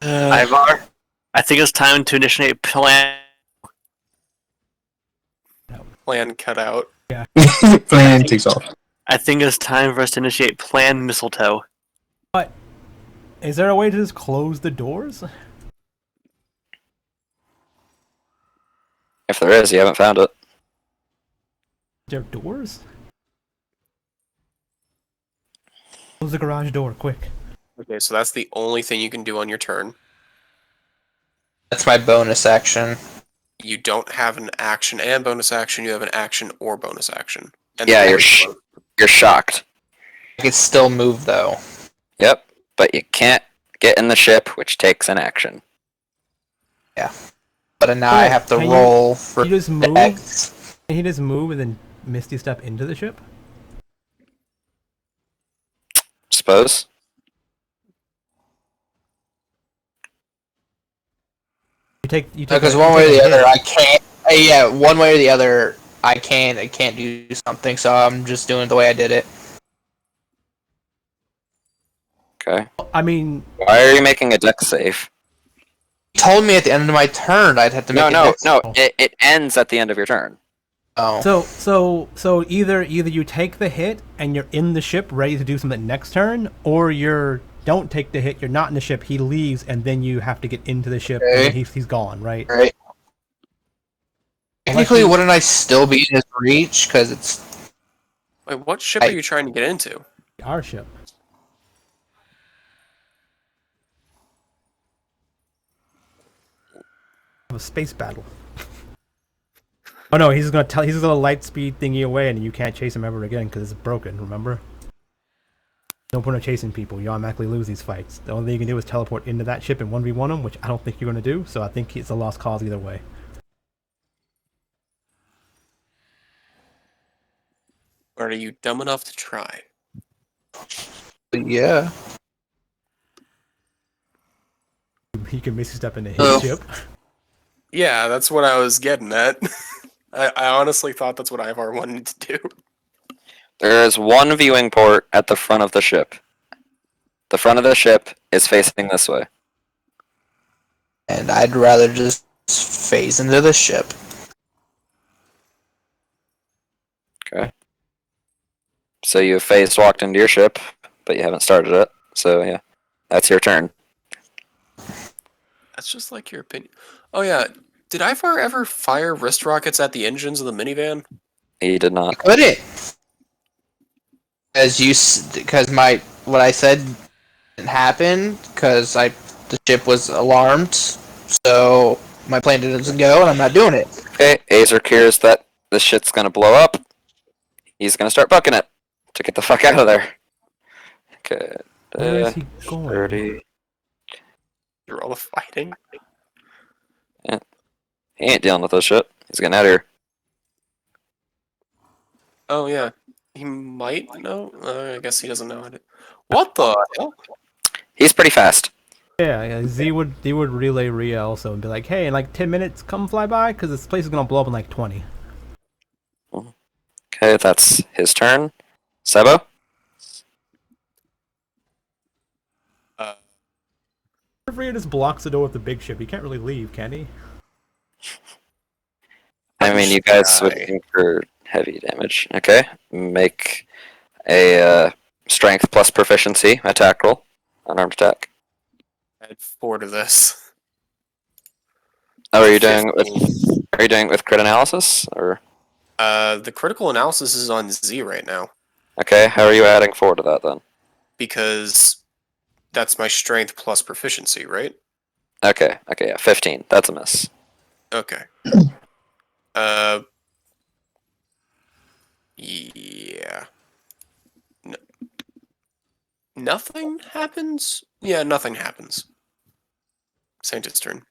Ivar, I think it's time to initiate plan. Plan cut out. Plan takes off. I think it's time for us to initiate Plan Mistletoe. Is there a way to just close the doors? If there is, you haven't found it. There are doors? Close the garage door, quick. Okay, so that's the only thing you can do on your turn. That's my bonus action. You don't have an action and bonus action. You have an action or bonus action. And Yeah, then- you're shocked. I can still move though. Yep, but you can't get in the ship, which takes an action. But now I have to Can you- roll for you just the move? X. Can he just move and then Misty step into the ship? Suppose. You take Because a- one you way or take the a hit. other, I can't. Yeah, one way or the other, I can't do something. So I'm just doing it the way I did it. Okay. I mean, Why are you making a deck save? You told me at the end of my turn I'd have to make No, a no, no. It ends at the end of your turn. Oh. so either you take the hit and you're in the ship ready to do something next turn, or you're don't take the hit, you're not in the ship, he leaves, and then you have to get into the ship and then he's gone, right? Right. Technically, wouldn't I still be in his reach? Because it's Wait, what ship are you trying to get into? Our ship. A space battle. Oh no, he's gonna light speed thingy away, and you can't chase him ever again because it's broken. Remember? No point of chasing people. You automatically lose these fights. The only thing you can do is teleport into that ship and 1v1 them, which I don't think you're gonna do. So I think it's a lost cause either way. Or are you dumb enough to try? yeah. He can misty step into his Oh. ship. Yeah, that's what I was getting at. I honestly thought that's what Ivar wanted to do. There is one viewing port at the front of the ship. The front of the ship is facing this way. And I'd rather just phase into the ship. Okay. So you have phased walked into your ship, but you haven't started it. So yeah, that's your turn. That's just like your opinion. Oh yeah, did Ivar ever fire wrist rockets at the engines of the minivan? He did not. Could it? Because what I said didn't happen because the ship was alarmed, so my plan doesn't go, and I'm not doing it. Okay, Azer hears that this shit's gonna blow up. He's gonna start bucking it to get the fuck out of there. Okay. Where is he going? 30. You're all fighting. He ain't dealing with this shit. He's getting out of here. Oh yeah, he might know. I guess he doesn't know how to. What the hell? He's pretty fast. Yeah. Z would relay Ria also and be like, hey, in like 10 minutes, come fly by because this place is gonna blow up in like 20. Okay, that's his turn. Sebo? If Ria just blocks the door with the big ship, he can't really leave, can he? I mean, you guys would incur heavy damage. Okay, make a strength plus proficiency attack roll. Unarmed attack. Add 4 to this. Oh, are you doing it 15. with crit analysis or? The critical analysis is on Z right now Okay, how are you adding 4 to that then? because that's my strength plus proficiency, right? Okay, yeah, 15. That's a miss. Okay. Yeah. Nothing happens? Yeah, nothing happens. Saint's turn.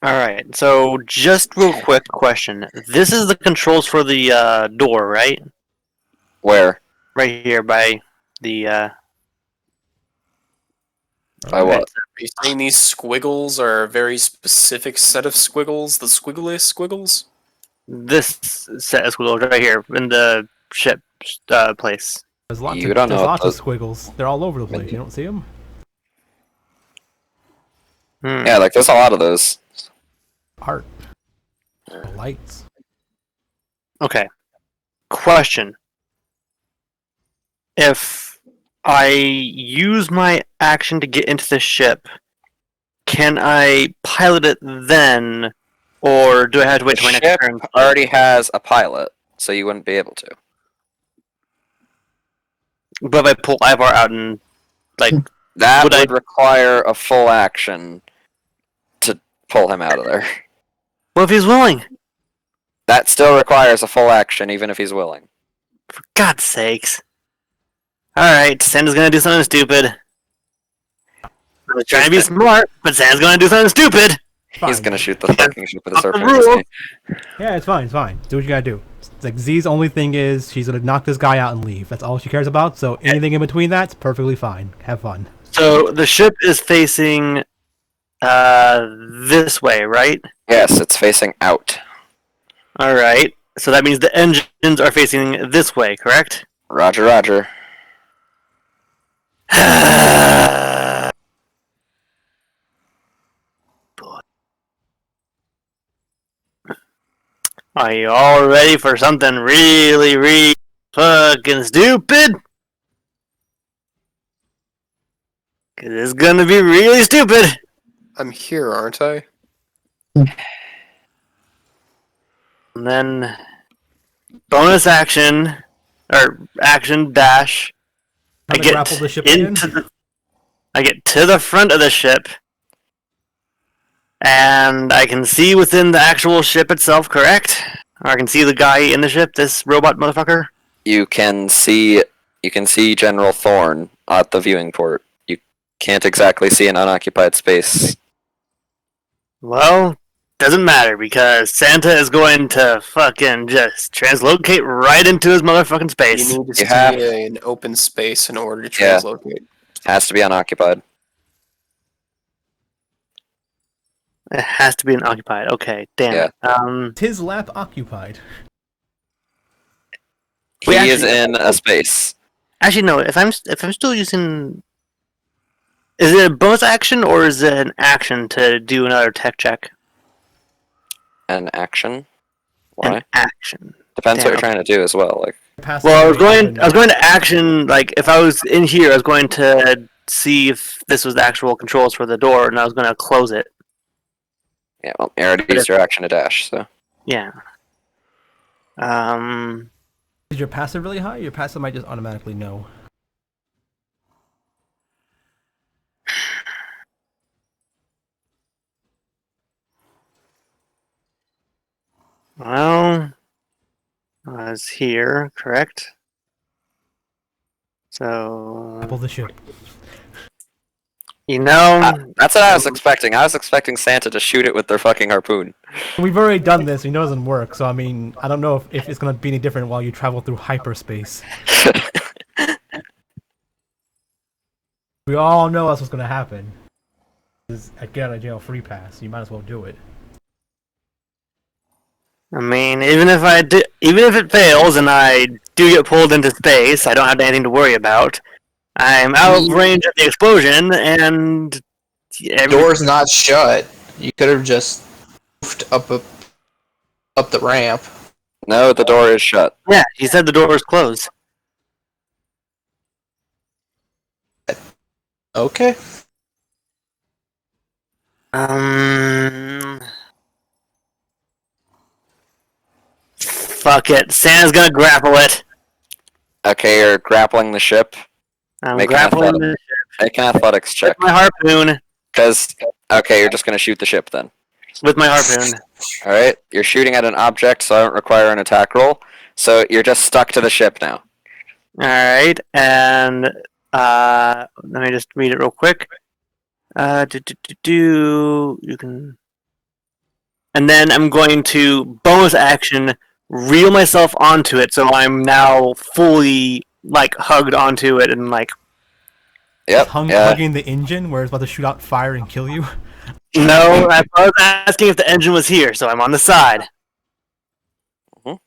All right. So just real quick question. This is the controls for the door, right? Where? Right here by the. By what? Are you saying these squiggles are a very specific set of squiggles? The squiggliest squiggles? This set of squiggles right here in the ship place. There's lots You of don't know there's what lots of those- squiggles. They're all over the place. You don't see them? Hmm. Yeah, like there's a lot of those. Art. Lights. Okay. Question. If I use my action to get into the ship, can I pilot it then, or do I have to wait The till my next ship turn? already has a pilot, so you wouldn't be able to. But if I pull Ivar out and That Would I- would require a full action to pull him out of there. what if he's willing? That still requires a full action, even if he's willing. For God's sakes! All right, Santa's gonna do something stupid. I was trying to be smart, but Santa's gonna do something stupid. Fine. He's gonna shoot the fucking ship with a Fuck the surfer. isn't rule. he? Yeah, it's fine. It's fine. Do what you gotta do. It's like Z's only thing is she's gonna knock this guy out and leave. That's all she cares about. So anything in between that's perfectly fine. Have fun. So the ship is facing this way, right? Yes, it's facing out. All right. So that means the engines are facing this way, correct? Roger, roger. Are you all ready for something really, really fucking stupid? Cause it's gonna be really stupid. I'm here, aren't I? And then bonus action or action dash. How to grapple the ship again? I get to the front of the ship, and I can see within the actual ship itself. Correct? Or I can see the guy in the ship. This robot motherfucker. You can see General Thorn at the viewing port. You can't exactly see an unoccupied space. Well, doesn't matter because Santa is going to fucking just translocate right into his motherfucking space. You need to You have- stay in open space in order to Yeah. translocate. Has to be unoccupied. It has to be an occupied. Okay, damn Yeah. it. His lap occupied. He Wait, is actually- in a space. Actually, no. If I'm still using, is it a bonus action or is it an action to do another tech check? An action. Why? An action. Depends what Damn. you're trying to do as well. Like, Well, I was going to action. Like, if I was in here, I was going to see if this was the actual controls for the door, and I was going to close it. yeah, well, you already used your action to dash, so. Yeah. Is your passive really high? Your passive might just automatically know. Well, I was here, correct? So, Grapple the ship. you know, That's what I was expecting. I was expecting Santa to shoot it with their fucking harpoon. We've already done this. We know it doesn't work. So I mean, I don't know if it's gonna be any different while you travel through hyperspace. We all know that's what's gonna happen. Is a get out of jail free pass. You might as well do it. I mean, even if it fails and I do get pulled into space, I don't have anything to worry about. I'm out of range of the explosion, and Door's not shut. You could have just moved up the ramp. No, the door is shut. yeah, he said the door was closed. Okay. Fuck it. Santa's gonna grapple it. Okay, you're grappling the ship. I'm Make an grappling athletic- it Make an athletics with check. my harpoon. Because, okay, you're just going to shoot the ship then. With my harpoon. Alright? You're shooting at an object, so I don't require an attack roll. So you're just stuck to the ship now. Alright, and let me just read it real quick. You can. And then I'm going to bonus action reel myself onto it, so I'm now fully like hugged onto it and like. Yep. Yeah. Hugging the engine where it's about to shoot out fire and kill you. No, I was asking if the engine was here, so I'm on the side. Mhm.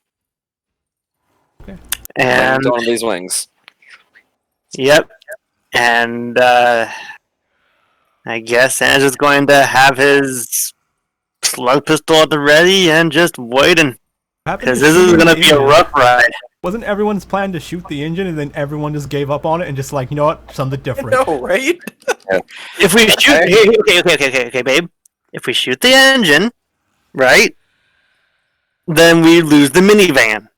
Okay. And on these wings. yep, and I guess Santa's going to have his slug pistol at the ready and just waiting. Happened to Because this is shooting gonna the be a engine? rough ride. Wasn't everyone's plan to shoot the engine and then everyone just gave up on it and just like, you know what, something different? No, right? If we shoot, okay, babe. If we shoot the engine, right, then we lose the minivan.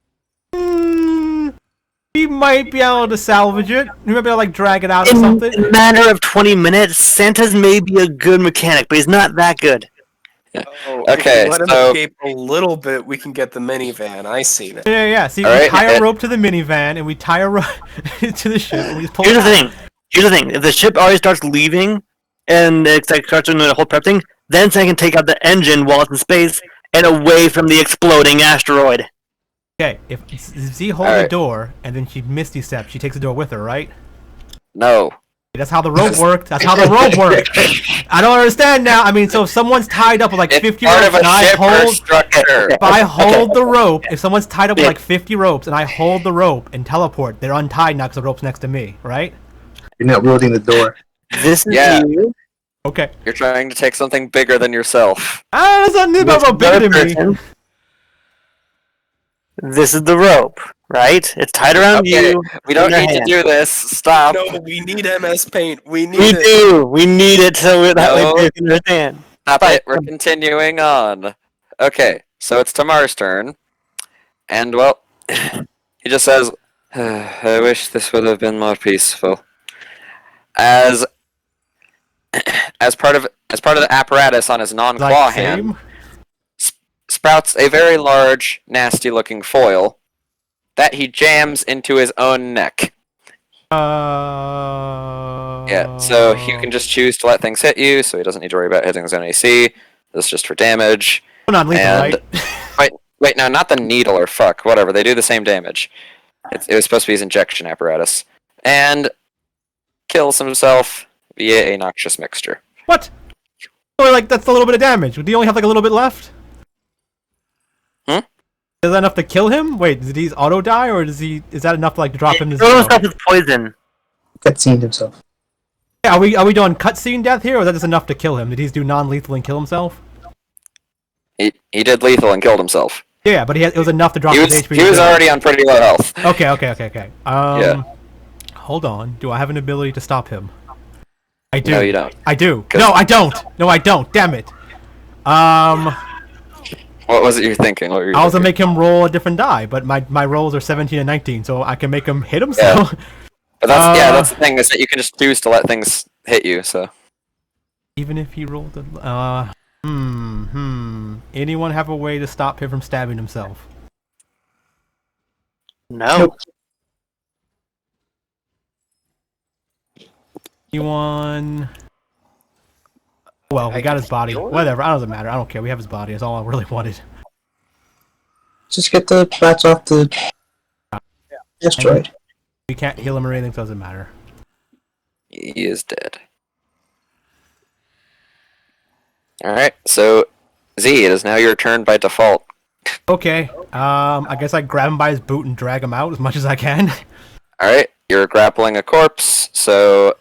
He might be able to salvage it. He might be able to like drag it out or In something. a matter of 20 minutes, Santa's may be a good mechanic, but he's not that good. Oh, Okay, if we let him so- escape a little bit, we can get the minivan. I see that. Yeah. See, All we right, tie a rope to the minivan and we tie a rope to the ship and we just pull Here's it the out. thing. Here's the thing. If the ship already starts leaving and it like, starts doing the whole prep thing, then Santa can take out the engine while it's in space and away from the exploding asteroid. Okay, if Z holds the Alright. door and then she misty steps, she takes the door with her, right? No. That's how the rope worked. That's how the rope worked. I don't understand now. I mean, so if someone's tied up with like It's 50 part ropes of a and I ship or hold, structure. if I hold the rope, if someone's tied up with like 50 ropes and I hold the rope and teleport, they're untied now because the rope's next to me, right? You're not wielding the door. This is Yeah. you. Okay. You're trying to take something bigger than yourself. Ah, that's not about bigger than me. Person. This is the rope, right? It's tied around Okay, you. we don't in your need to hand. do this. Stop. No, we need MS Paint. We need We it. do. We need it so that No. way we can understand. Stop it. We're continuing on. Okay, so it's Tamar's turn. And, well, he just says, I wish this would have been more peaceful. As part of the apparatus on his non-claw Like hand, same? sprouts a very large, nasty-looking foil that he jams into his own neck. Yeah, so you can just choose to let things hit you, so he doesn't need to worry about hitting his own AC. This is just for damage. non-lethal, and- right? Wait, no, not the needle or fuck, whatever. They do the same damage. It was supposed to be his injection apparatus. And kills himself via a noxious mixture. What? Only like that's a little bit of damage. Do you only have like a little bit left? Hmm? Is that enough to kill him? Wait, did he auto die or is that enough to like drop him to Throw zero? stuff with poison. Cutscene himself. Yeah, are we doing cutscene death here or is that just enough to kill him? Did he do non-lethal and kill himself? He did lethal and killed himself. Yeah, but it was enough to drop He his was, HP. he to was zero. already on pretty low health. Okay. Yeah. Hold on. Do I have an ability to stop him? I do. No, you don't. I do. 'Cause- No, I don't. No, I don't. Damn it. What was it you're thinking? What were you I was gonna thinking? make him roll a different die, but my rolls are 17 and 19, so I can make him hit himself. But that's the thing, is that you can just choose to let things hit you, so. Even if he rolled a Anyone have a way to stop him from stabbing himself? No. Anyone? Well, we got his body. Whatever, it doesn't matter. I don't care. We have his body. That's all I really wanted. Just get the bats off the asteroid. We can't heal him or anything, so it doesn't matter. He is dead. Alright, so Z, it is now your turn by default. Okay. I guess I grab him by his boot and drag him out as much as I can. Alright, you're grappling a corpse, so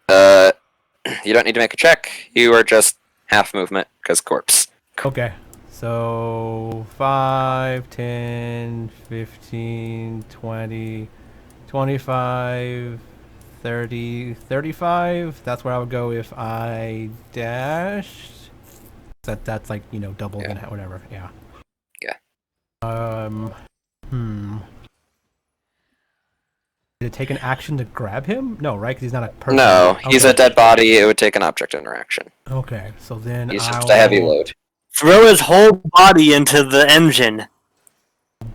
you don't need to make a check. You are just half movement, because corpse. Okay. So 5, 10, 15, 20, 25, 30, 35. That's where I would go if I dashed. That's like, double Yeah. and whatever. Yeah. Yeah. Did it take an action to grab him? No, right? Because he's not a person. No, he's a Okay. dead body. It would take an object interaction. Okay, so then He's I just a heavy will load. Throw his whole body into the engine.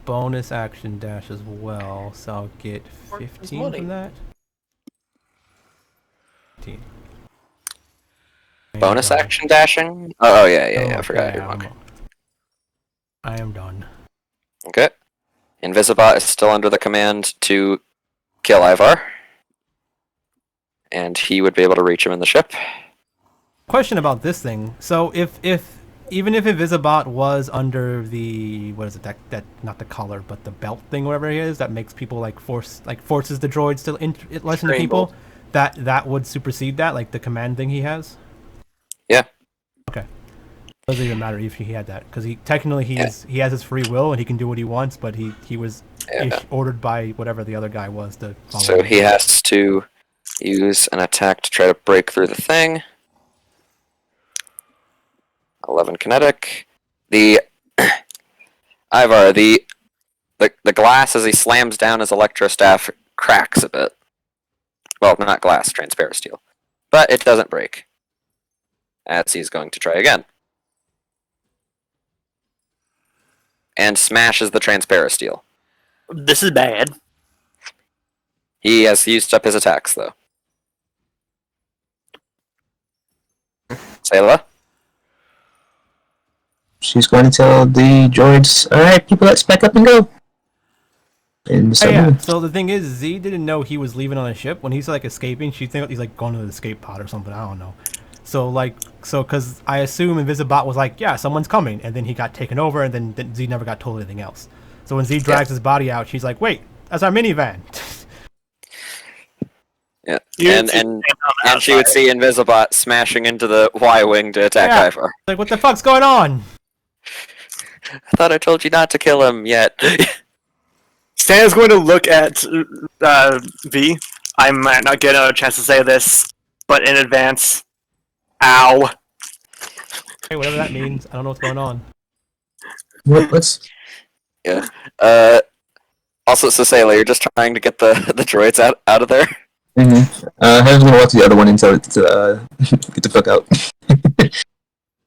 bonus action dash as well. So I'll get 15 money. from that. 15. Bonus And, action dashing? Oh, yeah, I forgot your monk. I am done. Okay. Invisibot is still under the command to kill Ivar. And he would be able to reach him in the ship. Question about this thing. So if even if Invisibot was under the what is it that not the collar but the belt thing, whatever it is that makes people forces the droids to listen to people, that would supersede that, like the command thing he has. Yeah. Okay. Doesn't even matter if he had that, because he has his free will and he can do what he wants, but he was ordered by whatever the other guy was to follow So him. he has to use an attack to try to break through the thing. 11 kinetic. The Ivar, the glass as he slams down his electrostaff cracks a bit. Well, not glass, transparent steel. But it doesn't break. As he's going to try again. And smashes the transparent steel. This is bad. He has used up his attacks, though. Sayla? She's going to tell the droids, alright, people, let's back up and go. And Oh, yeah. So the thing is, Z didn't know he was leaving on a ship. When he's like escaping, she thinks he's like going to the escape pod or something. I don't know. So because I assume Invisibot was like, yeah, someone's coming, and then he got taken over, and then Z never got told anything else. So when Z drags his body out, she's like, wait, that's our minivan. Yeah, and she would see Invisibot smashing into the Y-wing to attack Ivar. Like, what the fuck's going on? I thought I told you not to kill him yet. Stan is going to look at V. I might not get a chance to say this, but in advance, ow. Hey, whatever that means, I don't know what's going on. Let's... Yeah. Also, so Sayla, you're just trying to get the droids out of there? Mm-hmm. I was gonna watch the other one and tell it to get the fuck out.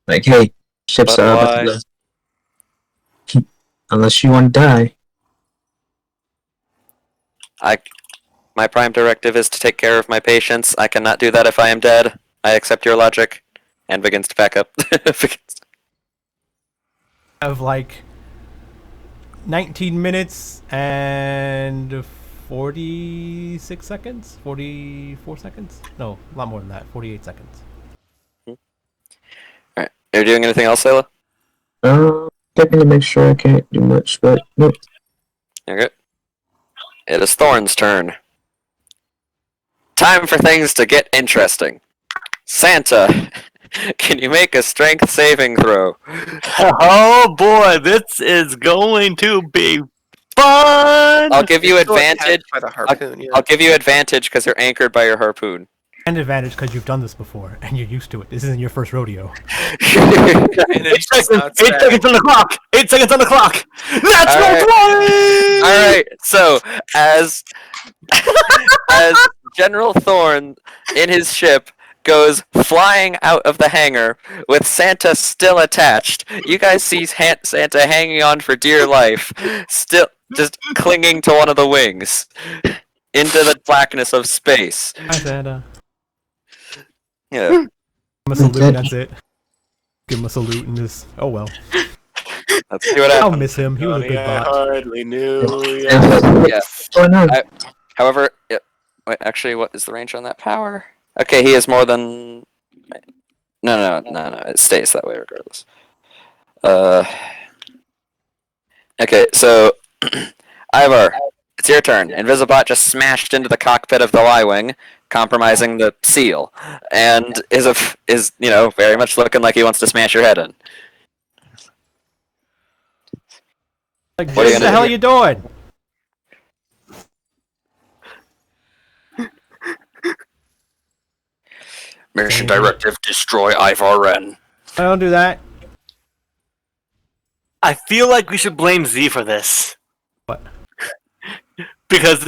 Like, hey, ship's about to go. Unless you want to die. My prime directive is to take care of my patients. I cannot do that if I am dead. I accept your logic. And begins to pack up. Have like 19 minutes and 46 seconds? 44 seconds? No, a lot more than that. 48 seconds. Alright. Are you doing anything else, Sayla? Checking to make sure I can't do much, but nope. Okay. It is Thorn's turn. Time for things to get interesting. Santa, can you make a strength saving throw? Oh boy, this is going to be fun! I'll give you Still attached advantage. by the harpoon, yeah. I'll give you advantage because you're anchored by your harpoon. And advantage because you've done this before and you're used to it. This isn't your first rodeo. And 8 it's just seconds! not 8 sad. seconds on the clock! 8 seconds on the clock! That's Alright. no Alright, so as General Thorn in his ship goes flying out of the hangar with Santa still attached, you guys see Santa hanging on for dear life, still just clinging to one of the wings into the blackness of space. Hi, Santa. Yeah. Give him a salute and that's it. Give him a salute and just, oh well. Let's see what I'll happens. miss him. He was a good I bot. hardly knew. Yeah. Oh no. However, wait, actually, what is the range on that power? Okay, he is more than... No, it stays that way regardless. Okay, so... Ivar, it's your turn. Invisibot just smashed into the cockpit of the Y-Wing, compromising the seal, and is very much looking like he wants to smash your head in. Like, What are you what the gonna hell do? are you doing? Mission directive, destroy Ivar Wren. I don't do that. I feel like we should blame Z for this. What? Because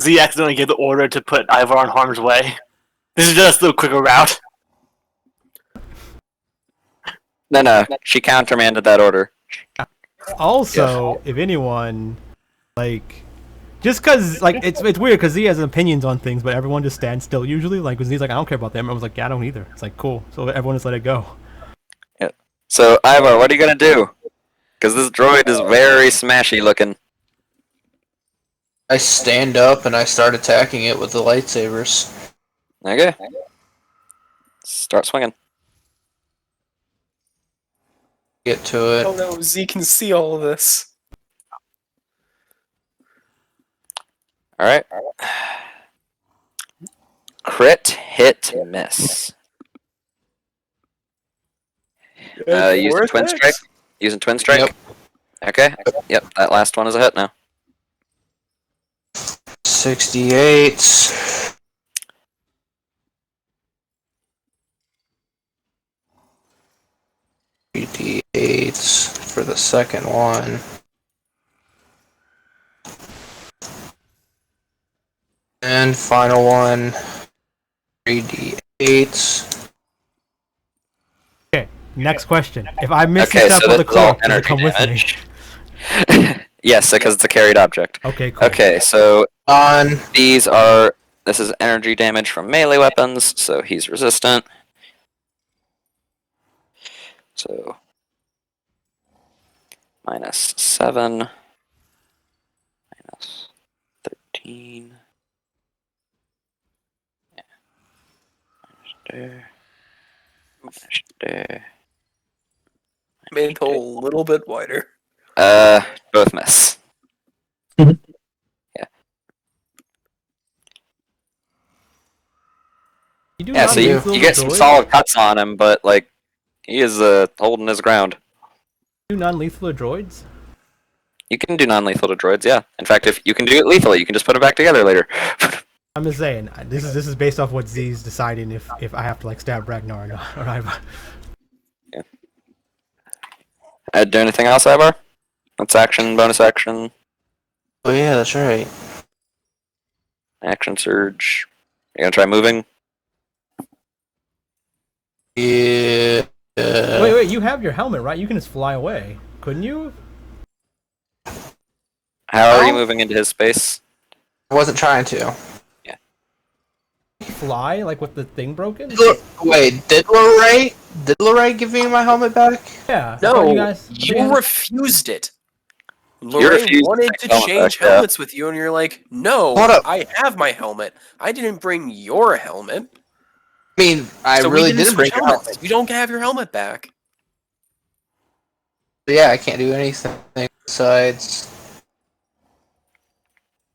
Z accidentally gave the order to put Ivar on harm's way. This is just the quicker route. No, she countermanded that order. Also, if anyone, like, just because, like, it's weird because he has opinions on things, but everyone just stands still usually. Like, because he's like, I don't care about them. I was like, yeah, I don't either. It's like, cool. So everyone just let it go. So, Ivar, what are you gonna do? Because this droid is very smashy looking. I stand up and I start attacking it with the lightsabers. Okay. Start swinging. Get to it. Oh no, Z can see all of this. Alright. Crit, hit, miss. Using worth twin it. strike. Using twin strike. Yep. Okay. Yep. That last one is a hit now. 68. D8 for the second one. And final one. 3d8. Okay, next question. If I miss Okay, the step so of the this is all cloak, does it energy come with me? damage. Yes, because it's a carried object. Okay, cool. Okay, so On. these are. This is energy damage from melee weapons, so he's resistant. So -7, -13. Yeah. There. There. Made the hole a little bit wider. Both miss. You do Yeah, so you non-lethal get some droids? solid cuts on him, but like he is holding his ground. Do non-lethal droids? You can do non-lethal to droids, yeah. In fact, if you can do it lethally, you can just put it back together later. I'm just saying, this is based off what Z's deciding if I have to like stab Ragnar or not. Alright. Do anything else, Ivar? That's action, bonus action, Oh yeah, that's right. action surge. You gonna try moving? Yeah. Wait, you have your helmet, right? You can just fly away. Couldn't you? How are you Oh. moving into his space? I wasn't trying to. Fly, like with the thing broken? Wait, did Lorraine give me my helmet back? Yeah. I thought No, guys- you refused it. You Lorraine refused to wanted take to helmet change back, yeah. helmets with you, and you're like, "No, Hold up. I have my helmet. I didn't bring your helmet." I mean, I So we really didn't didn't bring switch your helmets. helmet. You don't have your helmet back. Yeah, I can't do anything besides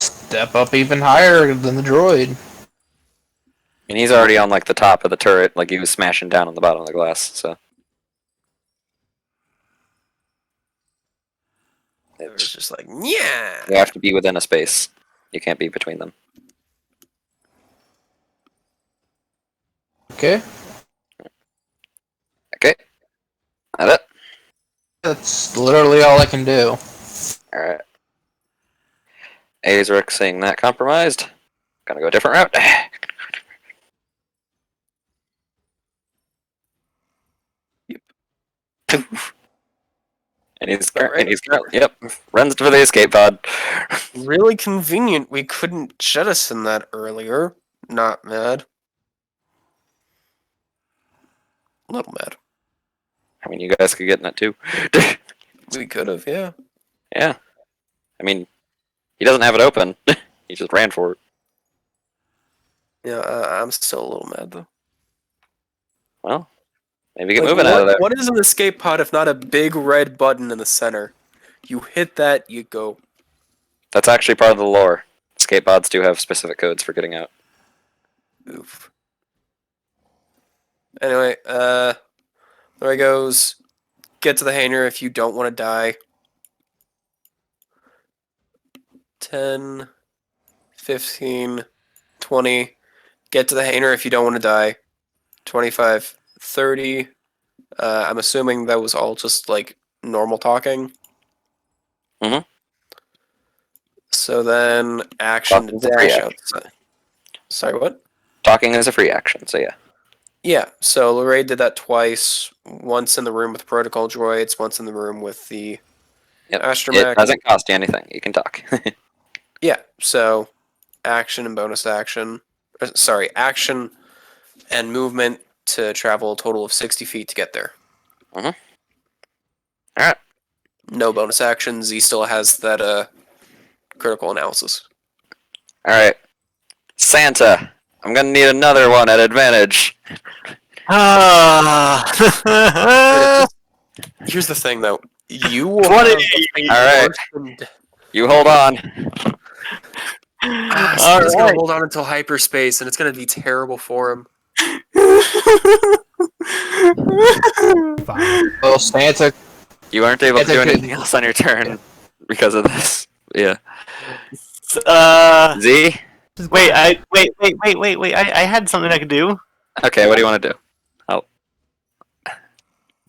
step up even higher than the droid. And he's already on like the top of the turret, like he was smashing down on the bottom of the glass. So It was just like, yeah. you have to be within a space. You can't be between them. Okay, Okay. That it. that's literally all I can do. All right. Azric seeing that compromised. Gonna go a different route. And he's yep, runs for the escape pod. Really convenient. We couldn't jettison that earlier. Not mad. A little mad. I mean, you guys could get in it too. We could have, yeah. Yeah. I mean, he doesn't have it open. He just ran for it. Yeah, I'm still a little mad though. Well, maybe get Like, moving out of there. What is an escape pod if not a big red button in the center? You hit that, you go. That's actually part of the lore. Escape pods do have specific codes for getting out. Oof. Anyway, there he goes. Get to the hangar if you don't want to die. 10, 15, 20. Get to the hangar if you don't want to die. 25, 30. I'm assuming that was all just like normal talking. Mhm. So then action to Talking's a free dash action. outside. Sorry, what? Talking is a free action, so yeah. Yeah, so Lorraine did that twice. Once in the room with protocol droids, once in the room with the Yep. astromech. It doesn't cost you anything. You can talk. Yeah, so action and bonus action. Sorry, action and movement to travel a total of 60 feet to get there. Mhm. Alright. No bonus actions. He still has that critical analysis. Alright. Santa, I'm gonna need another one at advantage. Ah. Here's the thing, though. You will 20. have a Alright. worse than- You hold on. Santa's gonna Alright. hold on until hyperspace, and it's gonna be terrible for him. Fine. Well, Santa. You aren't able to It's a do good- anything else on your turn because of this. Yeah. Uh, Z? Just wait, go- wait. I had something I could do. Okay, what do you want to do?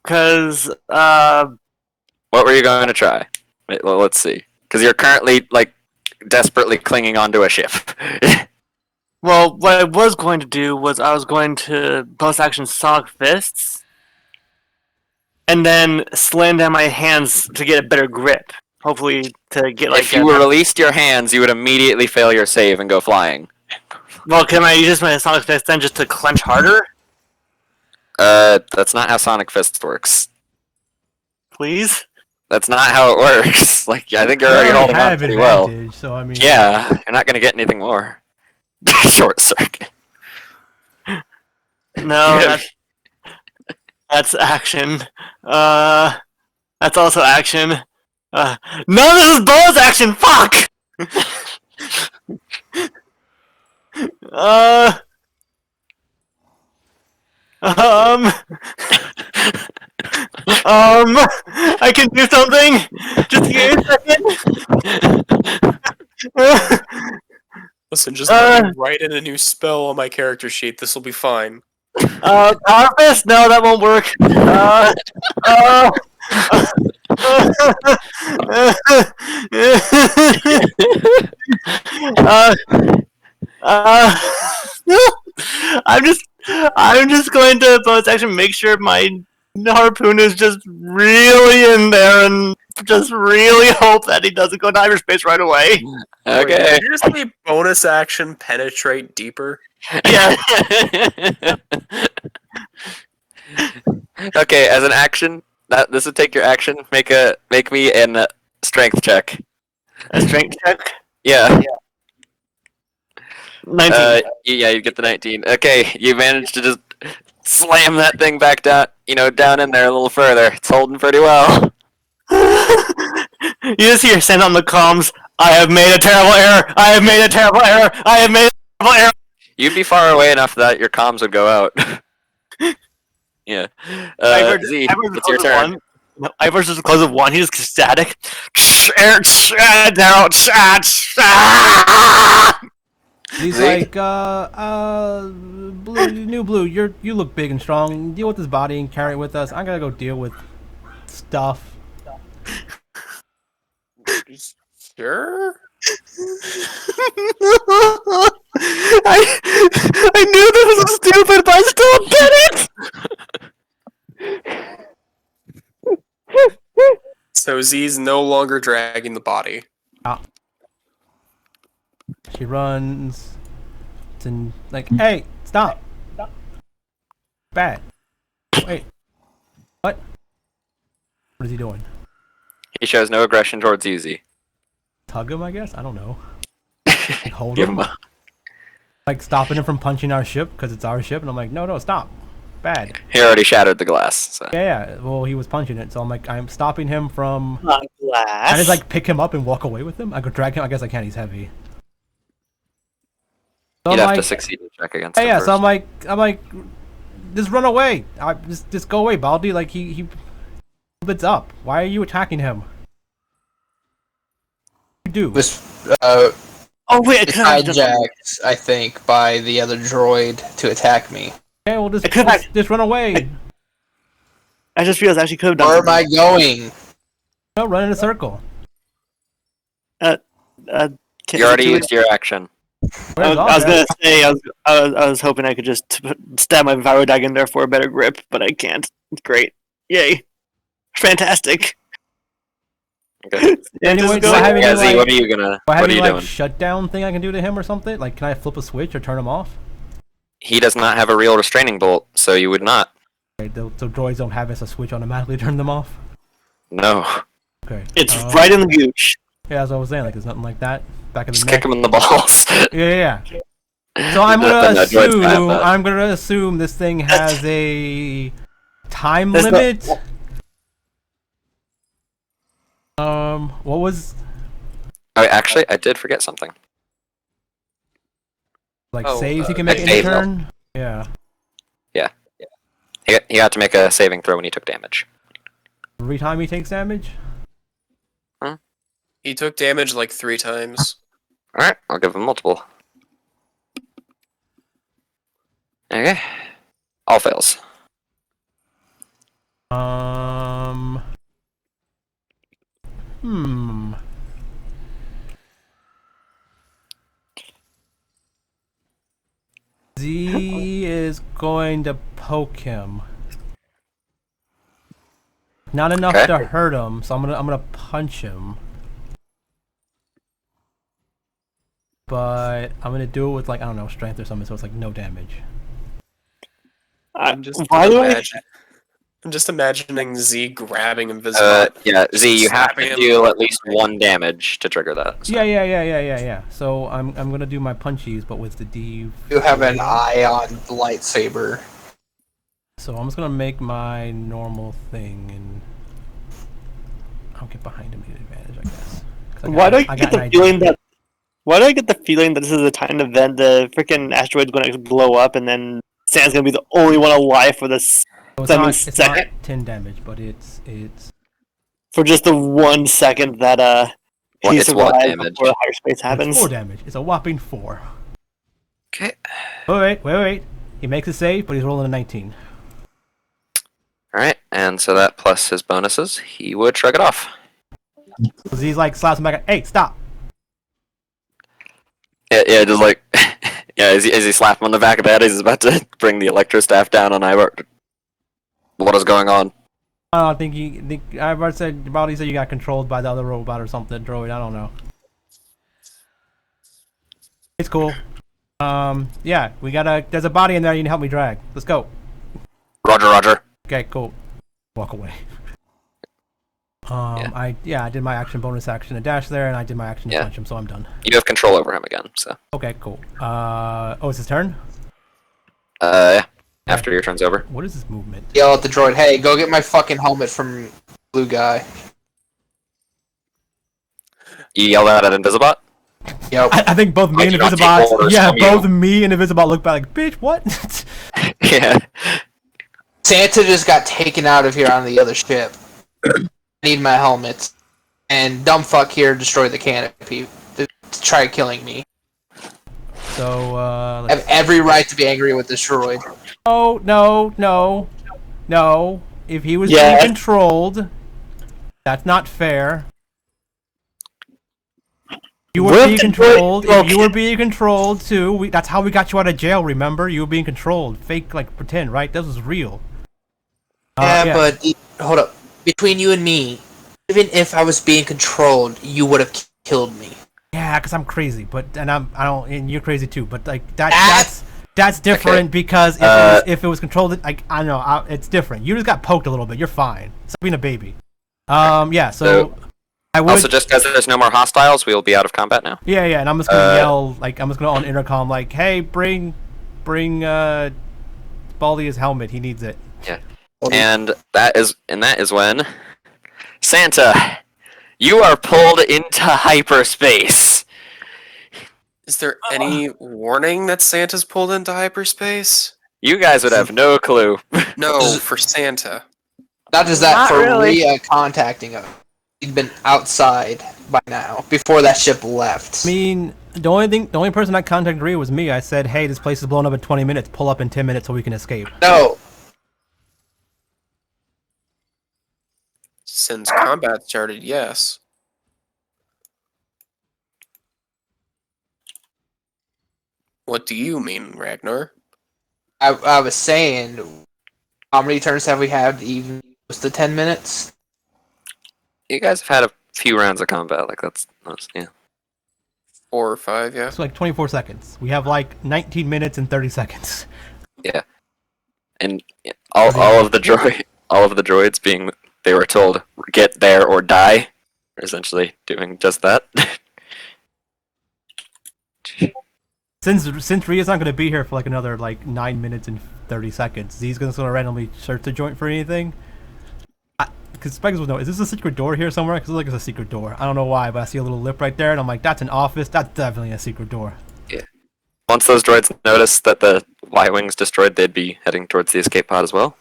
Cause, What were you going to try? Wait, well, let's see. Because you're currently, like, desperately clinging onto a ship. well, what I was going to do was I was going to bonus action Sonic Fists, and then slam down my hands to get a better grip. Hopefully, to get like. If you released your hands, you would immediately fail your save and go flying. Well, can I use my Sonic Fist then just to clench harder? That's not how Sonic Fist works. Please? That's not how it works. Like, I think you're You already already holding on have pretty well. advantage, so I mean. Yeah, you're not gonna get anything more. Short circuit. No, that's action. That's also action. No, this is bonus action. Fuck. Um. I can do something. Just give me a second. Listen, just let me write in a new spell on my character sheet. This will be fine. Power Fist? No, that won't work. I'm just going to bonus action make sure my harpoon is just really in there and just really hope that he doesn't go to hyperspace right away. Wait, Okay. did you just say bonus action penetrate deeper? Yeah. Okay, as an action, this would take your action. Make me an strength check. A strength check. Yeah. 19. Yeah, you get the 19. Okay, you managed to just slam that thing back down, down in there a little further. It's holding pretty well. You just hear send on the comms. I have made a terrible error. I have made a terrible error. I have made a terrible error. You'd be far away enough that your comms would go out. Yeah. Z, it's your turn. One. No, I versus the close of one. He's just ecstatic. He's Zeke? like, new blue, you look big and strong. Deal with this body and carry it with us. I'm gonna go deal with stuff. Sure. I knew this was stupid, but I still did it. So Z's no longer dragging the body. She runs. And like, hey, stop. Bad. Wait. What? What is he doing? He shows no aggression towards you, Z. Tug him, I guess? I don't know. Like, hold Give him? him a- Like, stopping him from punching our ship because it's our ship? And I'm like, no, stop. Bad. He already shattered the glass. So. Yeah, well, he was punching it, so I'm like, I'm stopping him from... Not glass. I just, like, pick him up and walk away with him? I could drag him? I guess I can't, he's heavy. So You'd I'm have to like, succeed to check against yeah, him yeah, first. so I'm like, just run away. Just go away, Baldy. Like, he it's up. Why are you attacking him? You do. Was Oh wait, I could have done hijacked, I think, by the other droid to attack me. Okay, well, I could have- just run away. I just realized I actually could have done Where am something. I going? No, run in a circle. Can- You already is it too used your action. Where's I was Zog gonna at? say I was hoping I could just stab my Virodag in there for a better grip, but I can't. It's great. Yay. Fantastic. Okay. And Anyway, just do go I have any, Yeah, Z, like- what are you gonna? Do I have What are any, you like, doing? shutdown thing I can do to him or something? Like, can I flip a switch or turn him off? He does not have a real restraining bolt, so you would not. Okay, so droids don't have us a switch automatically turn them off? No. Okay. It's right in the gooch. Yeah, as I was saying, like, there's nothing like that. Back of the Just neck. kick him in the balls. Yeah. So I'm Then gonna the droids have that. I'm gonna assume this thing has a time That's not- limit. What was Oh, actually, I did forget something. like Oh, saves he can make like any save health. turn? Yeah. He got to make a saving throw when he took damage. Every time he takes damage? He took damage like 3 times. Alright, I'll give him multiple. Okay. All fails. Z is going to poke him. Not enough Okay. to hurt him, so I'm gonna punch him. But I'm gonna do it with like, I don't know, strength or something, so it's like no damage. I'm just Why do I? I'm just imagining Z grabbing Invisible. Yeah, Z, you have Slapping to him. deal at least 1 damage to trigger that. So. Yeah. So I'm gonna do my punchies, but with the D. You have an eye on the lightsaber. So I'm just gonna make my normal thing, and I'll get behind him and get advantage, I guess. 'Cause Why do I got get an the idea. feeling that? Why do I get the feeling that this is the time event the freaking asteroid's going to blow up and then Sam's going to be the only one alive for this So it's that not, means it's not second. 10 damage, but it's for just the 1 second that What- he it's what survives damage? before hyperspace happens. 4 damage. It's a whopping 4. Okay. Wait. He makes a save, but he's rolling a 19. Alright, and so that plus his bonuses, he would shrug it off. So he's like slaps him back. Hey, stop! Yeah, just like, yeah, as he slap him on the back of the head, he's about to bring the electro staff down on Ivar. What is going on? I don't think Ivar said you got controlled by the other robot or something, droid. I don't know. It's cool. Yeah, there's a body in there you can help me drag. Let's go. Roger. Okay, cool. Walk away. Yeah. I did my action, bonus action, and dash there, and I did my action to Yeah. punch him, so I'm done. You have control over him again, so. Okay, cool. It's his turn? Yeah. After your turn's over. What is this movement? Yell at the droid, hey, go get my fucking helmet from blue guy. You yell that at Invisibot? Yep. I think both me I and do not take Invisibot. orders Yeah, from both you. me and Invisibot look back like, bitch, what? Yeah. Santa just got taken out of here on the other ship. I need my helmet. And dumb fuck here destroyed the canopy to try killing me. So, I have every right to be angry with this droid. No. If he was Yeah. being controlled, that's not fair. You were Will being the controlled. droid- If you were being controlled too, that's how we got you out of jail. Remember, you were being controlled. Fake, like pretend, right? This was real. But hold up. Between you and me, even if I was being controlled, you would have killed me. Yeah, because I'm crazy, and you're crazy too. But like Ah! that's different because Uh, if it was controlled, like I don't know, it's different. You just got poked a little bit. You're fine. Stop being a baby. Yeah. So I would. Also, just because there's no more hostiles, we will be out of combat now. Yeah, and I'm just gonna yell, like I'm just gonna on intercom, like, hey, bring Baldy his helmet. He needs it. Yeah. And that is when Santa, you are pulled into hyperspace. Is there any warning that Santa's pulled into hyperspace? You guys would have no clue. No, for Santa. Not just that, Not for really. Rhea contacting him. He'd been outside by now, before that ship left. I mean, the only person I contacted Rhea was me. I said, hey, this place is blown up in 20 minutes. Pull up in 10 minutes so we can escape. No, Since combat started, yes. What do you mean, Ragnar? I was saying, how many turns have we had even close to 10 minutes? You guys have had a few rounds of combat. Like that's yeah. 4 or 5, yeah. It's like 24 seconds. We have like 19 minutes and 30 seconds. And all of the droids being they were told get there or die, are essentially doing just that. Since Rhea's not gonna be here for like another like 9 minutes and 30 seconds, he's gonna sort of randomly search the joint for anything. Because Spikes will know, is this a secret door here somewhere? Because it looks like it's a secret door. I don't know why, but I see a little lip right there, and I'm like, that's an office. That's definitely a secret door. Once those droids noticed that the Y-wings destroyed, they'd be heading towards the escape pod as well.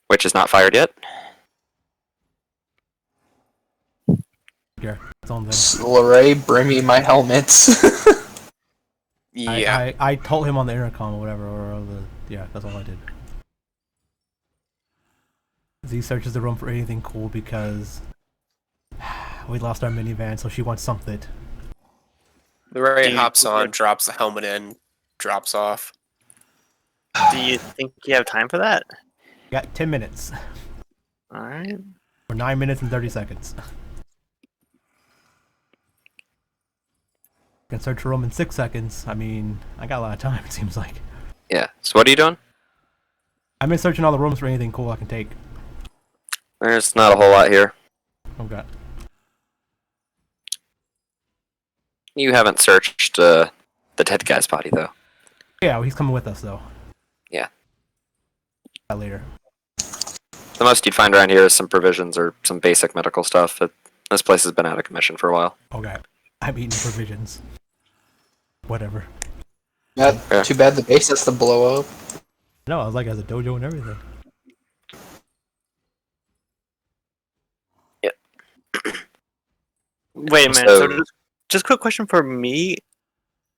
which is not fired yet. Yeah, it's on them. Lorray, bring me my helmets. Yeah. I told him on the intercom or whatever, yeah, that's all I did. Z searches the room for anything cool because we lost our minivan, so she wants something. Lorray hops on, drops the helmet in, drops off. Do you think you have time for that? We got 10 minutes. Alright. Or 9 minutes and 30 seconds. Can search a room in 6 seconds. I mean, I got a lot of time, it seems like. Yeah. So what are you doing? I've been searching all the rooms for anything cool I can take. There's not a whole lot here. Okay. You haven't searched the dead guy's body, though. Yeah, well, he's coming with us, though. Yeah. Later. The most you'd find around here is some provisions or some basic medical stuff. This place has been out of commission for a while. Okay. I'm eating provisions. Whatever. Yeah, too bad the base has to blow up. No, I was like, as a dojo and everything. Wait a minute. So just quick question for me.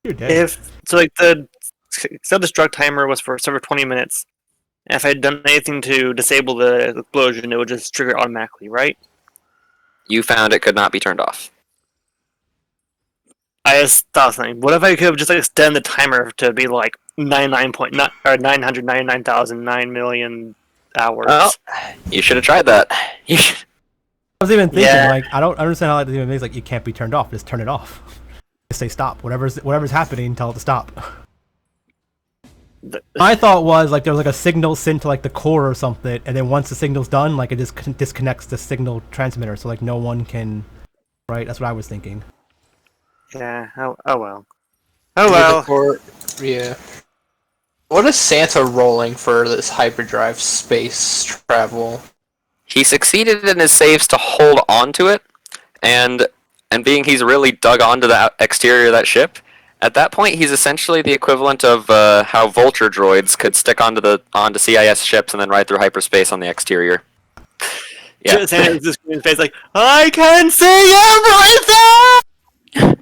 You're dead. If so, like the self-destruct timer was for 20 minutes. And if I had done anything to disable the explosion, it would just trigger automatically, right? You found it could not be turned off. I just thought something. What if I could have just extend the timer to be like 999,999,000 million hours? Well, you should have tried that. I was even thinking, Yeah. like, I don't understand how that even makes, like, it can't be turned off. Just turn it off. Just say stop. Whatever's happening, tell it to stop. My thought was, like, there was, like, a signal sent to, like, the core or something, and then once the signal's done, like, it just disconnects the signal transmitter, so, like, no one can... Right? That's what I was thinking. Yeah. Oh well. Oh well. Yeah. What is Santa rolling for this hyperdrive space travel? He succeeded in his saves to hold on to it, and being he's really dug onto the exterior of that ship, at that point he's essentially the equivalent of how vulture droids could stick onto CIS ships and then ride through hyperspace on the exterior. Yeah. Santa's just in his face like, I can see everything!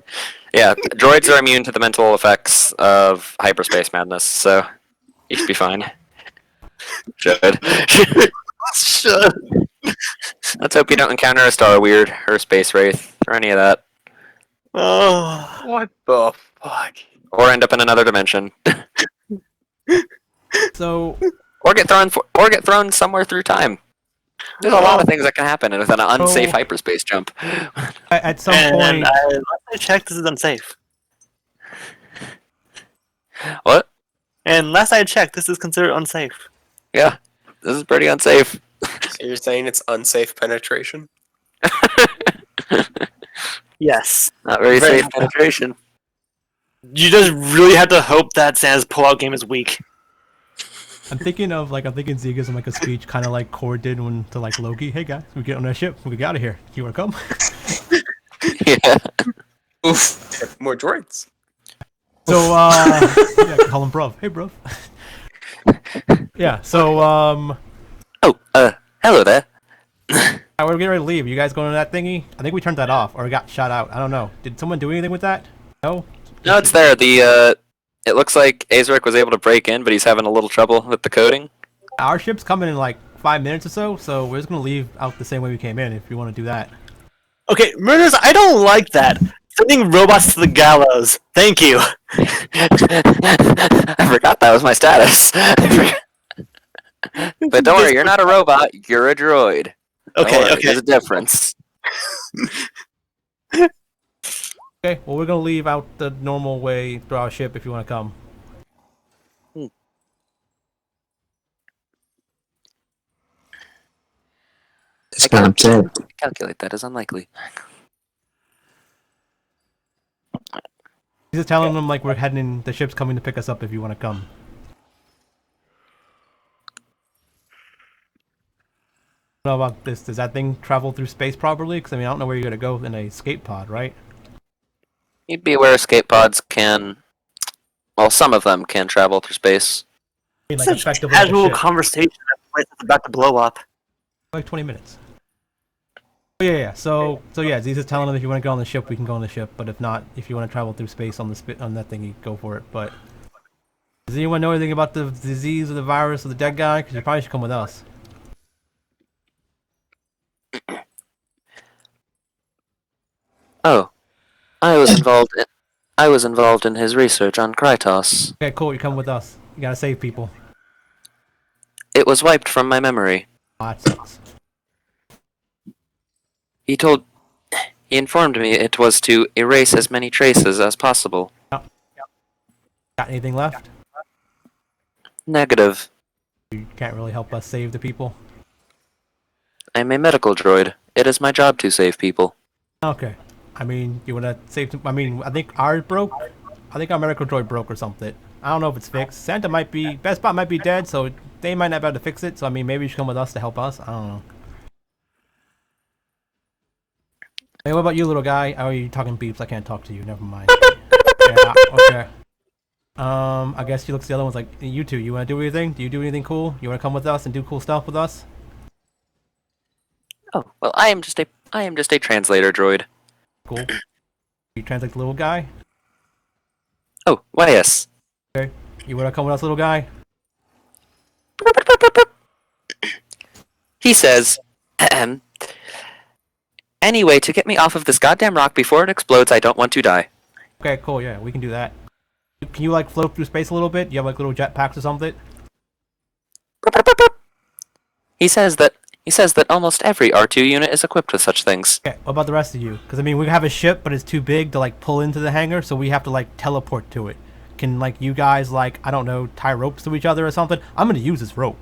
Yeah, droids are immune to the mental effects of hyperspace madness, so you should be fine. Should. Let's hope you don't encounter a Star Weird or a Space Wraith or any of that. Oh. What the fuck? Or end up in another dimension. So... Or get thrown somewhere through time. There's a lot of things that can happen with an unsafe hyperspace jump. At some And point... last I checked, this is unsafe. What? And last I checked, this is considered unsafe. Yeah, this is pretty unsafe. So you're saying it's unsafe penetration? Yes. Not very safe penetration. You just really have to hope that Santa's pull-out game is weak. I'm thinking Z gives him like a speech, kind of like Cord did to like Loki. Hey guys, we get on that ship. We get out of here. You wanna come? Yeah. Oof. More droids. So yeah, call him bruv. Hey bruv. Yeah. So Oh, hello there. we're getting ready to leave. You guys going to that thingy? I think we turned that off or it got shot out. I don't know. Did someone do anything with that? No. No, it's there. It looks like Azric was able to break in, but he's having a little trouble with the coding. Our ship's coming in like 5 minutes or so we're just gonna leave out the same way we came in. If you want to do that. Okay, murders, I don't like that. Sending robots to the gallows. Thank you. I forgot that was my status. But don't worry, you're not a robot. You're a droid. Okay. There's a difference. Okay. Well, we're gonna leave out the normal way through our ship if you want to come. That's what I'm saying. Calculate that as unlikely. He's just telling them like we're heading in. The ship's coming to pick us up if you want to come. I don't know about this. Does that thing travel through space properly? Because I mean, I don't know where you're gonna go in a escape pod, right? You'd be aware escape pods can... Well, some of them can travel through space. I mean, like Such effectively like a casual ship. conversation place that's about to blow up. Like 20 minutes. Oh, yeah. So yeah, Z's is telling him if you want to go on the ship, we can go on the ship. But if not, if you want to travel through space on on that thing, you go for it. But does anyone know anything about the disease or the virus or the dead guy? Because you probably should come with us. Oh, I was involved. I was involved in his research on Krytos. Okay, cool. You come with us. You gotta save people. It was wiped from my memory. Oh, that sucks. He informed me it was to erase as many traces as possible. Got anything left? Negative. You can't really help us save the people. I'm a medical droid. It is my job to save people. Okay. I mean, you wanna save? I mean, I think ours broke. I think our medical droid broke or something. I don't know if it's fixed. Santa might be. Best Spot might be dead, so they might not be able to fix it. So I mean, maybe you should come with us to help us. I don't know. Hey, what about you, little guy? Oh, you talking beeps? I can't talk to you. Never mind. Yeah, okay. I guess she looks at the other ones like, you two, you wanna do anything? Do you do anything cool? You wanna come with us and do cool stuff with us? Oh, well, I am just a translator droid. Cool. You translate the little guy? Oh, why yes. Okay. You wanna come with us, little guy? He says, anyway, to get me off of this goddamn rock before it explodes, I don't want to die. Okay, cool, yeah, we can do that. Can you, like, float through space a little bit? You have, like, little jetpacks or something? He says that almost every R2 unit is equipped with such things. Okay, what about the rest of you? Because, I mean, we have a ship, but it's too big to, like, pull into the hangar, so we have to, like, teleport to it. Can, like, you guys, like, I don't know, tie ropes to each other or something? I'm gonna use this rope.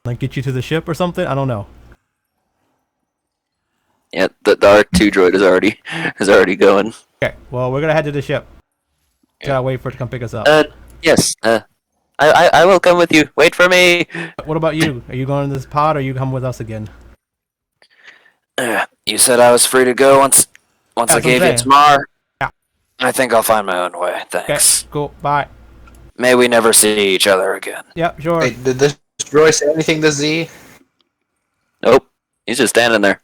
Like, get you to the ship or something? I don't know. Yeah, the R2 droid is already going. Okay, well, we're gonna head to the ship. Gotta wait for it to come pick us up. Yes, I will come with you. Wait for me. What about you? Are you going in this pod, or you come with us again? You said I was free to go once That's I what gave I'm you saying. Tamar. Yeah. I think I'll find my own way. Okay, Thanks. cool, bye. May we never see each other again. Yep, sure. Wait, did this droid say anything to Z? Nope. He's just standing there.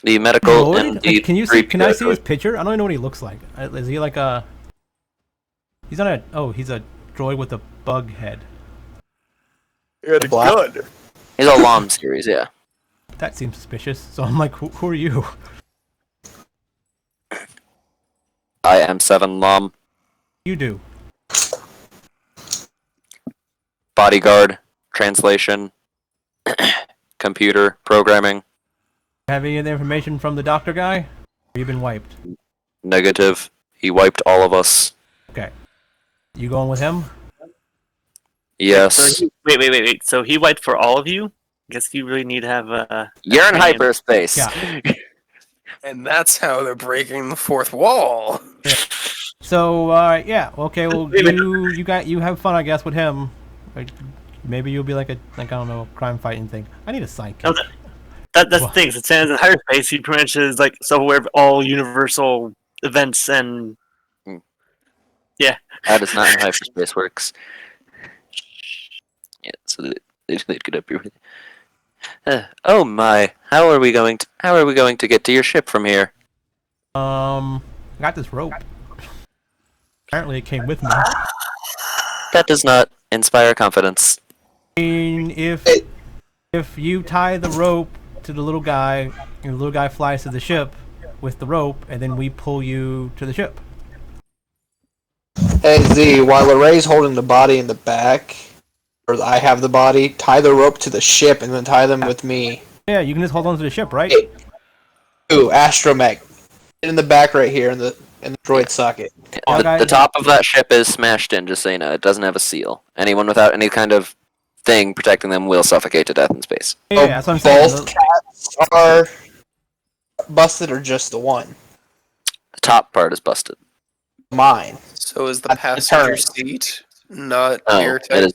The medical Droid? and the Can you see? 3PO Can I see his droid. picture? I don't even know what he looks like. Is he like a? He's not a. Oh, he's a droid with a bug head. Black? He's a LOM series, yeah. That seems suspicious. So I'm like, who are you? I am 7 LOM. You do. Bodyguard. Translation. Computer. Programming. Have any of the information from the doctor guy? Or you been wiped? Negative. He wiped all of us. Okay. You going with him? Yes. So wait. So he wiped for all of you? Guess you really need to have a. You're in companion. hyperspace. Yeah. And that's how they're breaking the fourth wall. So, yeah. Okay. Well, you have fun, I guess, with him. Like, maybe you'll be like I don't know, crime fighting thing. I need a sidekick. No, that's the Well- thing. Since Santa's in hyperspace, he pretty much is like self-aware of all universal events and. That is not how hyperspace works. Yeah, so they get up here with oh my! How are we going to get to your ship from here? I got this rope. Apparently, it came with me. That does not inspire confidence. I mean, if you tie the rope to the little guy, and the little guy flies to the ship with the rope, and then we pull you to the ship. Hey Z, while Lorraine's holding the body in the back, or I have the body, tie the rope to the ship and then tie them with me. Yeah, you can just hold on to the ship, right? Hey. Ooh, astromech. In the back right here in the droid socket. on, The guys. top of that ship is smashed in, just so you know. It doesn't have a seal. Anyone without any kind of thing protecting them will suffocate to death in space. Yeah, that's what I'm saying. Both cats are busted or just the one? The top part is busted. Mine. So is the That's passenger deterrent. seat not Oh, airtight? it is.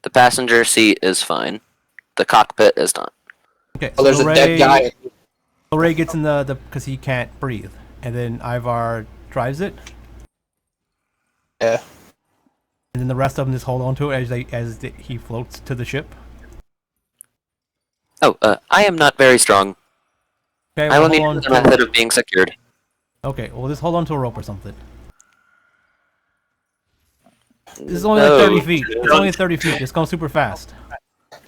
The passenger seat is fine. The cockpit is not. Okay, Oh, there's a dead guy. Ray gets in the because he can't breathe, and then Ivar drives it. Yeah. And then the rest of them just hold on to it as he floats to the ship. Oh, I am not very strong. Okay, I we'll will hold need on a to method of being secured. Okay, well just hold on to a rope or something. This is only like 30 feet. It's only 30 feet. It's going super fast.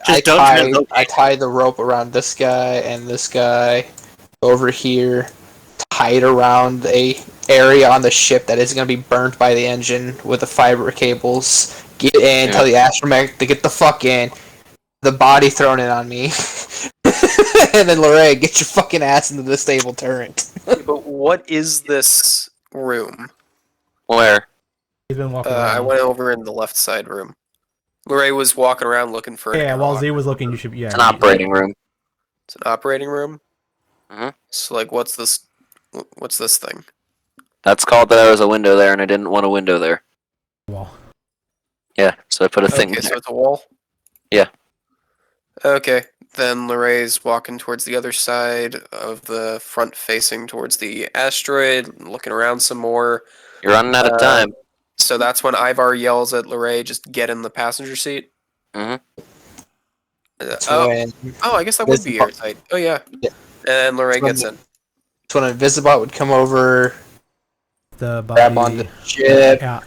I don't tie, miss- I tie the rope around this guy and this guy over here, tie it around a area on the ship that isn't going to be burnt by the engine with the fiber cables. Get in, tell the astromech to get the fuck in. The body thrown in on me. And then Lorraine, get your fucking ass into the stable turret. But what is this room? Where? He's been walking I around. went over in the left side room. Lorraine was walking around looking for an Yeah, while airlock. Z was looking, you should It's an operating room. It's an operating room? Mhm. So, like, what's this thing? That's called that there was a window there, and I didn't want a window there. Wall. Yeah, so I put a thing Okay, there. so it's a wall? Yeah. Okay, then Lorraine's walking towards the other side of the front facing towards the asteroid, looking around some more. You're running out of time. So that's when Ivar yells at Lorraine, just get in the passenger seat. Mhm. When, I guess that would be airtight. Oh, yeah. Yeah. And Lorraine gets in. that's when Invisibot would come over, The grab on body. the ship. Yeah.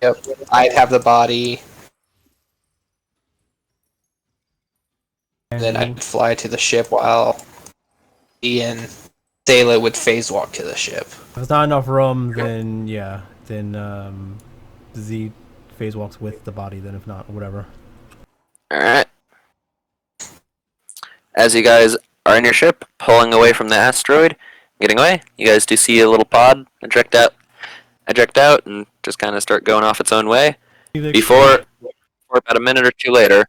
Yep. I'd have the body. And then I'd fly to the ship while Ian Sayla would phase walk to the ship. If there's not enough room, then yeah, then Z phase walks with the body. Then if not, whatever. Alright. As you guys are in your ship, pulling away from the asteroid, getting away, you guys do see a little pod eject out, and just kind of start going off its own way. Before about a minute or two later,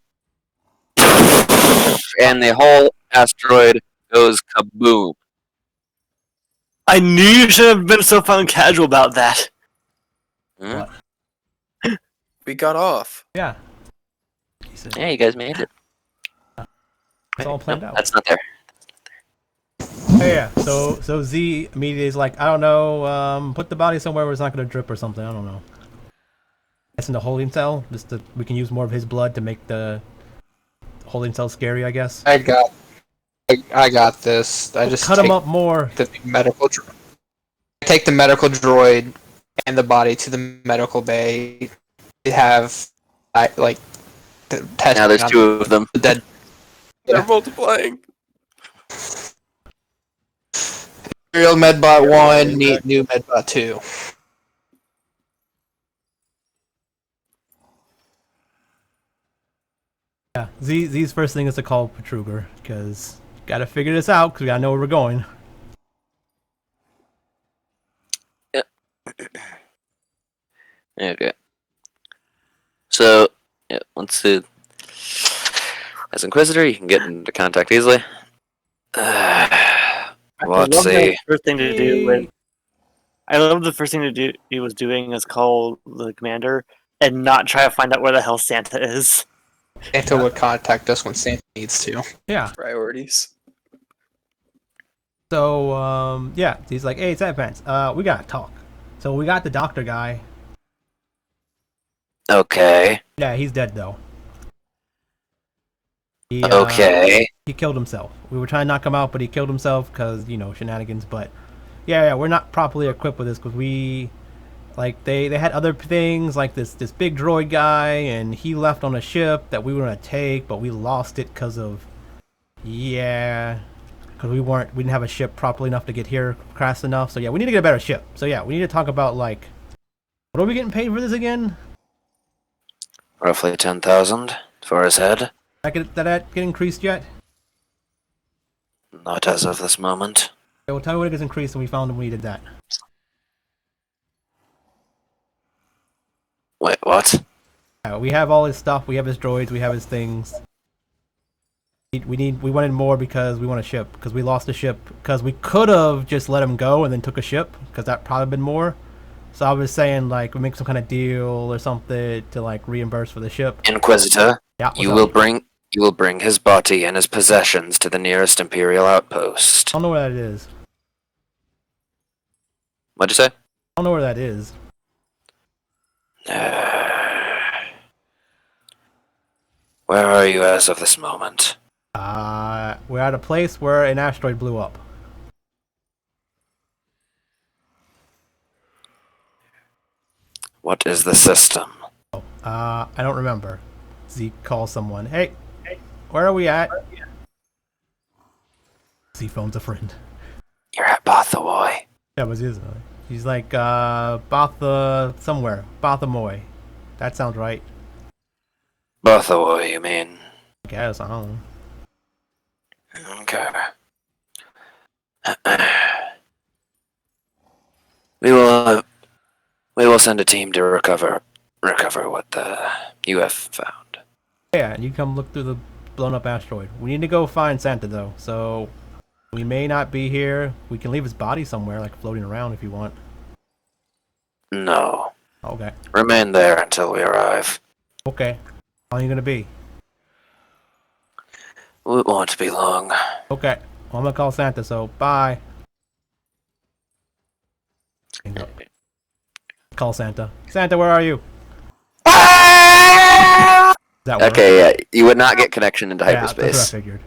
and the whole asteroid goes kaboom. I knew you should have been so fun and casual about that. Hmm? What? We got off. Yeah. Yeah, you guys made it. It's all planned out. That's not there. Oh, yeah. So Z immediately is like, I don't know, put the body somewhere where it's not gonna drip or something. I don't know. That's in the holding cell. We can use more of his blood to make the holding cell scary, I guess. I got this. I just cut him up more. The medical droid. Take the medical droid and the body to the medical bay. They have test. Now there's two of them. The dead. They're Yeah. multiplying. Imperial Medbot 1, new Medbot 2. Yeah. Z's first thing is to call Petruger because gotta figure this out because we gotta know where we're going. Okay. So, yeah, as Inquisitor, you can get into contact easily. Let's see. First thing to do with. I love the first thing to do he was doing is call the commander and not try to find out where the hell Santa is. Santa would contact us when Santa needs to. Yeah. Priorities. So yeah, he's like, hey, Santa Pants, we gotta talk. So we got the doctor guy. Okay. Yeah, he's dead though. He, Okay. He killed himself. We were trying to knock him out, but he killed himself because, you know, shenanigans. But yeah, we're not properly equipped with this because they had other things like this big droid guy, and he left on a ship that we were gonna take, but we lost it because of because we didn't have a ship properly enough to get here fast enough. So yeah, we need to get a better ship. So yeah, we need to talk about like what are we getting paid for this again? Roughly 10,000 for his head. Did that get increased yet? Not as of this moment. Okay, we'll tell you when it gets increased, and we found when we did that. Wait, what? We have all his stuff. We have his droids. We have his things. We wanted more because we want a ship. Because we lost a ship. Because we could have just let him go and then took a ship. Because that probably been more. So I was saying like we make some kind of deal or something to like reimburse for the ship. Inquisitor, Yeah. you will bring his body and his possessions to the nearest Imperial outpost. I don't know where that is. What'd you say? I don't know where that is. Where are you as of this moment? We're at a place where an asteroid blew up. What is the system? I don't remember. Zeke calls someone. Hey, where are we at? Z phones a friend. You're at Bothawoy. Yeah, but he's like, Botha somewhere. Bothamoy. That sounds right. Bothawoy, you mean? I guess, I don't know. Okay. We will send a team to recover what you have found. Yeah, and you come look through the blown up asteroid. We need to go find Santa though, so we may not be here. We can leave his body somewhere, like floating around if you want. No. Okay. Remain there until we arrive. Okay. How long are you gonna be? It won't be long. Okay. Well, I'm gonna call Santa, so bye. Hang up. Call Santa. Santa, where are you? Does that work? Okay, yeah, you would not get connection into Yeah, hyperspace. that's what I figured.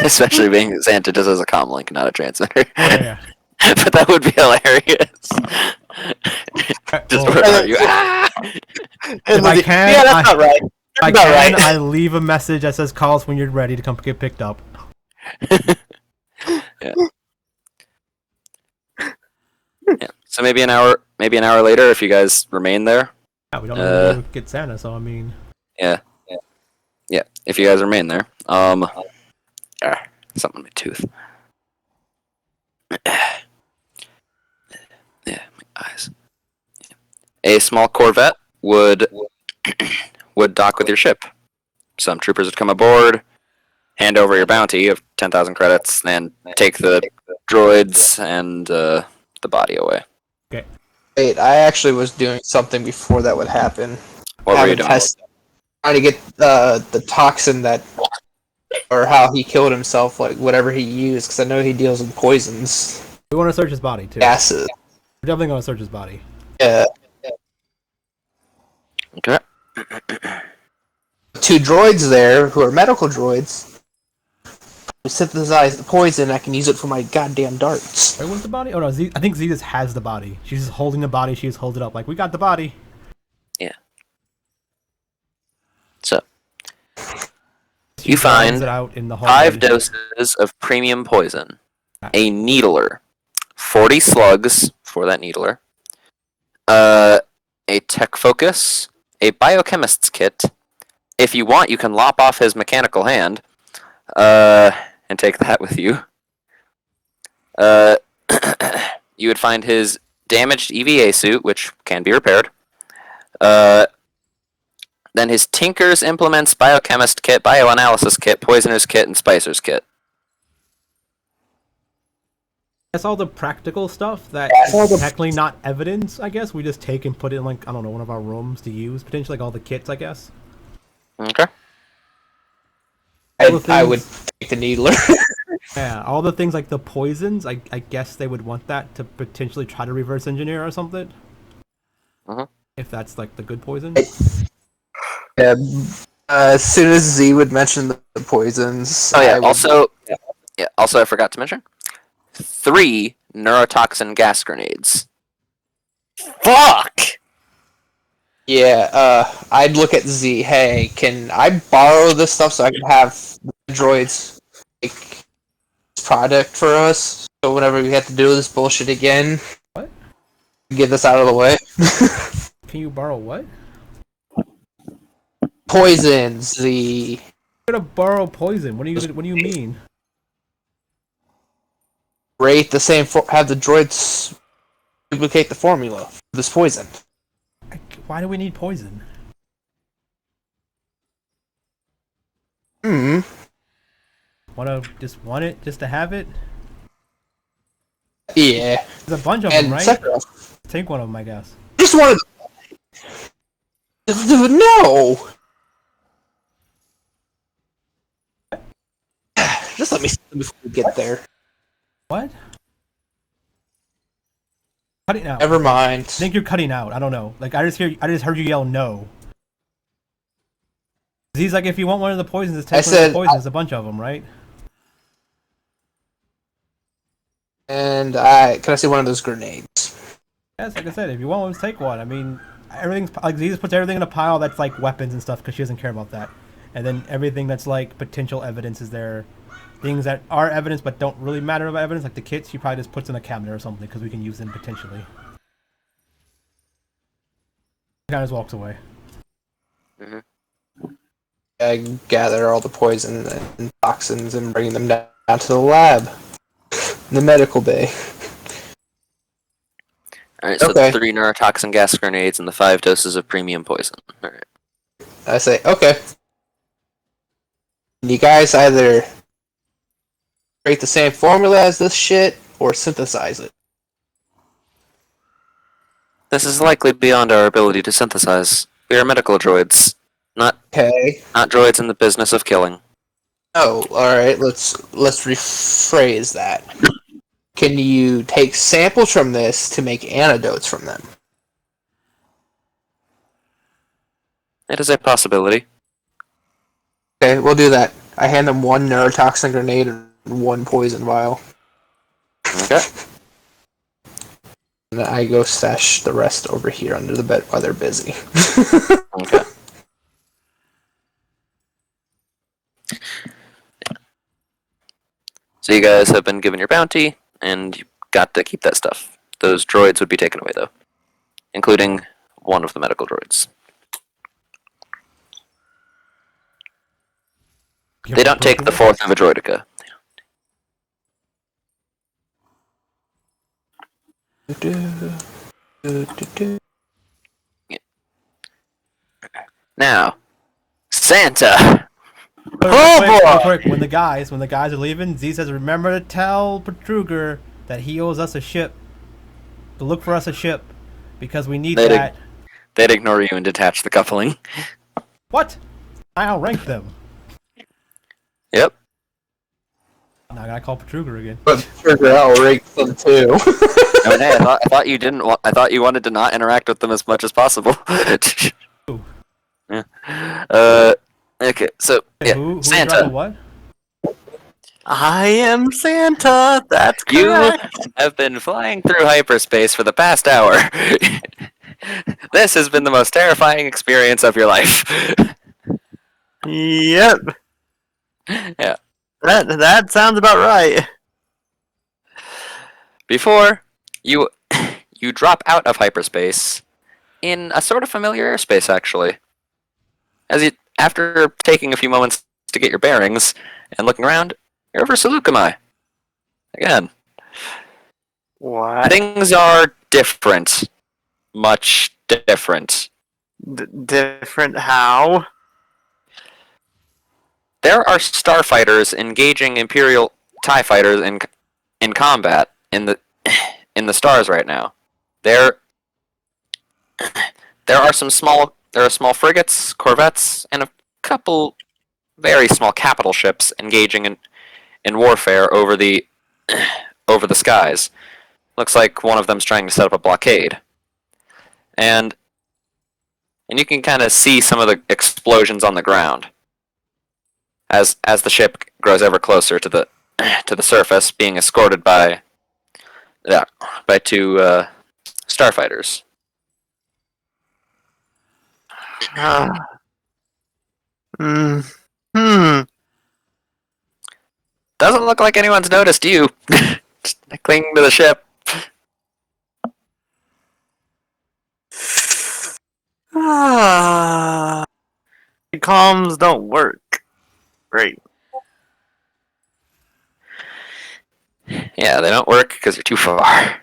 Especially being Santa just as a comm link, not a transmitter. Yeah. But that would be hilarious. Just Well, where are you? Ah! if I can, Yeah, that's not right. if I That's not can, right. I leave a message that says call us when you're ready to come get picked up. Yeah. Yeah. So maybe an hour later, if you guys remain there. Yeah, we don't know when to get Santa, so I mean. Yeah. If you guys remain there. Something in my tooth. Yeah, my eyes. A small Corvette would dock with your ship. Some troopers would come aboard, hand over your bounty of 10,000 credits, and take the droids and the body away. Wait, I actually was doing something before that would happen. What were you Having doing? trying to get the toxin that, or how he killed himself, like whatever he used, because I know he deals in poisons, We want to search his body, too. gases. We're definitely going to search his body. Yeah. Okay. 2 droids there who are medical droids. Synthesize the poison. I can use it for my goddamn darts. Where was the body? Oh, no, I think Z just has the body. She's just holding the body. She just holds it up like, we got the body. So, She you finds find it out in the 5 doses of premium poison, a needler, 40 slugs for that needler, a tech focus, a biochemist's kit. If you want, you can lop off his mechanical hand, and take that with you. You would find his damaged EVA suit, which can be repaired. Then his Tinker's Implements, Biochemist Kit, Bioanalysis Kit, Poisoner's Kit, and Spicer's Kit. That's all the practical stuff that That's all is the- technically not evidence, I guess. We just take and put it in, like, I don't know, one of our rooms to use. Potentially, like, all the kits, I guess. Okay. All the I would things- take the needler. Yeah, all the things like the poisons, I guess they would want that to potentially try to reverse engineer or something. Mhm. If that's, like, the good poison. Yeah, as soon as Z would mention the poisons. Oh I yeah. would- Also, I forgot to mention 3 neurotoxin gas grenades. Fuck! Yeah, I'd look at Z. Hey, can I borrow this stuff so I can have the droids make this product for us? So whenever we have to do this bullshit again, What? get this out of the way. Can you borrow what? Poisons, the You're gonna borrow poison. What do you mean? rate the same. Have the droids duplicate the formula for this poison. Why do we need poison? Hmm. Want it just to have it? Yeah. There's a bunch of And them, right? Sephiroth. Take one of them, I guess. Just one of them. No. Just let me see before we get there. What? Cutting out. Never mind. I think you're cutting out. I don't know. Like I just heard you yell no. He's like, if you want one of the poisons, just take one of the poisons. There's a bunch of them, right? And can I see one of those grenades? Yes, like I said, if you want one, just take one. I mean, everything's like he just puts everything in a pile that's like weapons and stuff because she doesn't care about that, and then everything that's like potential evidence is there. Things that are evidence but don't really matter about evidence, like the kits, she probably just puts in a cabinet or something because we can use them potentially. He kind of just walks away. I gather all the poison and toxins and bring them down to the lab, the medical bay. Alright, so Okay. the 3 neurotoxin gas grenades and the 5 doses of premium poison. Alright. I say, okay. You guys either create the same formula as this shit or synthesize it. This is likely beyond our ability to synthesize. We are medical droids, not Okay. droids in the business of killing. Oh, alright, let's rephrase that. Can you take samples from this to make antidotes from them? It is a possibility. Okay, we'll do that. I hand them 1 neurotoxin grenade and 1 poison vial. Okay. And I go stash the rest over here under the bed while they're busy. Okay. So you guys have been given your bounty, and you got to keep that stuff. Those droids would be taken away, though. Including one of the medical droids. They don't take the 4th of a droidica. Now, Santa! Real quick, when the guys are leaving, Z says, remember to tell Petruger that he owes us a ship. To look for us a ship. Because we need that. They'd ignore you and detach the coupling. What? I outrank them. Yep. Now I gotta call Petruger again. But Trigger outranked them too. I mean, hey, I thought you didn't. I thought you wanted to not interact with them as much as possible. Yeah. Okay. So yeah, Who Santa. what? I am Santa. That's You correct. have been flying through hyperspace for the past hour. This has been the most terrifying experience of your life. Yep. Yeah. That sounds about right. Before you drop out of hyperspace in a sort of familiar airspace, actually. After taking a few moments to get your bearings and looking around, you're over Seleucami. Again. What? Things are different. Much different. Different how? There are starfighters engaging Imperial TIE fighters in combat in the stars right now. There are small frigates, corvettes, and a couple very small capital ships engaging in warfare over the skies. Looks like one of them's trying to set up a blockade. And you can kind of see some of the explosions on the ground as the ship grows ever closer to the surface, being escorted by 2 starfighters. Doesn't look like anyone's noticed you. Just clinging to the ship. The comms don't work. Great. Yeah, they don't work because you're too far.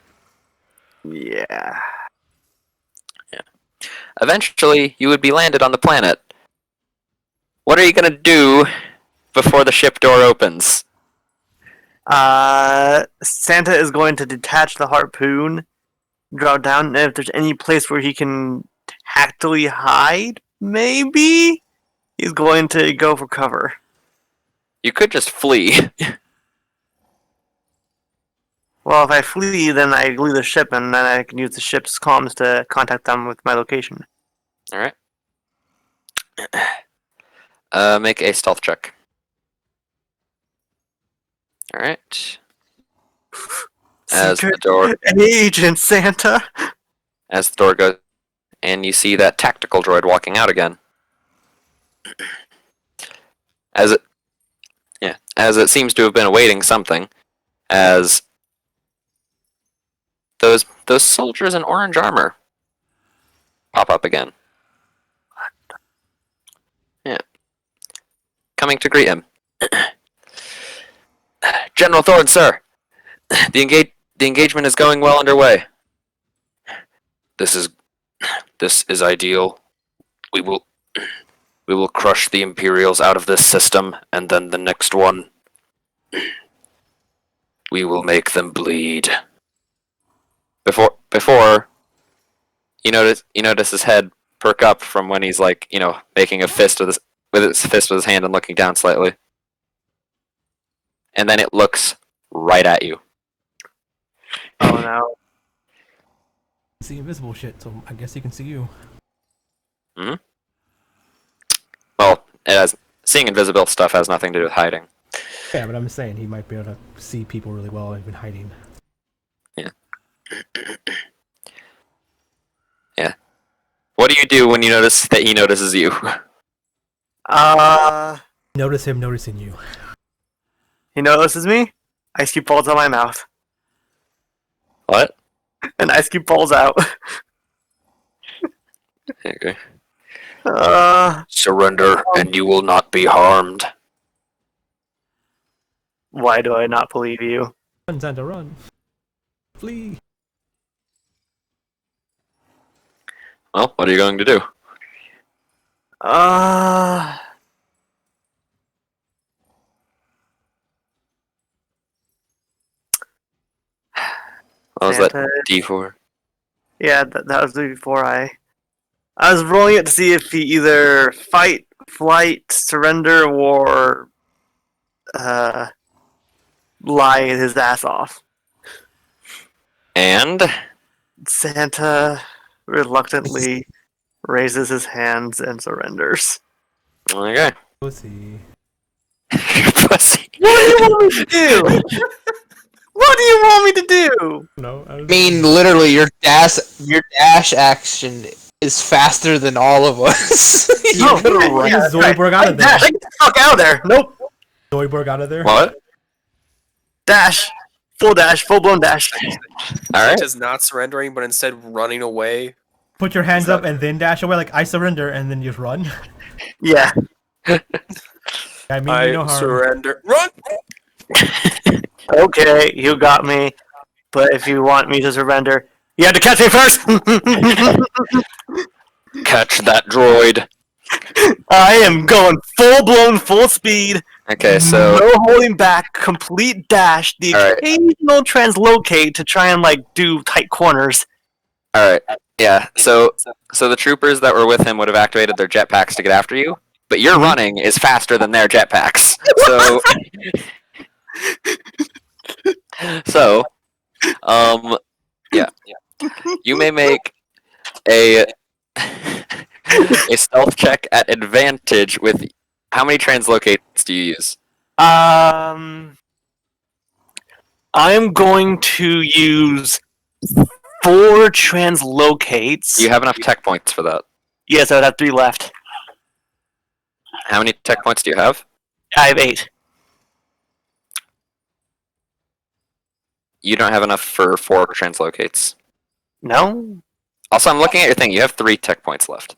Yeah. Eventually, you would be landed on the planet. What are you gonna do before the ship door opens? Santa is going to detach the harpoon, drop down, and if there's any place where he can tactily hide, maybe he's going to go for cover. You could just flee. Well, if I flee, then I leave the ship, and then I can use the ship's comms to contact them with my location. All right. Make a stealth check. All right. As the door, An agent, Santa. as the door goes, and you see that tactical droid walking out again. As it seems to have been awaiting something, as those soldiers in orange armor pop up again. Yeah. Coming to greet him. General Thorne, sir. The engagement is going well underway. This is ideal. We will crush the Imperials out of this system, and then the next one, we will make them bleed. Before you notice his head perk up from when he's like, making a fist with his hand and looking down slightly. And then it looks right at you. Oh no. See invisible shit, so I guess he can see you. Well, seeing invisible stuff has nothing to do with hiding. Yeah, but I'm just saying he might be able to see people really well even hiding. Yeah. Yeah. What do you do when you notice that he notices you? Notice him noticing you. He notices me. Ice cube falls out my mouth. What? An ice cube falls out. Okay. Surrender, and you will not be harmed. Why do I not believe you? Run, Santa, run. Flee. Well, what are you going to do? What was that? Santa. D4? Yeah, that was before I was rolling it to see if he either fight, flight, surrender, or lie his ass off. And? Santa reluctantly raises his hands and surrenders. Okay. Pussy. Pussy. What do you want me to do? What do you want me to do? No, I mean, literally, your dash action is faster than all of us. No, You're gonna run. Get Zoidberg out of there. Dash, get the fuck out of there. Nope. Zoidberg out of there. What? Dash. Full blown dash. Alright. Is not surrendering, but instead running away. Put your hands up and then dash away like I surrender and then just run. Yeah. I mean you no harm. Surrender. Run! Okay, you got me. But if you want me to surrender, you have to catch me first. Catch that droid. I am going full speed. Okay, so No holding back, complete dash, the Alright. occasional translocate to try and do tight corners. alright. Yeah, so the troopers that were with him would have activated their jetpacks to get after you, but your running is faster than their jetpacks. So yeah. You may make a stealth check at advantage with how many translocates do you use? I'm going to use 4 translocates. Do you have enough tech points for that? Yes, I would have 3 left. How many tech points do you have? I have 8. You don't have enough for 4 translocates. No? Also, I'm looking at your thing. You have 3 tech points left.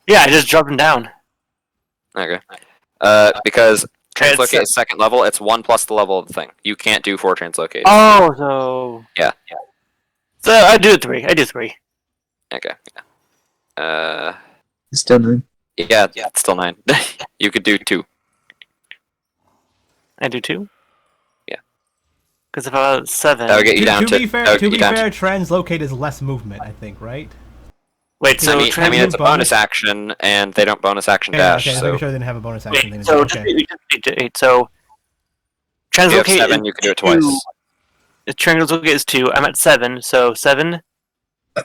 Yeah, I just dropped them down. Okay. Because translocate It's- is second level, it's 1 plus the level of the thing. You can't do 4 translocates. Oh, so... Yeah. So I do 3. I do 3. Okay. It's still 9. Yeah, it's still 9. You could do 2. I do 2? Yeah. Because if I was 7... That would get you down To be fair, that would get you down translocate is less movement, I think, right? Wait, so... I mean, trans- it's a bonus action, and they don't bonus action Yeah, dash, okay, I'm so making sure they didn't have a bonus action. Wait, thing. so Okay. just 8, so... if you have Translocate 7, you can do it twice. translocate is 2. I'm at 7. So 7,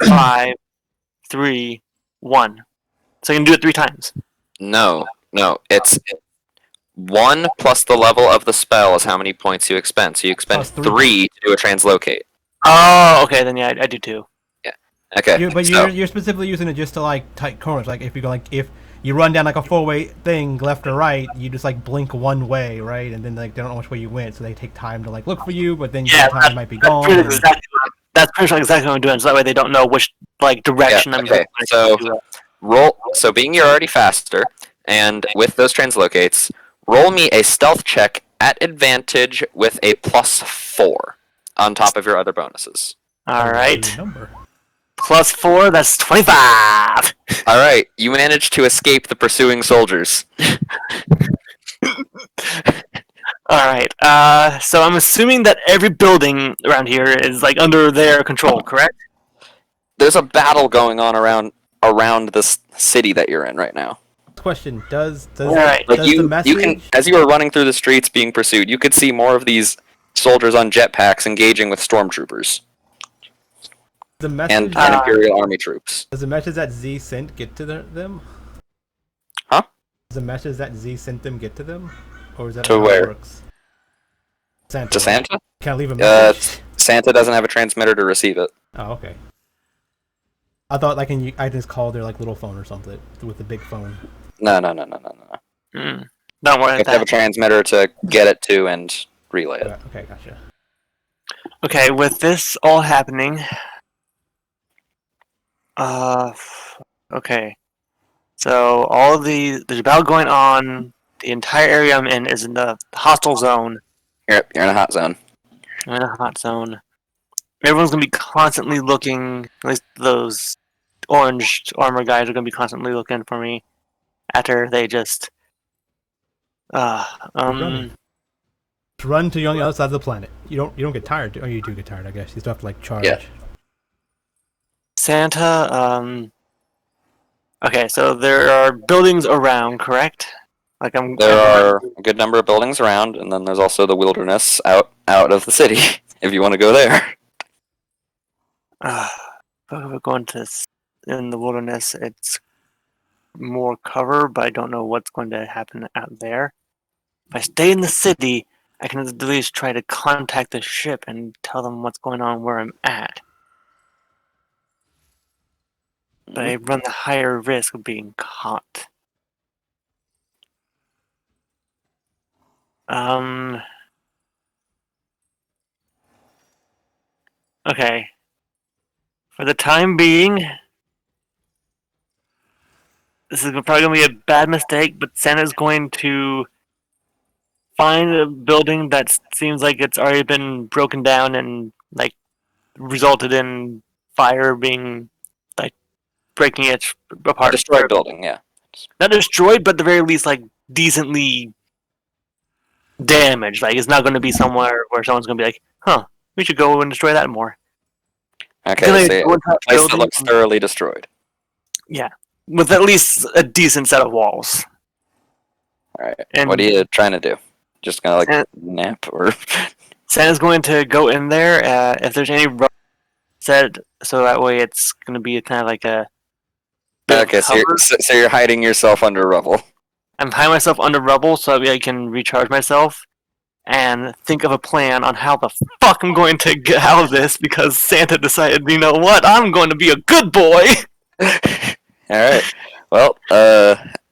5, 3, 1. So you can do it 3 times. No. It's 1 plus the level of the spell is how many points you expend. So you expend Plus 3. 3 to do a translocate. Oh, okay. Then yeah, I do 2. Okay. But so, you're specifically using it just to like tight corners. Like if you go if you run down like a 4-way thing left or right, you just like blink one way, right? And then like they don't know which way you went, so they take time to like look for you. But then Yeah, your time might be gone. That's pretty much exactly what I'm doing. So that way they don't know which like direction I'm okay. going. So being you're already faster, and with those translocates, roll me a stealth check at advantage with a +4 on top of your other bonuses. All right. Number. +4. That's 25. All right, you managed to escape the pursuing soldiers. All right. So I'm assuming that every building around here is like under their control, correct? There's a battle going on around this city that you're in right now. Question: Does Alright. Like does you the message can, as you were running through the streets being pursued, you could see more of these soldiers on jetpacks engaging with stormtroopers the message and Imperial Army troops. does the message that Z sent get to them? Huh? Does the message that Z sent them get to them, or is that To how it where? works? Santa. To Santa? Can I leave a message? Santa doesn't have a transmitter to receive it. Oh, okay. I thought like I just call their like little phone or something with the big phone. No. Don't worry You about have to have a that. transmitter to get it to and relay it. Okay, gotcha. Okay, with this all happening, okay. So all of there's a battle going on. The entire area I'm in is in the hostile zone. You're in a hot zone. I'm in a hot zone. Everyone's gonna be constantly looking. At least those orange armor guys are gonna be constantly looking for me after they just. running. Just run to the other side of the planet. You don't get tired. Oh, you do get tired, I guess. You still have to like charge. Yeah. Santa. Okay, so there are buildings around, correct? Like There are a good number of buildings around, and then there's also the wilderness out of the city, if you want to go there. If we're going to in the wilderness, it's more cover, but I don't know what's going to happen out there. If I stay in the city, I can at least try to contact the ship and tell them what's going on where I'm at. But I run the higher risk of being caught. Okay. For the time being, this is probably going to be a bad mistake, but Santa's going to find a building that seems like it's already been broken down and like resulted in fire being like breaking it apart. A destroyed building, yeah. Not destroyed, but at the very least like decently damaged. Like it's not going to be somewhere where someone's going to be like, "Huh, we should go and destroy that more." Okay, Then I so go a into that place that building looks and- thoroughly destroyed. with at least a decent set of walls. Alright, And- what are you trying to do? Just gonna like And- nap, or... Santa's going to go in there. If there's any said, so that way it's going to be kind of like a. bit of Okay, so cover. so you're hiding yourself under rubble. I'm hiding myself under rubble so that way I can recharge myself and think of a plan on how the fuck I'm going to get out of this because Santa decided, you know what, I'm going to be a good boy. Alright, well,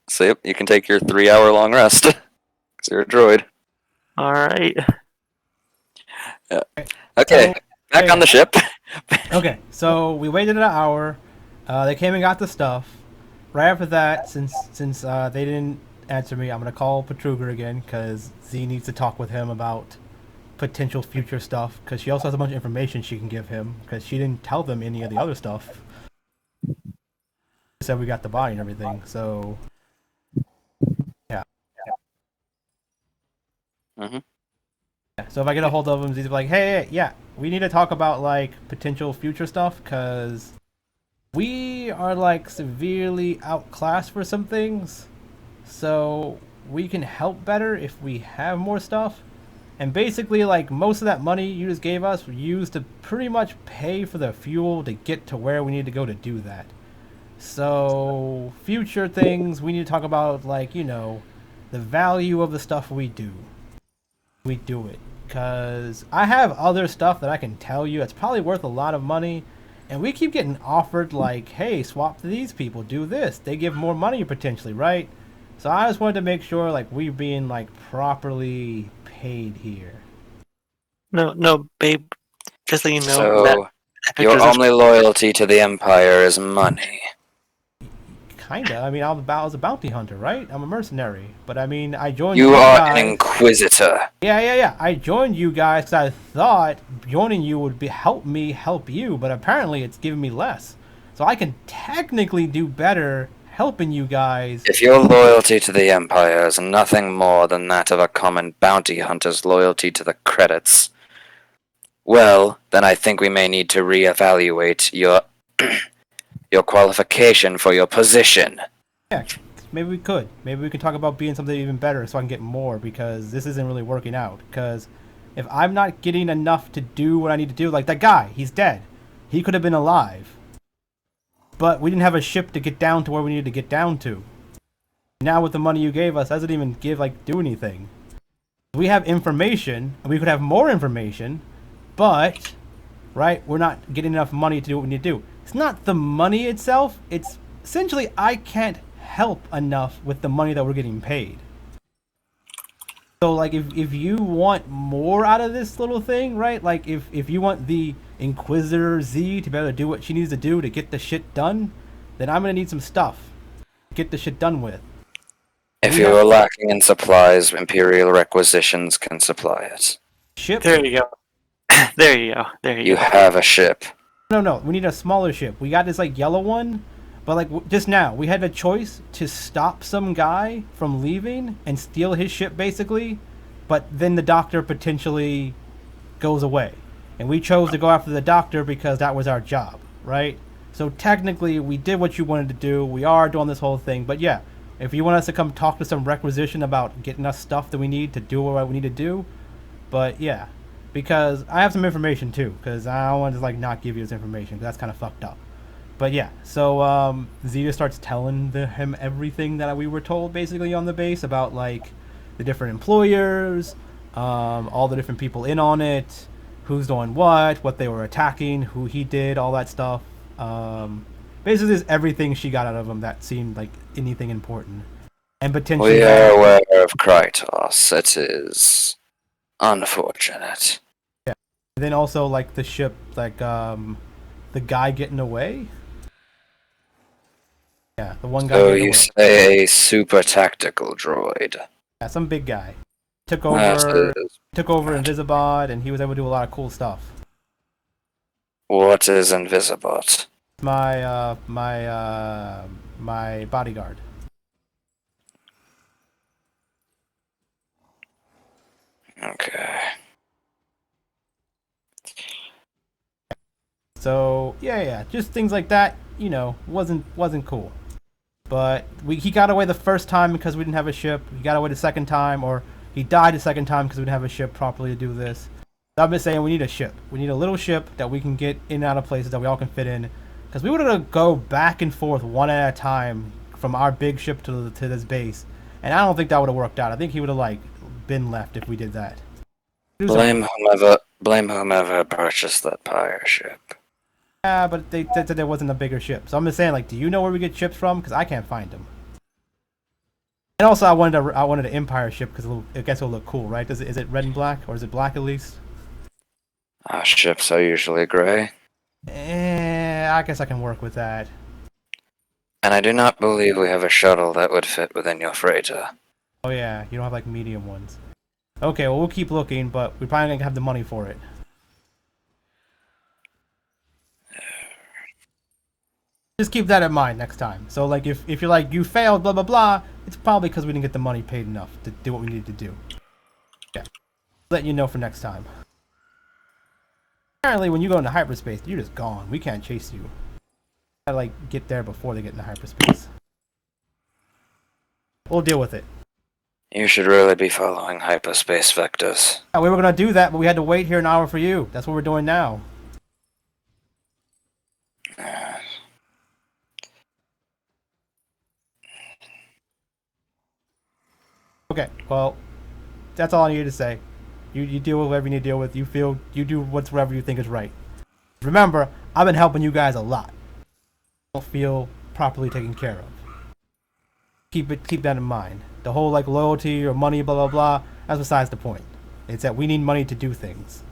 so yep, you can take your 3-hour-long rest. 'Cause you're a droid. All right. Okay, back on the ship. Okay, so we waited an hour. They came and got the stuff. Right after that, since they didn't answer me, I'm gonna call Patruger again because Z needs to talk with him about potential future stuff. Because she also has a bunch of information she can give him because she didn't tell them any of the other stuff. She said we got the body and everything. So yeah. Mhm. Yeah, so if I get a hold of him, Z's like, hey, yeah, we need to talk about like potential future stuff because we are like severely outclassed for some things. So we can help better if we have more stuff. And basically, like, most of that money you just gave us we used to pretty much pay for the fuel to get to where we need to go to do that. So, future things, we need to talk about, like, you know, the value of the stuff we do. We do it. Because I have other stuff that I can tell you that's probably worth a lot of money. And we keep getting offered, like, hey, swap to these people, do this. They give more money potentially, right? So I just wanted to make sure, like, we're being, like, properly paid here. No, babe. Just so you know So, that your pictures only loyalty to the Empire is money. Kinda. I mean, I was a bounty hunter, right? I'm a mercenary. But I mean, I joined You you are guys. an inquisitor. Yeah. I joined you guys because I thought joining you would help me help you, but apparently it's giving me less. So I can technically do better helping you guys. If your loyalty to the Empire is nothing more than that of a common bounty hunter's loyalty to the credits, well, then I think we may need to reevaluate your your qualification for your position. Yeah, maybe we could. Maybe we could talk about being something even better so I can get more because this isn't really working out. Because if I'm not getting enough to do what I need to do, like that guy, he's dead. He could have been alive. But we didn't have a ship to get down to where we needed to get down to. Now with the money you gave us, doesn't even do anything. We have information, and we could have more information, but, right, we're not getting enough money to do what we need to do. It's not the money itself, it's essentially I can't help enough with the money that we're getting paid. So, like, if you want more out of this little thing, right, like, if you want the Inquisitor Z to be able to do what she needs to do to get the shit done, then I'm gonna need some stuff to get the shit done with. If you are lacking in supplies, Imperial requisitions can supply it. Ship? There you go. There you go. You have a ship. No, we need a smaller ship. We got this, like, yellow one, but, like, just now, we had a choice to stop some guy from leaving and steal his ship, basically, but then the doctor potentially goes away. And we chose to go after the doctor because that was our job, right? So technically, we did what you wanted to do. We are doing this whole thing, but yeah, if you want us to come talk to some requisition about getting us stuff that we need to do what we need to do, but yeah, because I have some information too, because I don't want to, like, not give you this information, because that's kind of fucked up. But yeah, so Zeta starts telling him everything that we were told basically on the base about, like, the different employers, all the different people in on it, who's doing what they were attacking, who he did, all that stuff. Basically, just everything she got out of him that seemed like anything important. And potentially... We are aware of Krytos. It is unfortunate. Yeah. And then also, like, the ship, like, the guy getting away? Yeah, the one guy So getting you away. say a super tactical droid. Yeah, some big guy. Took That over is- Invisibot, and he was able to do a lot of cool stuff. What is Invisibot? My bodyguard. Okay. So yeah, just things like that. You know, wasn't cool. But he got away the first time because we didn't have a ship. He got away the second time, or he died the second time because we didn't have a ship properly to do this. So I've been saying we need a ship. We need a little ship that we can get in and out of places that we all can fit in. Because we would have go back and forth one at a time from our big ship to this base, and I don't think that would have worked out. I think he would have, like, been left if we did that. Blame whomever purchased that pyre ship. Yeah, but they said there wasn't a bigger ship. So I'm just saying, like, do you know where we get ships from? Because I can't find them. And also, I wanted an Empire ship because I guess it'll look cool, right? Is it red and black, or is it black at least? Our ships are usually grey. I guess I can work with that. And I do not believe we have a shuttle that would fit within your freighter. Oh yeah, you don't have, like, medium ones. Okay, well, we'll keep looking, but we probably don't have the money for it. Just keep that in mind next time. So, like, if you're like, you failed, blah, blah, blah, it's probably because we didn't get the money paid enough to do what we needed to do. Yeah. Let you know for next time. Apparently, when you go into hyperspace, you're just gone. We can't chase you. Gotta, like, get there before they get into hyperspace. We'll deal with it. You should really be following hyperspace vectors. Yeah, we were gonna do that, but we had to wait here an hour for you. That's what we're doing now. Okay, well, that's all I needed to say. You deal with whatever you need to deal with. You do whatever you think is right. Remember, I've been helping you guys a lot. Don't feel properly taken care of. Keep that in mind. The whole like loyalty or money, blah blah blah. That's besides the point. It's that we need money to do things.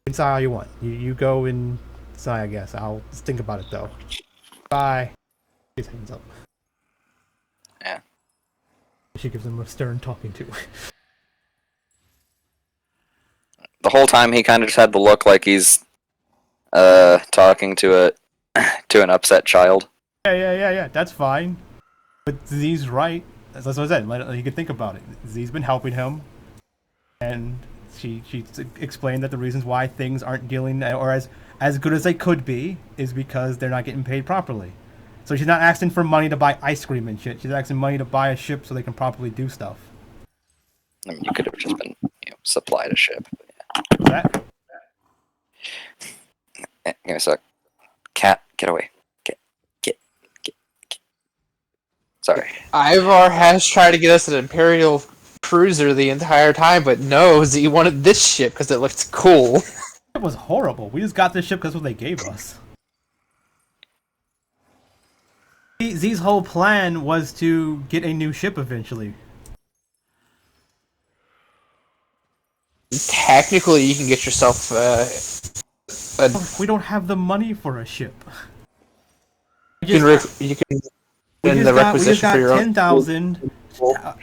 Decide how you want. You go and decide, I guess. I'll just think about it though. Bye. His hands up. Yeah. She gives him a stern talking to. The whole time he kind of just had the look like he's talking to an upset child. Yeah. That's fine. But Z's right. That's what I said. You can think about it. Z's been helping him, and she explained that the reasons why things aren't dealing or as good as they could be is because they're not getting paid properly. So she's not asking for money to buy ice cream and shit. She's asking money to buy a ship so they can properly do stuff. I mean, you could have just been supplied a ship. What's that? Give me a sec. Cat, get away. Get. Sorry. Ivar has tried to get us an Imperial cruiser the entire time, but no, Z wanted this ship because it looks cool. It was horrible. We just got this ship because that's what they gave us. Z's whole plan was to get a new ship eventually. Technically, you can get yourself We don't have the money for a ship. you can in the requisition for your own. 10,000.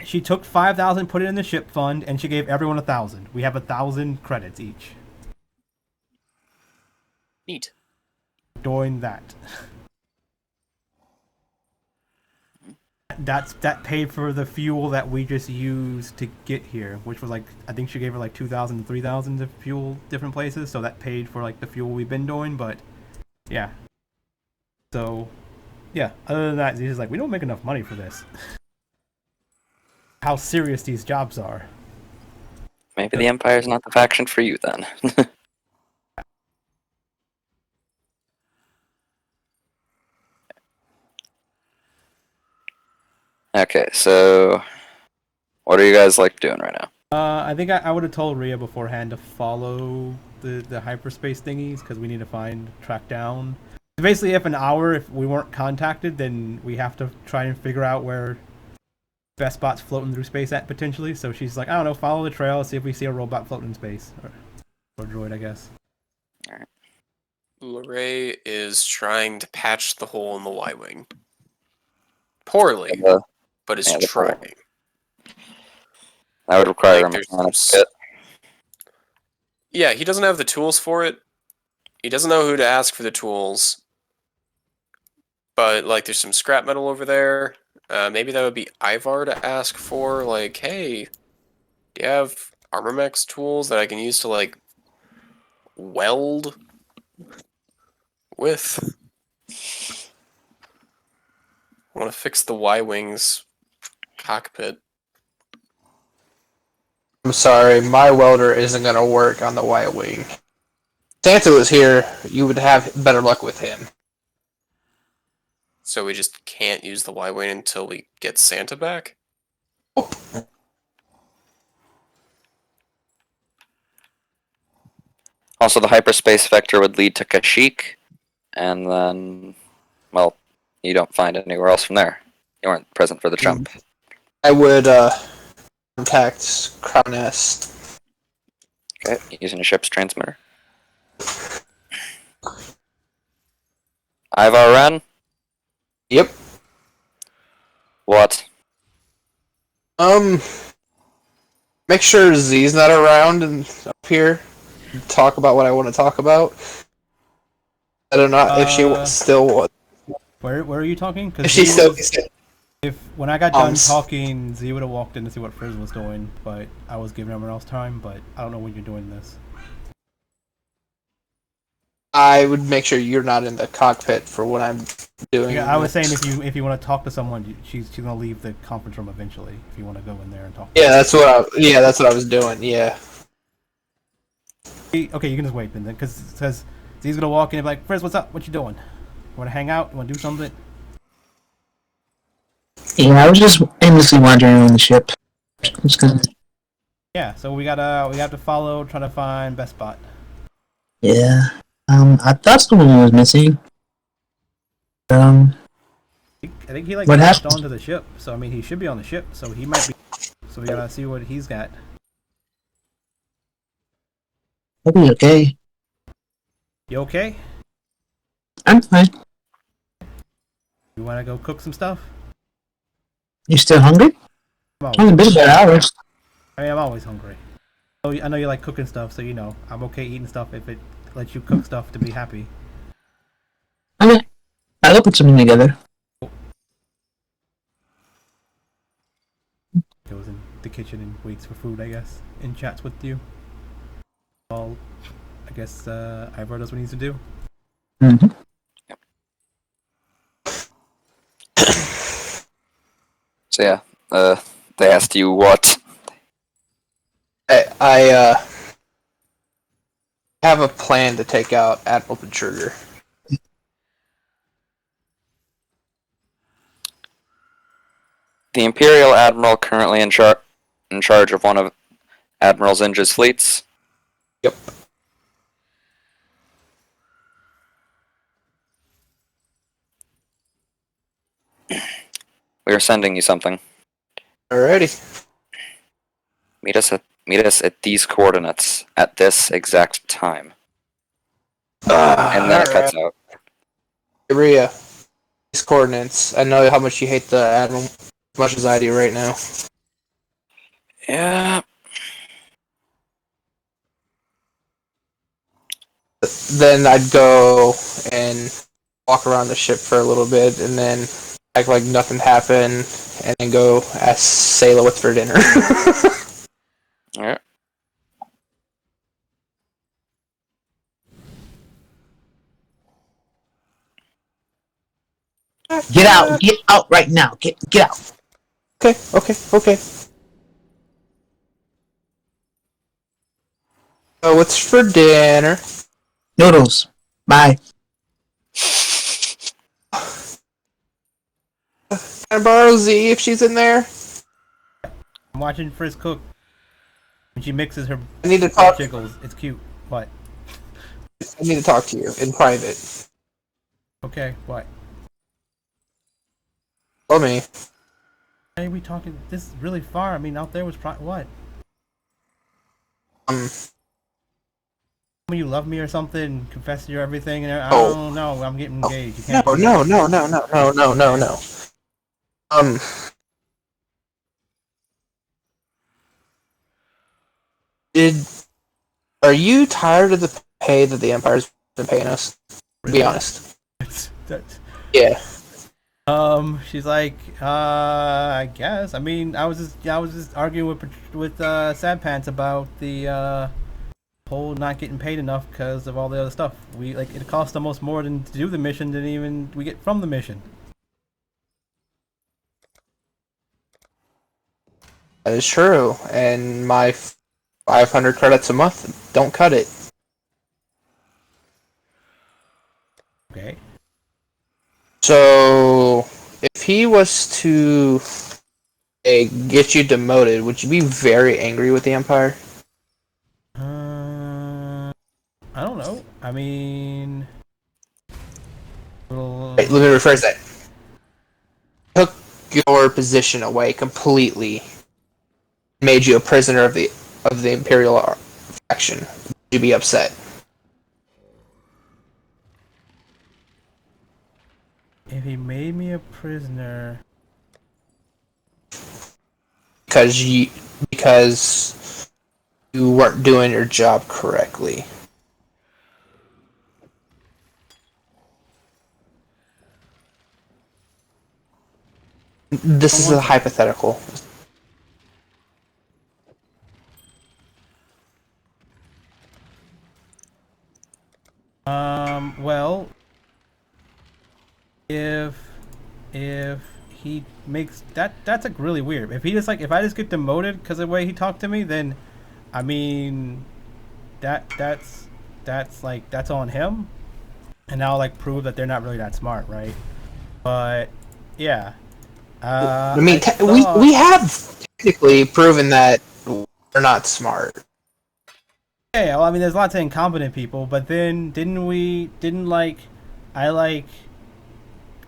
She took 5,000, put it in the ship fund, and she gave everyone 1,000. We have 1,000 credits each. Neat. Doing that. That paid for the fuel that we just used to get here, which was like, I think she gave her like 2,000 to 3,000 to fuel different places, so that paid for like the fuel we've been doing, but yeah. So, yeah, other than that, he's like, we don't make enough money for this. How serious these jobs are. Maybe the Empire's not the faction for you then. Okay, so what are you guys like doing right now? I think I would have told Rhea beforehand to follow the hyperspace thingies because we need to track down. Basically, if we weren't contacted, then we have to try and figure out where best spots floating through space at potentially. So she's like, I don't know, follow the trail, see if we see a robot floating in space or droid, I guess. All right. Lorray is trying to patch the hole in the Y-wing. Poorly, but is trying. That would require a there's mechanic some kit. Yeah, he doesn't have the tools for it. He doesn't know who to ask for the tools. But, like, there's some scrap metal over there. Maybe that would be Ivar to ask for, like, hey, do you have ArmorMech's tools that I can use to, like, weld with? I want to fix the Y-Wing's cockpit. I'm sorry, my welder isn't going to work on the Y-Wing. If Santa was here, you would have better luck with him. So we just can't use the Y-Wing until we get Santa back? Also, the hyperspace vector would lead to Kashyyyk, and then, well, you don't find anywhere else from there. You weren't present for the jump. I would contact Crown Nest. Okay, using a ship's transmitter. Ivar Ren? Yep. What? Make sure Z's not around and up here. Talk about what I want to talk about. I don't know if she still was. Where are you talking? If she still. When I got done talking, Z would have walked in to see what Frizz was doing, but I was giving everyone else time. But I don't know when you're doing this. I would make sure you're not in the cockpit for what I'm doing. Yeah, I was saying if you want to talk to someone, she's gonna leave the conference room eventually. If you want to go in there and talk. Yeah, that's what I was doing. Yeah. Okay, you can just wait then, because he's gonna walk in and be like, Frizz, what's up? What you doing? You want to hang out? You want to do something? Yeah, I was just aimlessly wandering around the ship. Just kinda, Yeah. So we have to follow, try to find best spot. yeah. I thought someone was missing. I think he like What crashed happened? onto the ship. So I mean, he should be on the ship. So he might be. So we gotta see what he's got. I'll be okay. You okay? I'm fine. You wanna go cook some stuff? You still hungry? I'm Only been about hours. I'm always hungry. Oh, I know you like cooking stuff, so you know I'm okay eating stuff if it lets you cook stuff to be happy. Okay. I'll put something together. Goes in the kitchen and waits for food, I guess, and chats with you. Well, I guess Ivor does what he needs to do. Mm-hmm. So yeah, they asked you what? I have a plan to take out Admiral Trigger. The Imperial Admiral currently in charge of one of Admiral Zinja's fleets. Yep. We are sending you something. Alrighty. Meet us at these coordinates at this exact time. And then it cuts out. Rhea, these coordinates. I know how much you hate the Admiral as much as I do right now. Yeah. Then I'd go and walk around the ship for a little bit, and then act like nothing happened, and then go ask Sayla what's for dinner. Alright. Get out! Get out right now! Get out! Okay. So what's for dinner? Noodles. Bye. Can I borrow Z if she's in there? I'm watching Frizz cook. When she mixes her I need to talk. jiggles, it's cute. What? I need to talk to you in private. Okay, what? Tell me. Why are we talking this really far? I mean, out there was what? When you love me or something, confess your everything, and I don't know. I'm getting engaged. You can't. No. Are you tired of the pay that the Empire's been paying us? To be honest. That's, Yeah. she's like, I guess. I mean, I was just arguing with Sad Pants about the whole not getting paid enough because of all the other stuff. It costs almost more to do the mission than even we get from the mission. That is true, and my 500 credits a month don't cut it. Okay. So, if he was to get you demoted, would you be very angry with the Empire? I don't know. I mean, Wait, let me rephrase that. Took your position away completely, made you a prisoner of the Imperial faction. Would you be upset? if he made me a prisoner, Because you weren't doing your job correctly. This is a hypothetical. if he makes that's like really weird. If he just like if I just get demoted because of the way he talked to me, then I mean that's like that's on him, and I'll like prove that they're not really that smart, right? But yeah, I mean, thought, we have technically proven that we're not smart. yeah. Well, I mean, there's lots of incompetent people, but then didn't like I like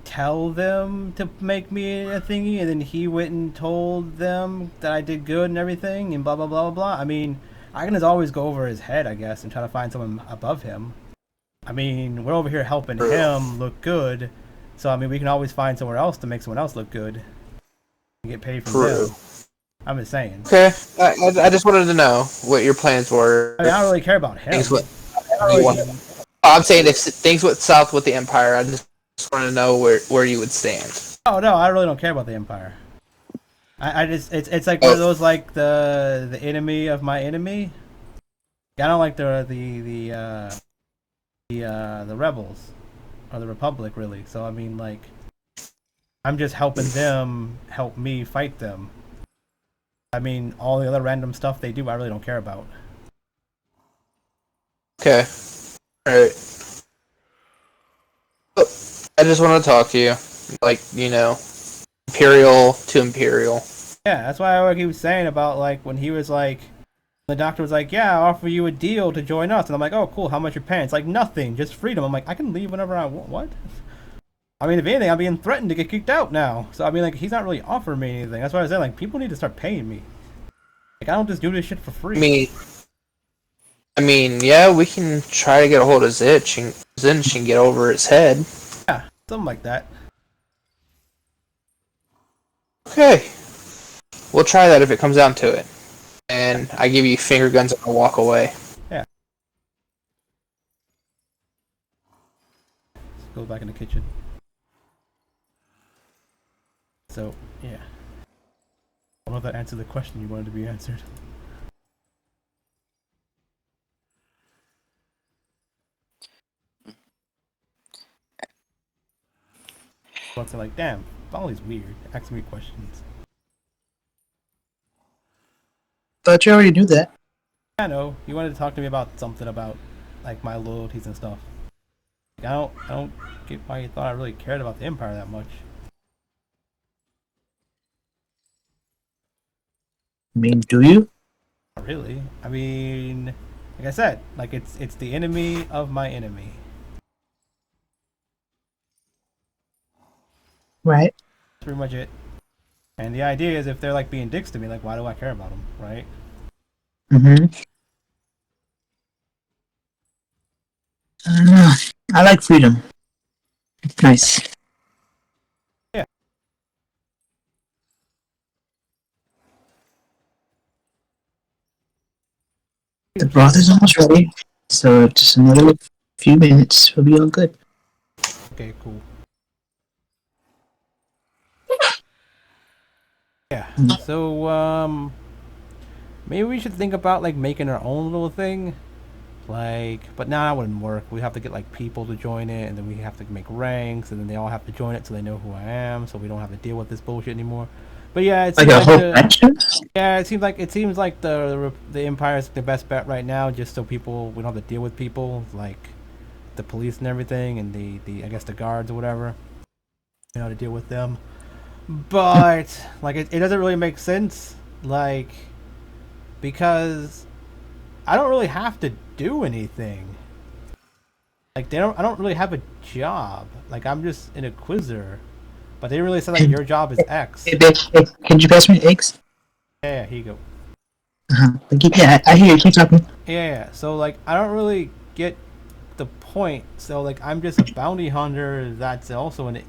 tell them to make me a thingy, and then he went and told them that I did good and everything, and blah blah blah blah blah. I mean, I can just always go over his head, I guess, and try to find someone above him. I mean, we're over here helping him look good, so I mean, we can always find somewhere else to make someone else look good and get paid from them. I'm just saying. Okay, I just wanted to know what your plans were. I mean, I don't really care about him. I'm saying if things went south with the Empire, I just want to know where you would stand. Oh no, I really don't care about the Empire. I just it's like one of those like the enemy of my enemy. I don't like the rebels or the Republic really. So I mean like I'm just helping them help me fight them. I mean all the other random stuff they do I really don't care about. Okay. Alright. I just want to talk to you. Like, you know, Imperial to Imperial. Yeah, that's why like he was saying about like when he was like the doctor was like, yeah, I'll offer you a deal to join us, and I'm like, oh cool, how much you're paying? It's like nothing, just freedom. I'm like, I can leave whenever I want. What? I mean, if anything, I'm being threatened to get kicked out now. So I mean, like, he's not really offering me anything. That's why I said like people need to start paying me. Like I don't just do this shit for free. I mean, yeah, we can try to get a hold of Zinch and get over his head. Yeah, something like that. Okay. We'll try that if it comes down to it. And I give you finger guns and I'll walk away. Yeah. Let's go back in the kitchen. So, yeah. I don't know if that answered the question you wanted to be answered. But like, damn, Folly's weird. Asking me questions. Thought you already knew that. I know. He wanted to talk to me about something about like my loyalties and stuff. Like, I don't get why he thought I really cared about the Empire that much. I mean, do you? Not really. I mean, like I said, like it's the enemy of my enemy. Right. That's pretty much it. And the idea is if they're like being dicks to me, like why do I care about them, right? Mm-hmm. I don't know. I like freedom. It's nice. Yeah. The broth is almost ready, so just another few minutes. We'll be all good. Okay, cool. Yeah. So maybe we should think about like making our own little thing. Like, but now that wouldn't work. We have to get like people to join it, and then we have to make ranks, and then they all have to join it so they know who I am, so we don't have to deal with this bullshit anymore. But yeah, it's Like a whole faction? yeah, it seems like the Empire is the best bet right now, just so people we don't have to deal with people like the police and everything, and the I guess the guards or whatever. You know, to deal with them. But like it doesn't really make sense, like because I don't really have to do anything. Like I don't really have a job. Like I'm just an inquisitor. But they really said like your job is X. Hey, babe, hey, can you pass me the eggs? Yeah, here you go. Yeah, I hear you. Keep talking. Yeah, so like I don't really get the point. So like I'm just a bounty hunter that's also an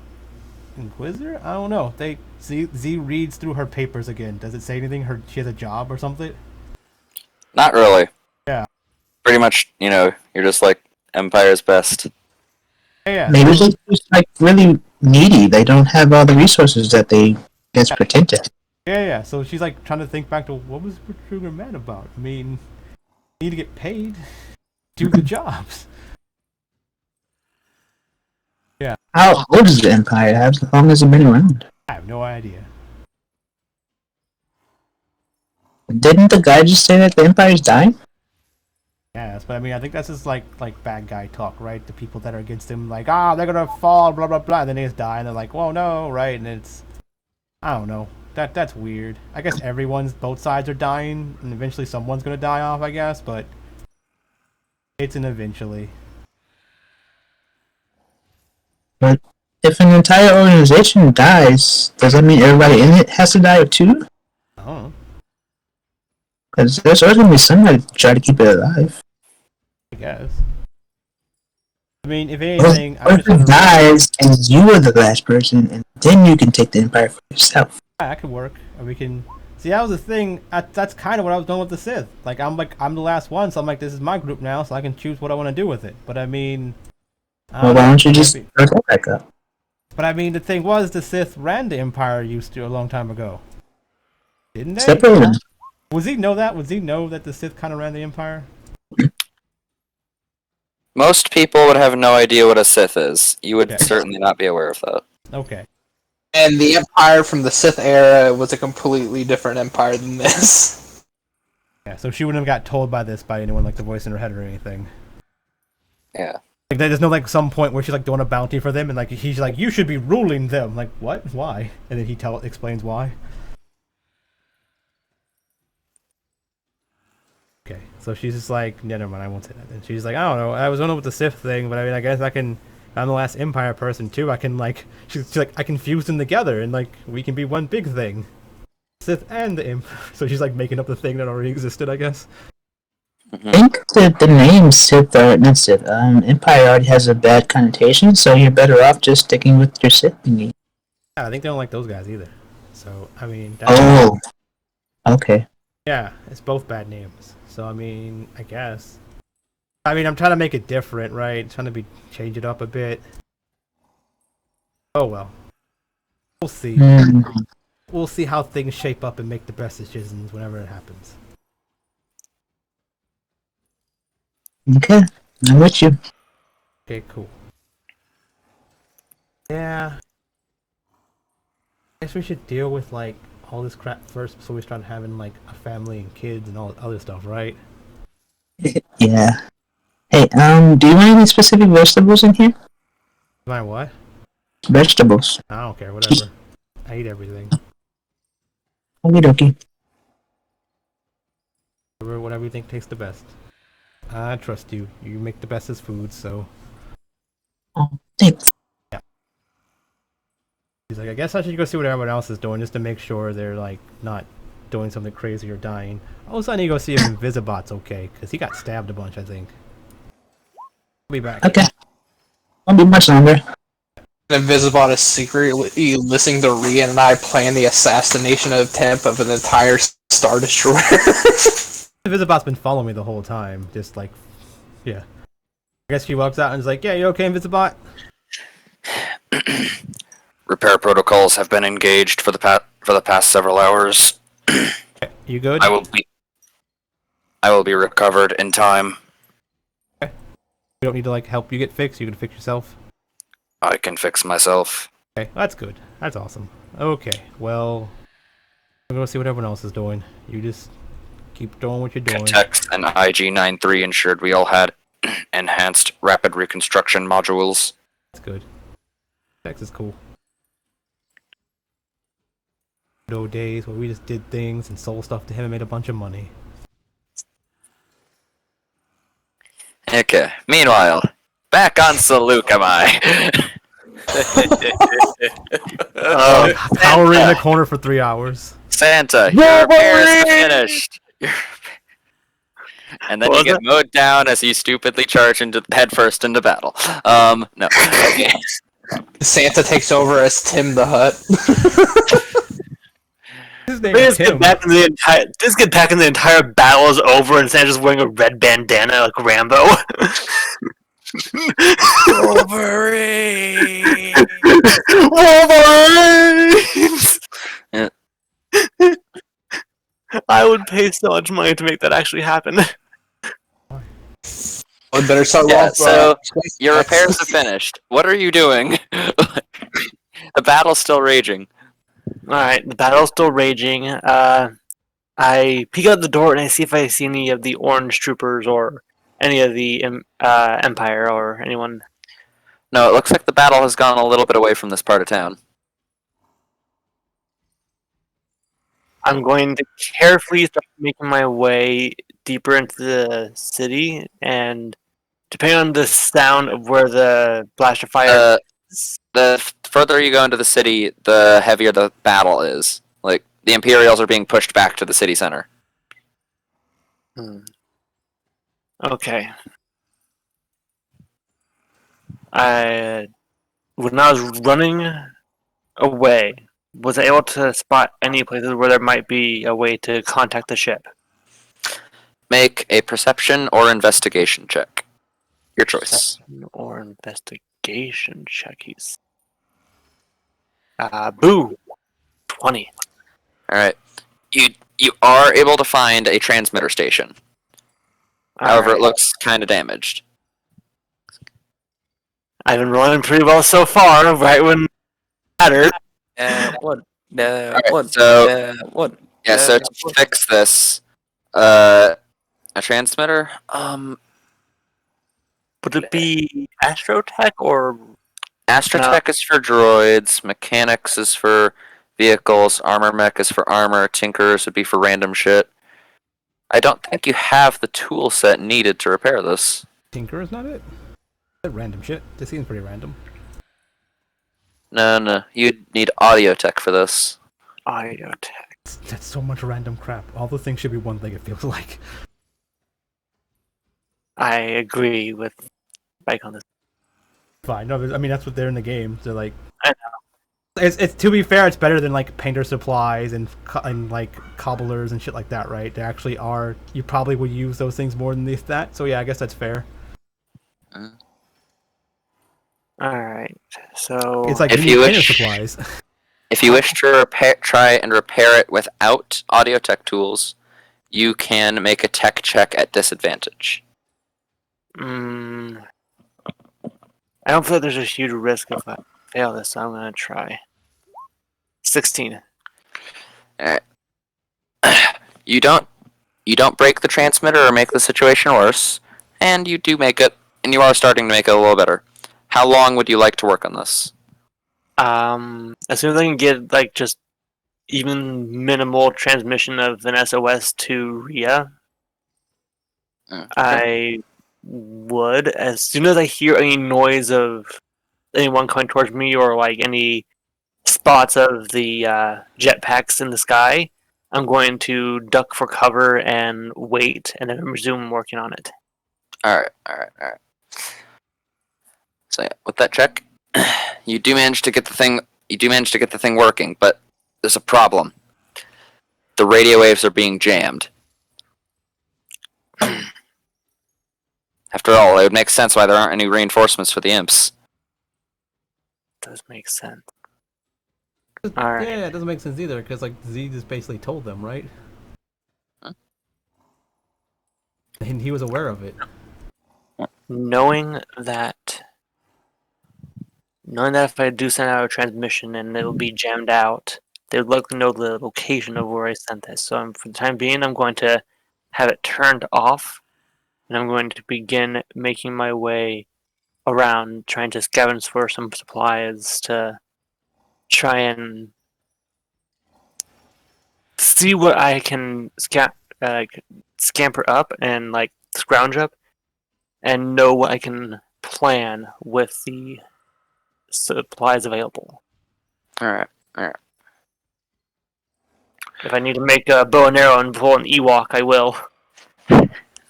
inquisitor? I don't know. Z reads through her papers again. Does it say anything? She has a job or something? Not really. Yeah. Pretty much, you're just like Empire's best. Yeah. Maybe they're just like really needy. They don't have all the resources that they pretend to. Yeah. So she's like trying to think back to what was Trigger mad about. I mean, you need to get paid. Do the jobs. How old is the Empire? How long has it been around? I have no idea. Didn't the guy just say that the Empire's dying? Yes, but I mean, I think that's just like bad guy talk, right? The people that are against him, like, they're gonna fall, blah blah blah, and then they just die, and they're like, whoa, no, right? And it's, I don't know, that's weird. I guess both sides are dying, and eventually someone's gonna die off, I guess, but it's an eventually. But if an entire organization dies, does that mean everybody in it has to die too? I don't know. Because there's always gonna be somebody to try to keep it alive. I guess. I mean, if anything, Or if it dies and you are the last person, and then you can take the Empire for yourself. that could work. Or we can see, that was the thing. That's kind of what I was doing with the Sith. I'm the last one, so I'm like, this is my group now, so I can choose what I want to do with it. But I mean, Well, why don't you just start that back up? But I mean, the thing was, the Sith ran the Empire used to a long time ago, didn't they? Separate. Was he know that? Was he know that the Sith kind of ran the Empire? Most people would have no idea what a Sith is. You would Okay. certainly not be aware of that. Okay. And the Empire from the Sith era was a completely different empire than this. Yeah, so she wouldn't have got told by anyone like the voice in her head or anything. Yeah. Like there's no like some point where she's like doing a bounty for them and like he's like, you should be ruling them. Like what? Why? And then he explains why. Okay, so she's just like, never mind, I won't say that. And she's like, I don't know, I was wondering with the Sith thing, but I mean, I guess I'm the last Empire person too. I can like, she's like, I can fuse them together and like we can be one big thing, Sith and the Imp. So she's like making up the thing that already existed, I guess. I think that the name Sith, not Sith, Empire already has a bad connotation, so you're better off just sticking with your Sith thingy. Yeah, I think they don't like those guys either. So I mean, Oh, okay. yeah, it's both bad names. So I mean, I guess. I mean, I'm trying to make it different, right? Trying to change it up a bit. Oh well. We'll see. We'll see how things shape up and make the best decisions whenever it happens. Okay, I'm with you. Okay, cool. Yeah. I guess we should deal with like all this crap first before we start having like a family and kids and all that other stuff, right? Yeah. Hey, do you want any specific vegetables in here? Am I what? Vegetables. I don't care, whatever. I eat everything. Okie dokie. Whatever you think tastes the best. I trust you. You make the bestest food, so. Oh, thanks. He's like, I guess I should go see what everyone else is doing just to make sure they're like not doing something crazy or dying. Also, I need to go see if Invisibot's okay, because he got stabbed a bunch, I think. I'll be back. Okay. Won't be much longer. Invisibot is secretly listening to Rian and I plan the assassination attempt of an entire Star Destroyer. Invisibot's been following me the whole time, just like, yeah. I guess she walks out and is like, yeah, you okay, Invisibot? Repair protocols have been engaged for the past several hours. You good? I will be recovered in time. You don't need to like help you get fixed, you can fix yourself. I can fix myself. Okay, that's good. That's awesome. Okay, well, I'm gonna see what everyone else is doing. You just keep doing what you're doing. Tex and IG-93 ensured we all had enhanced rapid reconstruction modules. That's good. Tex is cool. Those days where we just did things and sold stuff to him and made a bunch of money. Okay. Meanwhile, back on Saluk am I. Powering in the corner for 3 hours. Santa, your repairs are finished. And then you get mowed down as you stupidly charge headfirst into battle. No. Okay. Santa takes over as Tim the Hut. His name We is just get Tim. back in the entire battle is over and Santa's wearing a red bandana like Rambo. Wolverine! Wolverines! Yeah. I would pay so much money to make that actually happen. We better start Yeah, off. so your repairs are finished. What are you doing? The battle's still raging. Alright, the battle's still raging. I peek out the door and I see if I see any of the orange troopers or any of the Empire or anyone. No, it looks like the battle has gone a little bit away from this part of town. I'm going to carefully start making my way deeper into the city, and depending on the sound of where the blaster fire is, The further you go into the city, the heavier the battle is. Like, the Imperials are being pushed back to the city center. Okay. When I was running away, was I able to spot any places where there might be a way to contact the ship? Make a perception or investigation check. Your choice. Or investigation checkies. Boo! 20. Alright. You are able to find a transmitter station. However, Alright. it looks kind of damaged. I've been rolling pretty well so far, right when it mattered. One. Alright, so One. yeah, so to fix this, a transmitter. Would it be Astrotech or Astrotech is for droids. Mechanics is for vehicles. Armor mech is for armor. Tinkers would be for random shit. I don't think you have the tool set needed to repair this. Tinker is not it. Random shit. This seems pretty random. No. You'd need audio tech for this. Audiotech? That's so much random crap. All the things should be one thing, it feels like. I agree with Mike on this. Fine. No, I mean, that's what they're in the game. They're like... I know. It's to be fair, it's better than like painter supplies and like cobblers and shit like that, right? They actually are. You probably would use those things more than that. So yeah, I guess that's fair. Alright, so... It's like If you you need painter wish- supplies. If you wish to try and repair it without audio tech tools, you can make a tech check at disadvantage. I don't feel like there's a huge risk if I fail this, so I'm gonna try. 16. Alright. You don't break the transmitter or make the situation worse, and you do make it, and you are starting to make it a little better. How long would you like to work on this? As soon as I can get like just even minimal transmission of an SOS to Rhea, I would. As soon as I hear any noise of anyone coming towards me or like any spots of the jetpacks in the sky, I'm going to duck for cover and wait, and then resume working on it. Alright. So yeah, with that check, you do manage to get the thing working, but there's a problem. The radio waves are being jammed. After all, it would make sense why there aren't any reinforcements for the imps. Does make sense. Alright. Yeah, it doesn't make sense either, because like Z just basically told them, right? Huh? And he was aware of it. Knowing that if I do send out a transmission and it'll be jammed out, they would likely know the location of where I sent this. So for the time being, I'm going to have it turned off, and I'm going to begin making my way around, trying to scavenge for some supplies to try and see what I can scamper up and like scrounge up, and know what I can plan with the supplies available. Alright. If I need to make a bow and arrow and pull an Ewok, I will.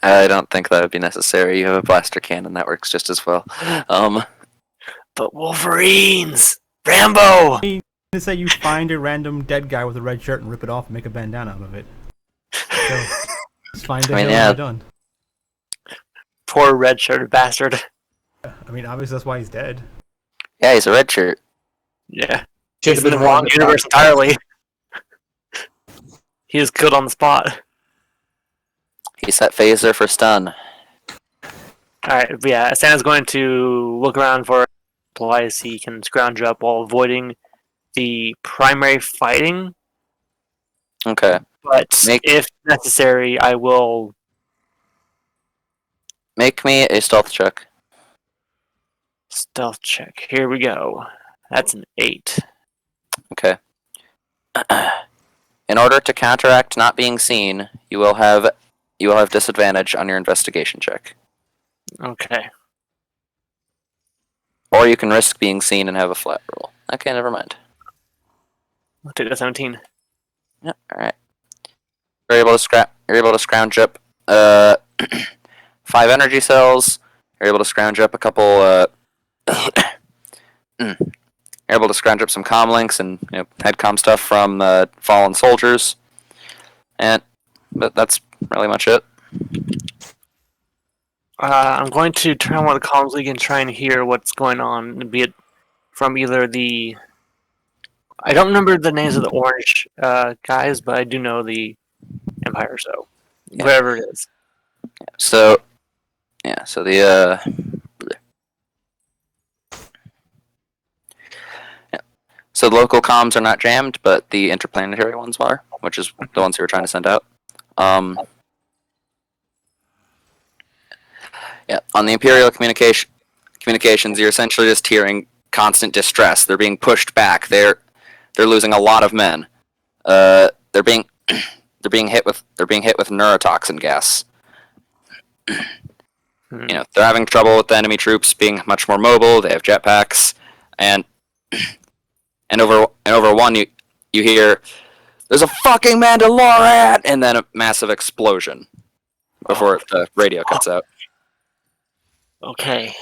I don't think that would be necessary. You have a blaster cannon that works just as well. But Wolverines! Rambo! To say you find a random dead guy with a red shirt and rip it off and make a bandana out of it. So, just find it I mean, and yeah. you're done. Poor red-shirted bastard. I mean, obviously that's why he's dead. Yeah, he's a red shirt. Yeah. Should He's been in the wrong universe entirely. He is killed on the spot. He set phaser for stun. Alright, yeah, Santa's going to look around for supplies he can scrounge up while avoiding the primary fighting. Okay. But Make- if necessary, I will. Make me a stealth check. Stealth check. Here we go. That's an 8. Okay. In order to counteract not being seen, you will have disadvantage on your investigation check. Okay. Or you can risk being seen and have a flat roll. Okay, never mind. I'll take the 17. Yep, alright. You're able to scrounge up 5 energy cells. You're able to scrounge up a couple you're able to scrounge up some comm links and headcom stuff from fallen soldiers. But that's really much it. I'm going to turn on one of the comms league and try and hear what's going on, be it from either the. I don't remember the names of the orange guys, but I do know the Empire, so Yeah. wherever it is. So the so the local comms are not jammed, but the interplanetary ones are, which is the ones we were trying to send out. Yeah, on the Imperial communications, you're essentially just hearing constant distress. They're being pushed back. They're losing a lot of men. They're being hit with neurotoxin gas. They're having trouble with the enemy troops being much more mobile. They have jetpacks, and over one you hear, "There's a fucking Mandalorian!" and then a massive explosion before the radio cuts out. Okay.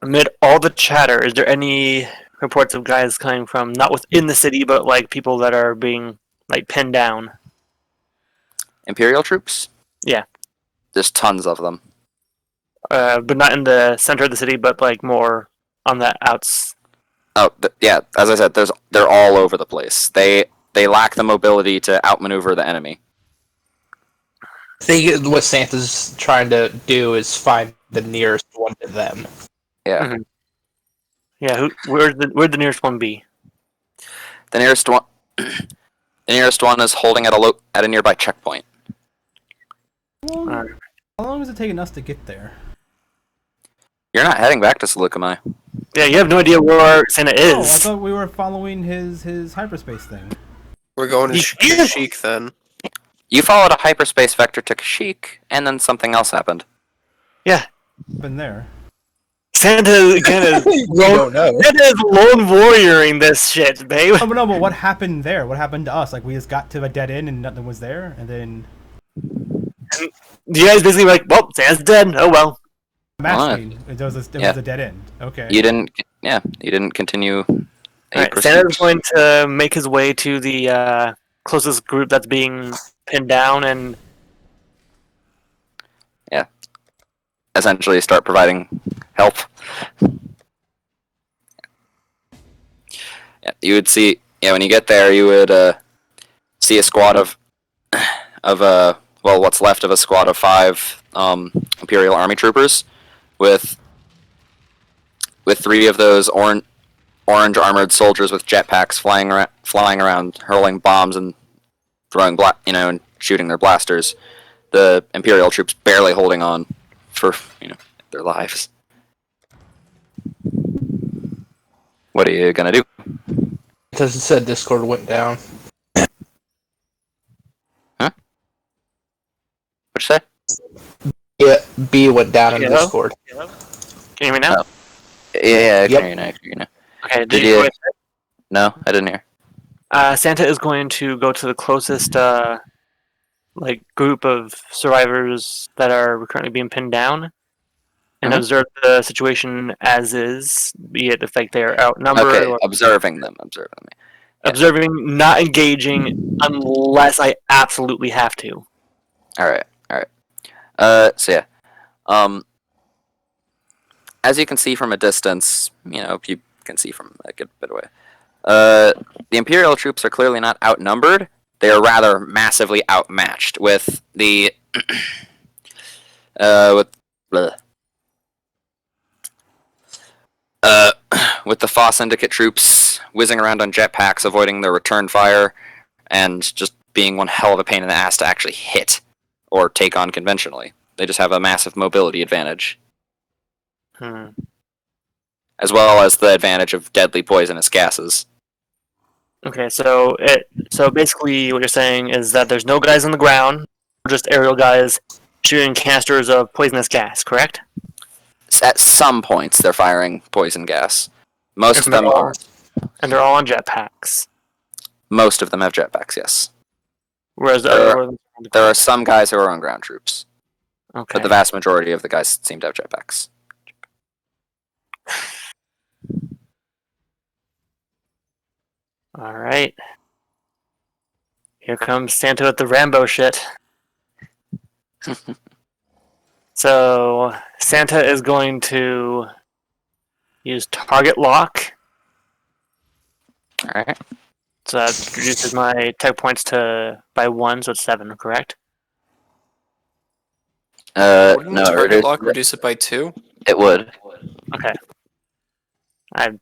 Amid all the chatter, is there any reports of guys coming from not within the city, but like people that are being like pinned down? Imperial troops? Yeah. There's tons of them. But not in the center of the city, but like more on the outs. Oh, yeah. As I said, they're all over the place. They lack the mobility to outmaneuver the enemy. I think what Santa's trying to do is find the nearest one to them. Yeah. Mhm. Yeah. Where'd the nearest one be? The nearest one. The nearest one is holding at a nearby checkpoint. How long is it taking us to get there? You're not heading back to Seleucami. Yeah, you have no idea where Santa Oh, I is. thought we were following his hyperspace thing. We're going to Kashyyyk then. You followed a hyperspace vector to Kashyyyk, and then something else happened. Been there. Santa again is We don't know. Santa is lone warrioring this shit, babe. Oh, but no, but what happened there? What happened to us? Like, we just got to a dead end and nothing was there, and then... You guys basically were like, well, Santa's dead. Oh well. I'm asking. It was a dead end. Okay. You didn't continue. Alright, Santa's going to make his way to the closest group that's being pinned down and essentially start providing help. Yeah, you would see. Yeah, when you get there, you would see a squad of what's left of a squad of 5 Imperial Army troopers, with 3 of those orange armored soldiers with jetpacks flying around, hurling bombs and throwing and shooting their blasters. The Imperial troops barely holding on for their lives. What are you gonna do? Because it said Discord went down. What'd you say? Yeah, B went down in Hello? Discord. Can you hear me now? Oh. Yeah, I can Yep. hear you now. I can hear you now. Okay, Did you? No, I didn't hear. Santa is going to go to the closest group of survivors that are currently being pinned down and Mhm. observe the situation as is, be it if they are outnumbered Okay, or observing them. Yeah. observing, not engaging unless I absolutely have to. All right. So yeah, as you can see from a distance, you can see from a good bit away. The Imperial troops are clearly not outnumbered. They are rather massively outmatched, with the With bleh. With the FA Syndicate troops whizzing around on jetpacks, avoiding their return fire, and just being one hell of a pain in the ass to actually hit or take on conventionally. They just have a massive mobility advantage, as well as the advantage of deadly poisonous gases. Okay, so basically what you're saying is that there's no guys on the ground, just aerial guys shooting canisters of poisonous gas, correct? At some points, they're firing poison gas. Most of them aren't. And they're all on jetpacks. Most of them have jetpacks, yes. Whereas the There other There are some guys who are on ground troops, okay. but the vast majority of the guys seem to have jetpacks. All right. Here comes Santa with the Rambo shit. So Santa is going to use target lock. All right. So that reduces my tech points by 1, so it's 7, correct? Wouldn't No, target lock reduce it by 2? it would. Okay. I'm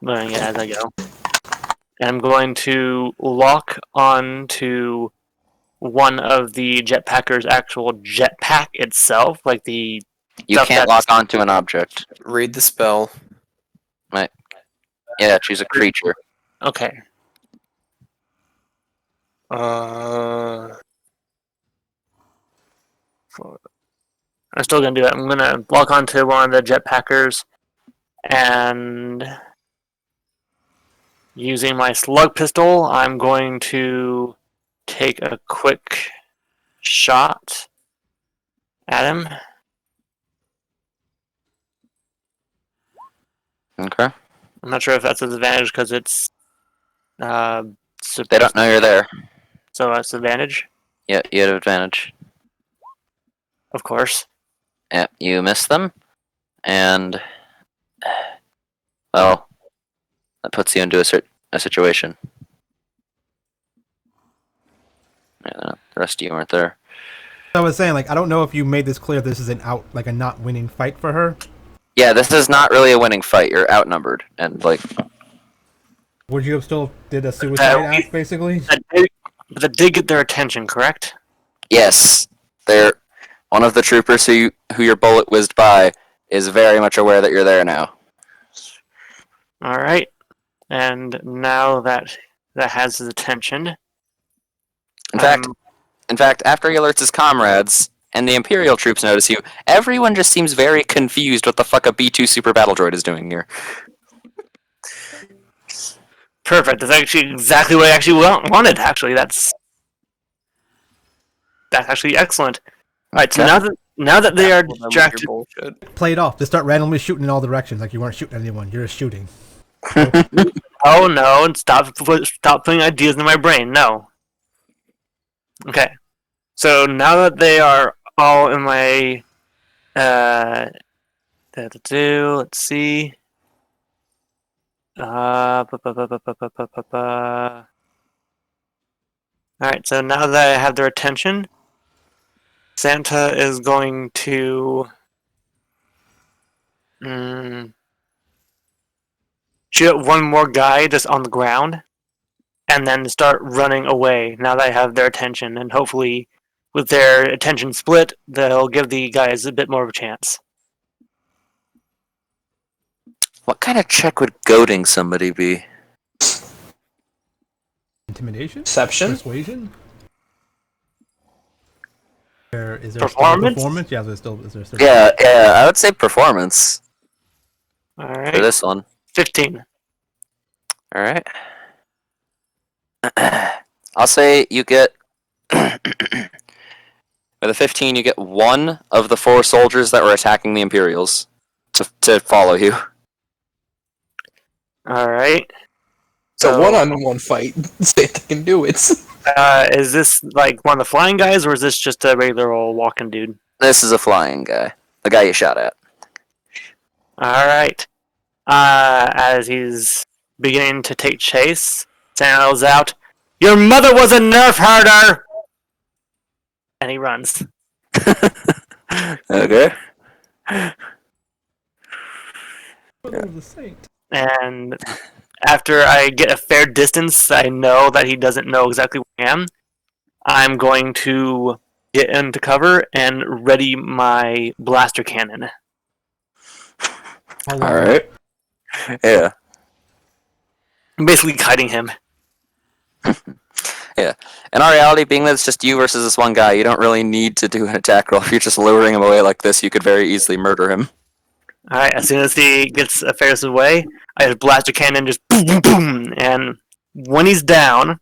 learning it as I go. And I'm going to lock on to one of the jetpacker's actual jetpack itself, like the. You stuff can't that's- lock onto an object. Read the spell. Yeah, choose a creature. Okay. I'm still gonna do it. I'm gonna lock onto one of the jetpackers, and using my slug pistol, I'm going to take a quick shot at him. Okay. I'm not sure if that's an advantage because it's. They don't know you're there. So that's advantage, Yeah, you have advantage. of course. Yeah, you miss them, and well, that puts you into a situation. Yeah, the rest of you weren't there. I was saying, like, I don't know if you made this clear. This is a not winning fight for her. Yeah, this is not really a winning fight. You're outnumbered, and like, Would you have still did a suicide act, basically? But that did get their attention, correct? yes, they're one of the troopers who your bullet whizzed by is very much aware that you're there now. All right. And now that has his attention. In fact, after he alerts his comrades and the Imperial troops notice you, everyone just seems very confused what the fuck a B2 super battle droid is doing here. Perfect. That's actually exactly what I actually wanted. Actually, that's actually excellent. All right. So now that they are Well, then with your distracted, bullshit. Play it off. Just start randomly shooting in all directions, like you weren't shooting anyone. You're just shooting. oh no, and stop putting ideas in my brain. No. Okay. So now that they are all in my let's see. Alright, so now that I have their attention, Santa is going to shoot at one more guy just on the ground, and then start running away now that I have their attention, and hopefully with their attention split, they'll give the guys a bit more of a chance. What kind of check would goading somebody be? Intimidation? Perception? Persuasion? Is there Performance? Still performance? Yeah, is there still Yeah, I would say performance for Alright, this one. 15. All right. I'll say you get with a 15. You get one of the 4 soldiers that were attacking the Imperials to follow you. Alright. It's a one-on-one fight. Santa can do it. Is this like one of the flying guys, or is this just a regular old walking dude? This is a flying guy, the guy you shot at. Alright. As he's beginning to take chase, Santa yells out, "Your mother was a nerf herder!" And he runs. Okay. Brother of the saint. And after I get a fair distance, I know that he doesn't know exactly where I am. I'm going to get into cover and ready my blaster cannon. How long? All right. Yeah. I'm basically kiting him. Yeah. In our reality, being that it's just you versus this one guy, you don't really need to do an attack roll. If you're just luring him away like this, you could very easily murder him. Alright, as soon as he gets a fair distance away, I just blaster cannon, just boom, boom, boom. And when he's down,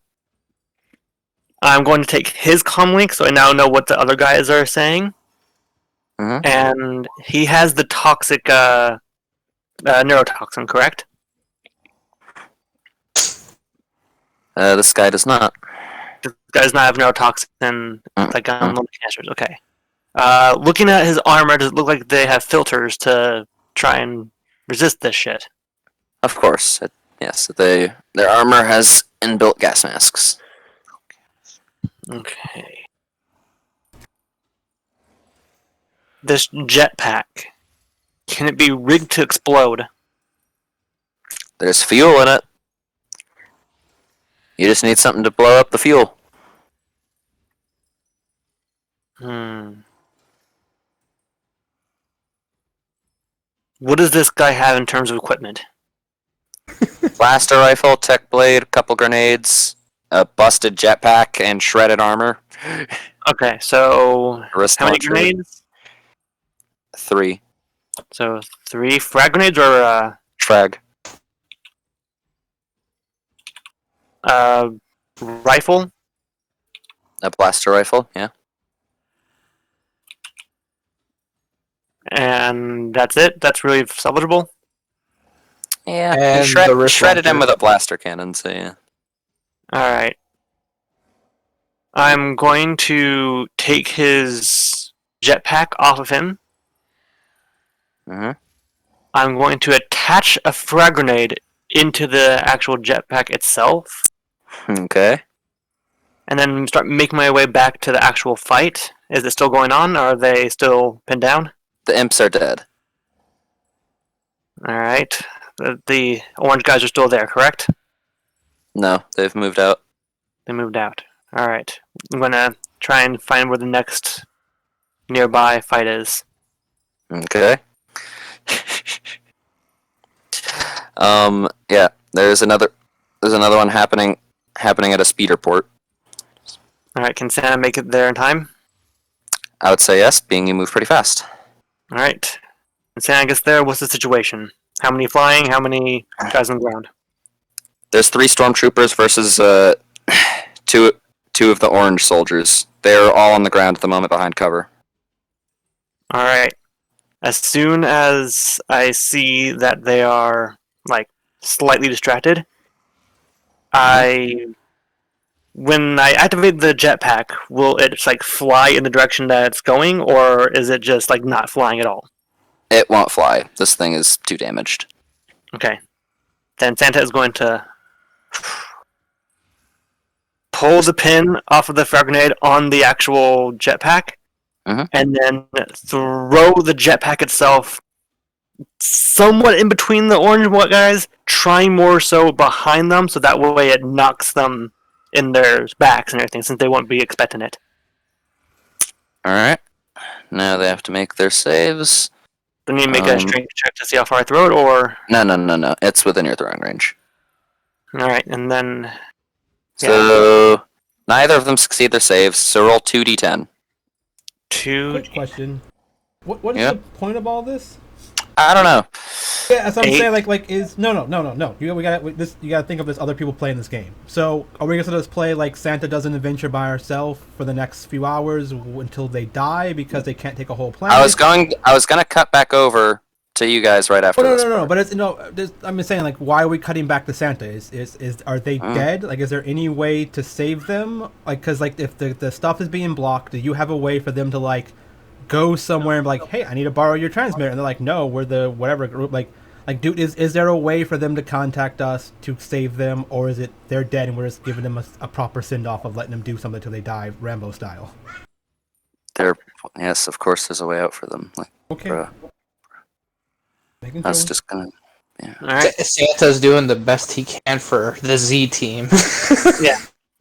I'm going to take his comlink, so I now know what the other guys are saying. Mhm. And he has the toxic neurotoxin, correct? This guy does not. This guy does not have neurotoxin, like Mm. unlimited cancers. Okay. Looking at his armor, does it look like they have filters to try and resist this shit? Of course. Yes, their armor has inbuilt gas masks. Okay. This jetpack, can it be rigged to explode? There's fuel in it. You just need something to blow up the fuel. What does this guy have in terms of equipment? Blaster rifle, tech blade, couple grenades, a busted jetpack, and shredded armor. Okay, so Wrist how many launcher. grenades? 3. So 3 frag grenades or Frag. rifle? A blaster rifle, yeah. And that's it? That's really salvageable? Yeah, And you the wrist shredded him launcher. with a blaster cannon, so yeah. Alright. I'm going to take his jetpack off of him. Mm-hmm. I'm going to attach a frag grenade into the actual jetpack itself, Okay. and then start making my way back to the actual fight. Is it still going on, or are they still pinned down? The imps are dead. Alright. The orange guys are still there, correct? No, they've moved out. They moved out. Alright. I'm gonna try and find where the next nearby fight is. Okay. Yeah, there's another one happening at a speeder port. Alright, can Santa make it there in time? I would say yes, being you move pretty fast. Alright. When Santa gets there, what's the situation? How many flying? How many guys on the ground? There's 3 stormtroopers versus two of the orange soldiers. They're all on the ground at the moment behind cover. Alright. As soon as I see that they are, like, slightly distracted, when I activate the jetpack, will it, like, fly in the direction that it's going, or is it just, like, not flying at all? It won't fly. This thing is too damaged. Okay. Then Santa is going to pull the pin off of the frag grenade on the actual jetpack, Mhm. and then throw the jetpack itself somewhat in between the orange guys, trying more so behind them, so that way it knocks them in their backs and everything, since they won't be expecting it. Alright. Now they have to make their saves. They need to make a strength check to see how far I throw it, or... No. It's within your throwing range. Alright, and then... So neither of them succeed their saves, so roll 2d10. Quick question. What is Yeah. the point of all this? I don't know. Yeah, that's what I'm 8. saying. Like is no. We gotta this. You gotta think of this. Other people playing this game. So are we gonna just play like Santa does an adventure by herself for the next few hours until they die because they can't take a whole planet? I was gonna cut back over to you guys right after Oh, this. no. But I'm just saying, like, why are we cutting back to Santa? Is are they dead? Like, is there any way to save them? Like, because like if the stuff is being blocked, do you have a way for them to like go somewhere and be like, hey, I need to borrow your transmitter? And they're like, no, we're the whatever group. Like, dude, is there a way for them to contact us to save them, or is it they're dead and we're just giving them a proper send off of letting them do something until they die, Rambo style? Yes, of course, there's a way out for them. Like, Okay. bruh, Making that's sure. just gonna. All right. Santa's doing the best he can for the Z team. Do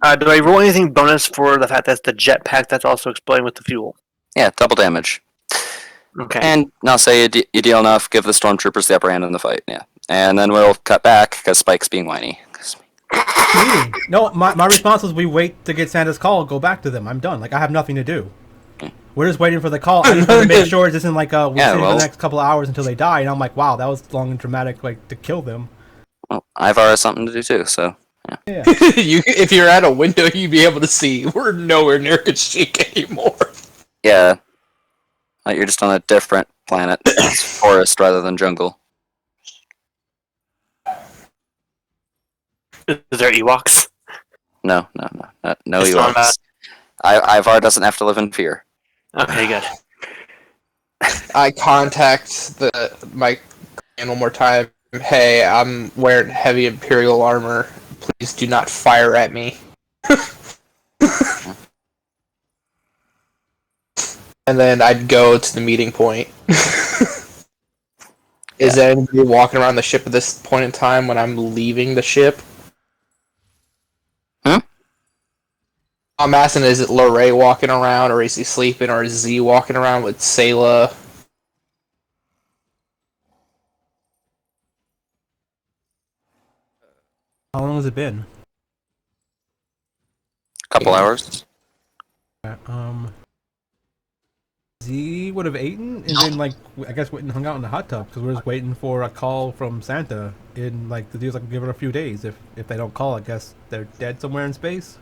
I roll anything bonus for the fact that's the jetpack that's also exploding with the fuel? Yeah, double damage. Okay. And now say you deal enough, give the stormtroopers the upper hand in the fight. Yeah, and then we'll cut back because Spike's being whiny. Meeting. No, my response was we wait to get Santa's call, go back to them. I'm done. Like I have nothing to do. We're just waiting for the call. I just want to make sure it isn't like we're sitting for the next couple of hours until they die. And I'm like, wow, that was long and dramatic, like to kill them. Well, Ivar has something to do too, so Yeah. If you're at a window, you'd be able to see. We're nowhere near Kashyyyk anymore. yeah. You're just on a different planet. It's forest rather than jungle. Is there Ewoks? No It's not Ewoks. Ivar doesn't have to live in fear. Okay, good. I contact my clan one more time. Hey, I'm wearing heavy Imperial armor. Please do not fire at me. And then I'd go to the meeting point. Is there anybody walking around the ship at this point in time when I'm leaving the ship? I'm asking, is it Lorray walking around, or is he sleeping, or is Z walking around with Sayla? How long has it been? Couple hours. Z would have eaten and then like I guess went and hung out in the hot tub because we're just waiting for a call from Santa. In like the dude's like give it a few days. If they don't call, I guess they're dead somewhere in space.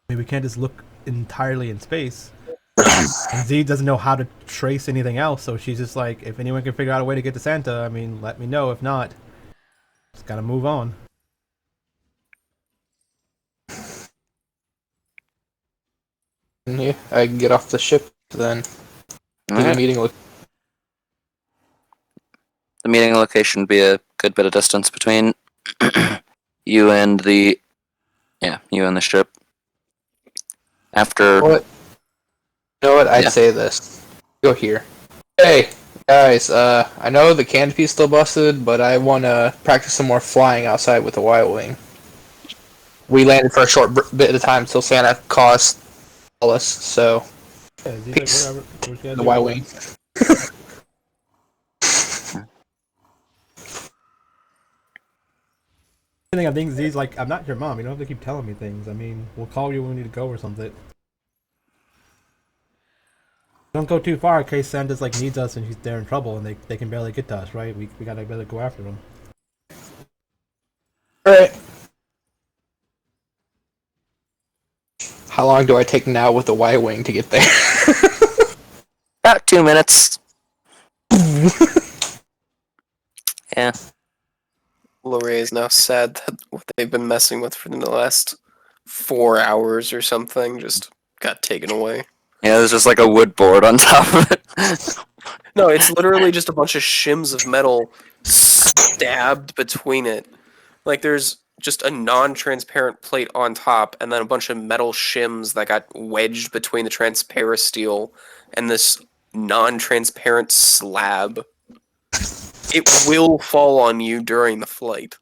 I mean, we can't just look entirely in space. And Z doesn't know how to trace anything else, so she's just like, if anyone can figure out a way to get to Santa, I mean, let me know. If not, just gotta move on. Yeah, I can get off the ship then. To the Alright. meeting. The meeting location would be a good bit of distance between you and the ship. After You know what? I'd Yeah. say this. Go here. Hey, guys, I know the canopy's still busted, but I want to practice some more flying outside with the Y-Wing. We landed for a short bit of time until Santa caused us, so Yeah, Z's Peace. like, whatever. What you gotta the do. Y-Wing. I think Z's like, I'm not your mom. You don't have to keep telling me things. I mean, we'll call you when we need to go or something. Don't go too far in case Santa's like needs us and they're in trouble and they can barely get to us, right? We gotta better go after them. Alright. How long do I take now with the Y-Wing to get there? about 2 minutes. Yeah. Lorray is now sad that what they've been messing with for the last 4 hours or something just got taken away. Yeah, there's just like a wood board on top of it. No, it's literally just a bunch of shims of metal stabbed between it. Like there's just a non-transparent plate on top, and then a bunch of metal shims that got wedged between the transparent steel and this non-transparent slab. It will fall on you during the flight.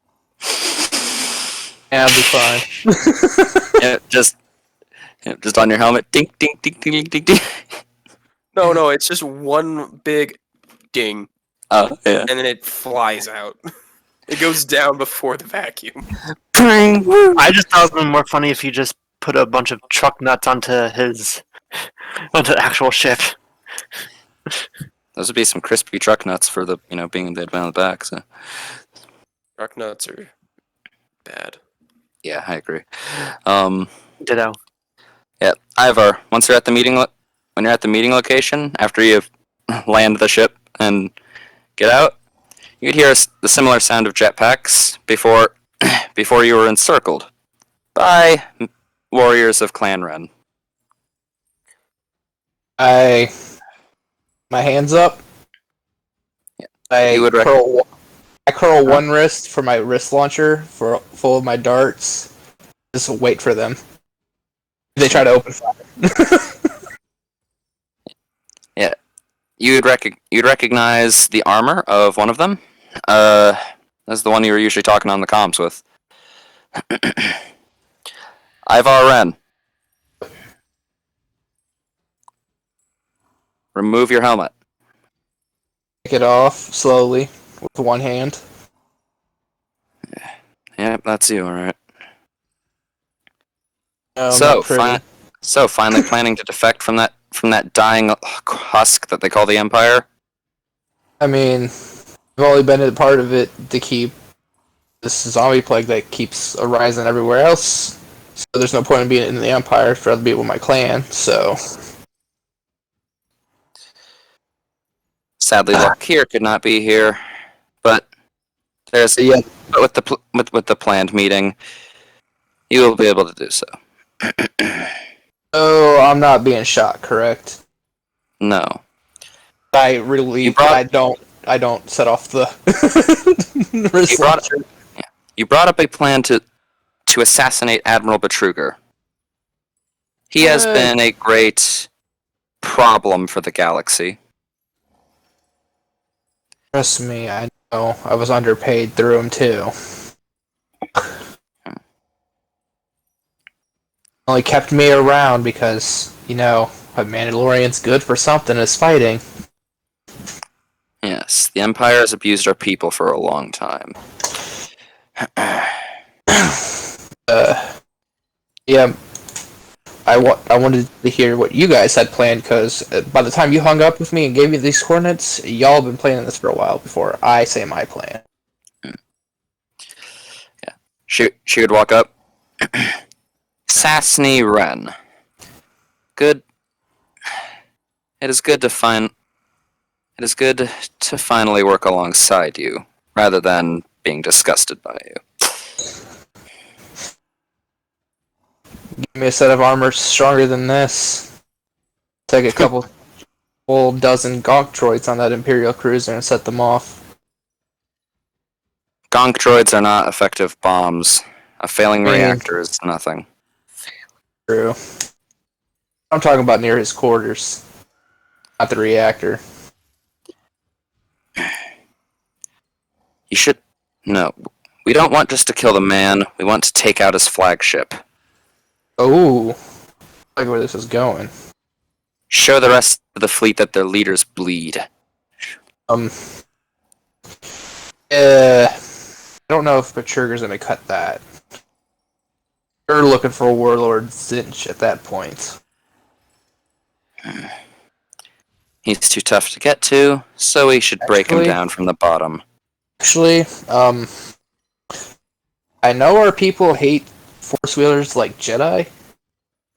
Yeah, I'll be fine. Yeah, just on your helmet. Ding, ding, ding, ding, ding, ding, ding. No, it's just one big ding, Oh, yeah. and then it flies out. It goes down before the vacuum. I just thought it would be more funny if you just put a bunch of truck nuts onto the actual ship. Those would be some crispy truck nuts for the, being dead on the back, so. Truck nuts are bad. Yeah, I agree. Ditto. Yeah, Ivar, once you're at the meeting, when you're at the meeting location, after you land the ship and get out, you'd hear the similar sound of jetpacks before you were encircled by warriors of Clan Ren. My hands up. Yeah. I You would curl one wrist for my wrist launcher full of my darts. Just wait for them. They try to open fire. you'd recognize the armor of one of them. That's the one you were usually talking on the comms with. Ivar Wren. Remove your helmet. Take it off slowly with one hand. Yep, that's you, alright. No, So, not pretty. finally planning to defect from that dying husk that they call the Empire? I mean, I've only been a part of it to keep this zombie plague that keeps arising everywhere else. So there's no point in being in the Empire. I'd rather be with my clan. So Sadly, Lakir could not be here, but there's yeah, but with the planned meeting, you will be able to do so. oh, I'm not being shot, correct? No. I really, I don't set off the. You brought up a plan to assassinate Admiral Betruger. He has been a great problem for the galaxy. Trust me, I know. I was underpaid through him too. Only kept me around because, you know, a Mandalorian's good for something is fighting. Yes, the Empire has abused our people for a long time. Yeah, I wanted to hear what you guys had planned, because by the time you hung up with me and gave me these coordinates, y'all been planning this for a while before I say my plan. Yeah, she would walk up. Sassney Wren. Good. It is good to finally work alongside you, rather than being disgusted by you. Give me a set of armor stronger than this. Take a full dozen gonk droids on that Imperial cruiser and set them off. Gonk droids are not effective bombs. A failing reactor is nothing. True. I'm talking about near his quarters, not the reactor. You should... No. We don't want just to kill the man. We want to take out his flagship. Oh, I like where this is going. Show the rest of the fleet that their leaders bleed. I don't know if Betruger's gonna cut that. We're looking for a Warlord Zinch at that point. He's too tough to get to, so we should break him down from the bottom. Actually, I know our people hate Force wielders like Jedi.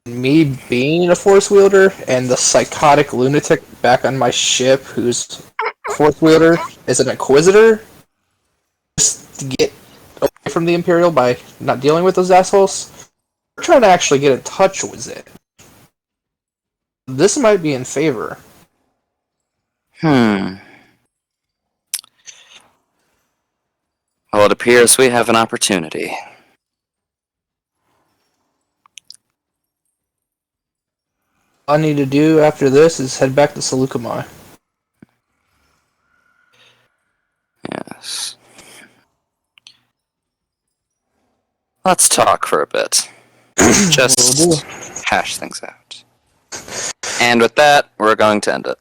Me being a Force wielder and the psychotic lunatic back on my ship who's a Force wielder is an Inquisitor, just to get away from the Imperial by not dealing with those assholes, we're trying to actually get in touch with it. This might be in favor. Well, it appears we have an opportunity. All I need to do after this is head back to Seleucumai. Yes. Let's talk for a bit. Just hash things out. And with that, we're going to end it.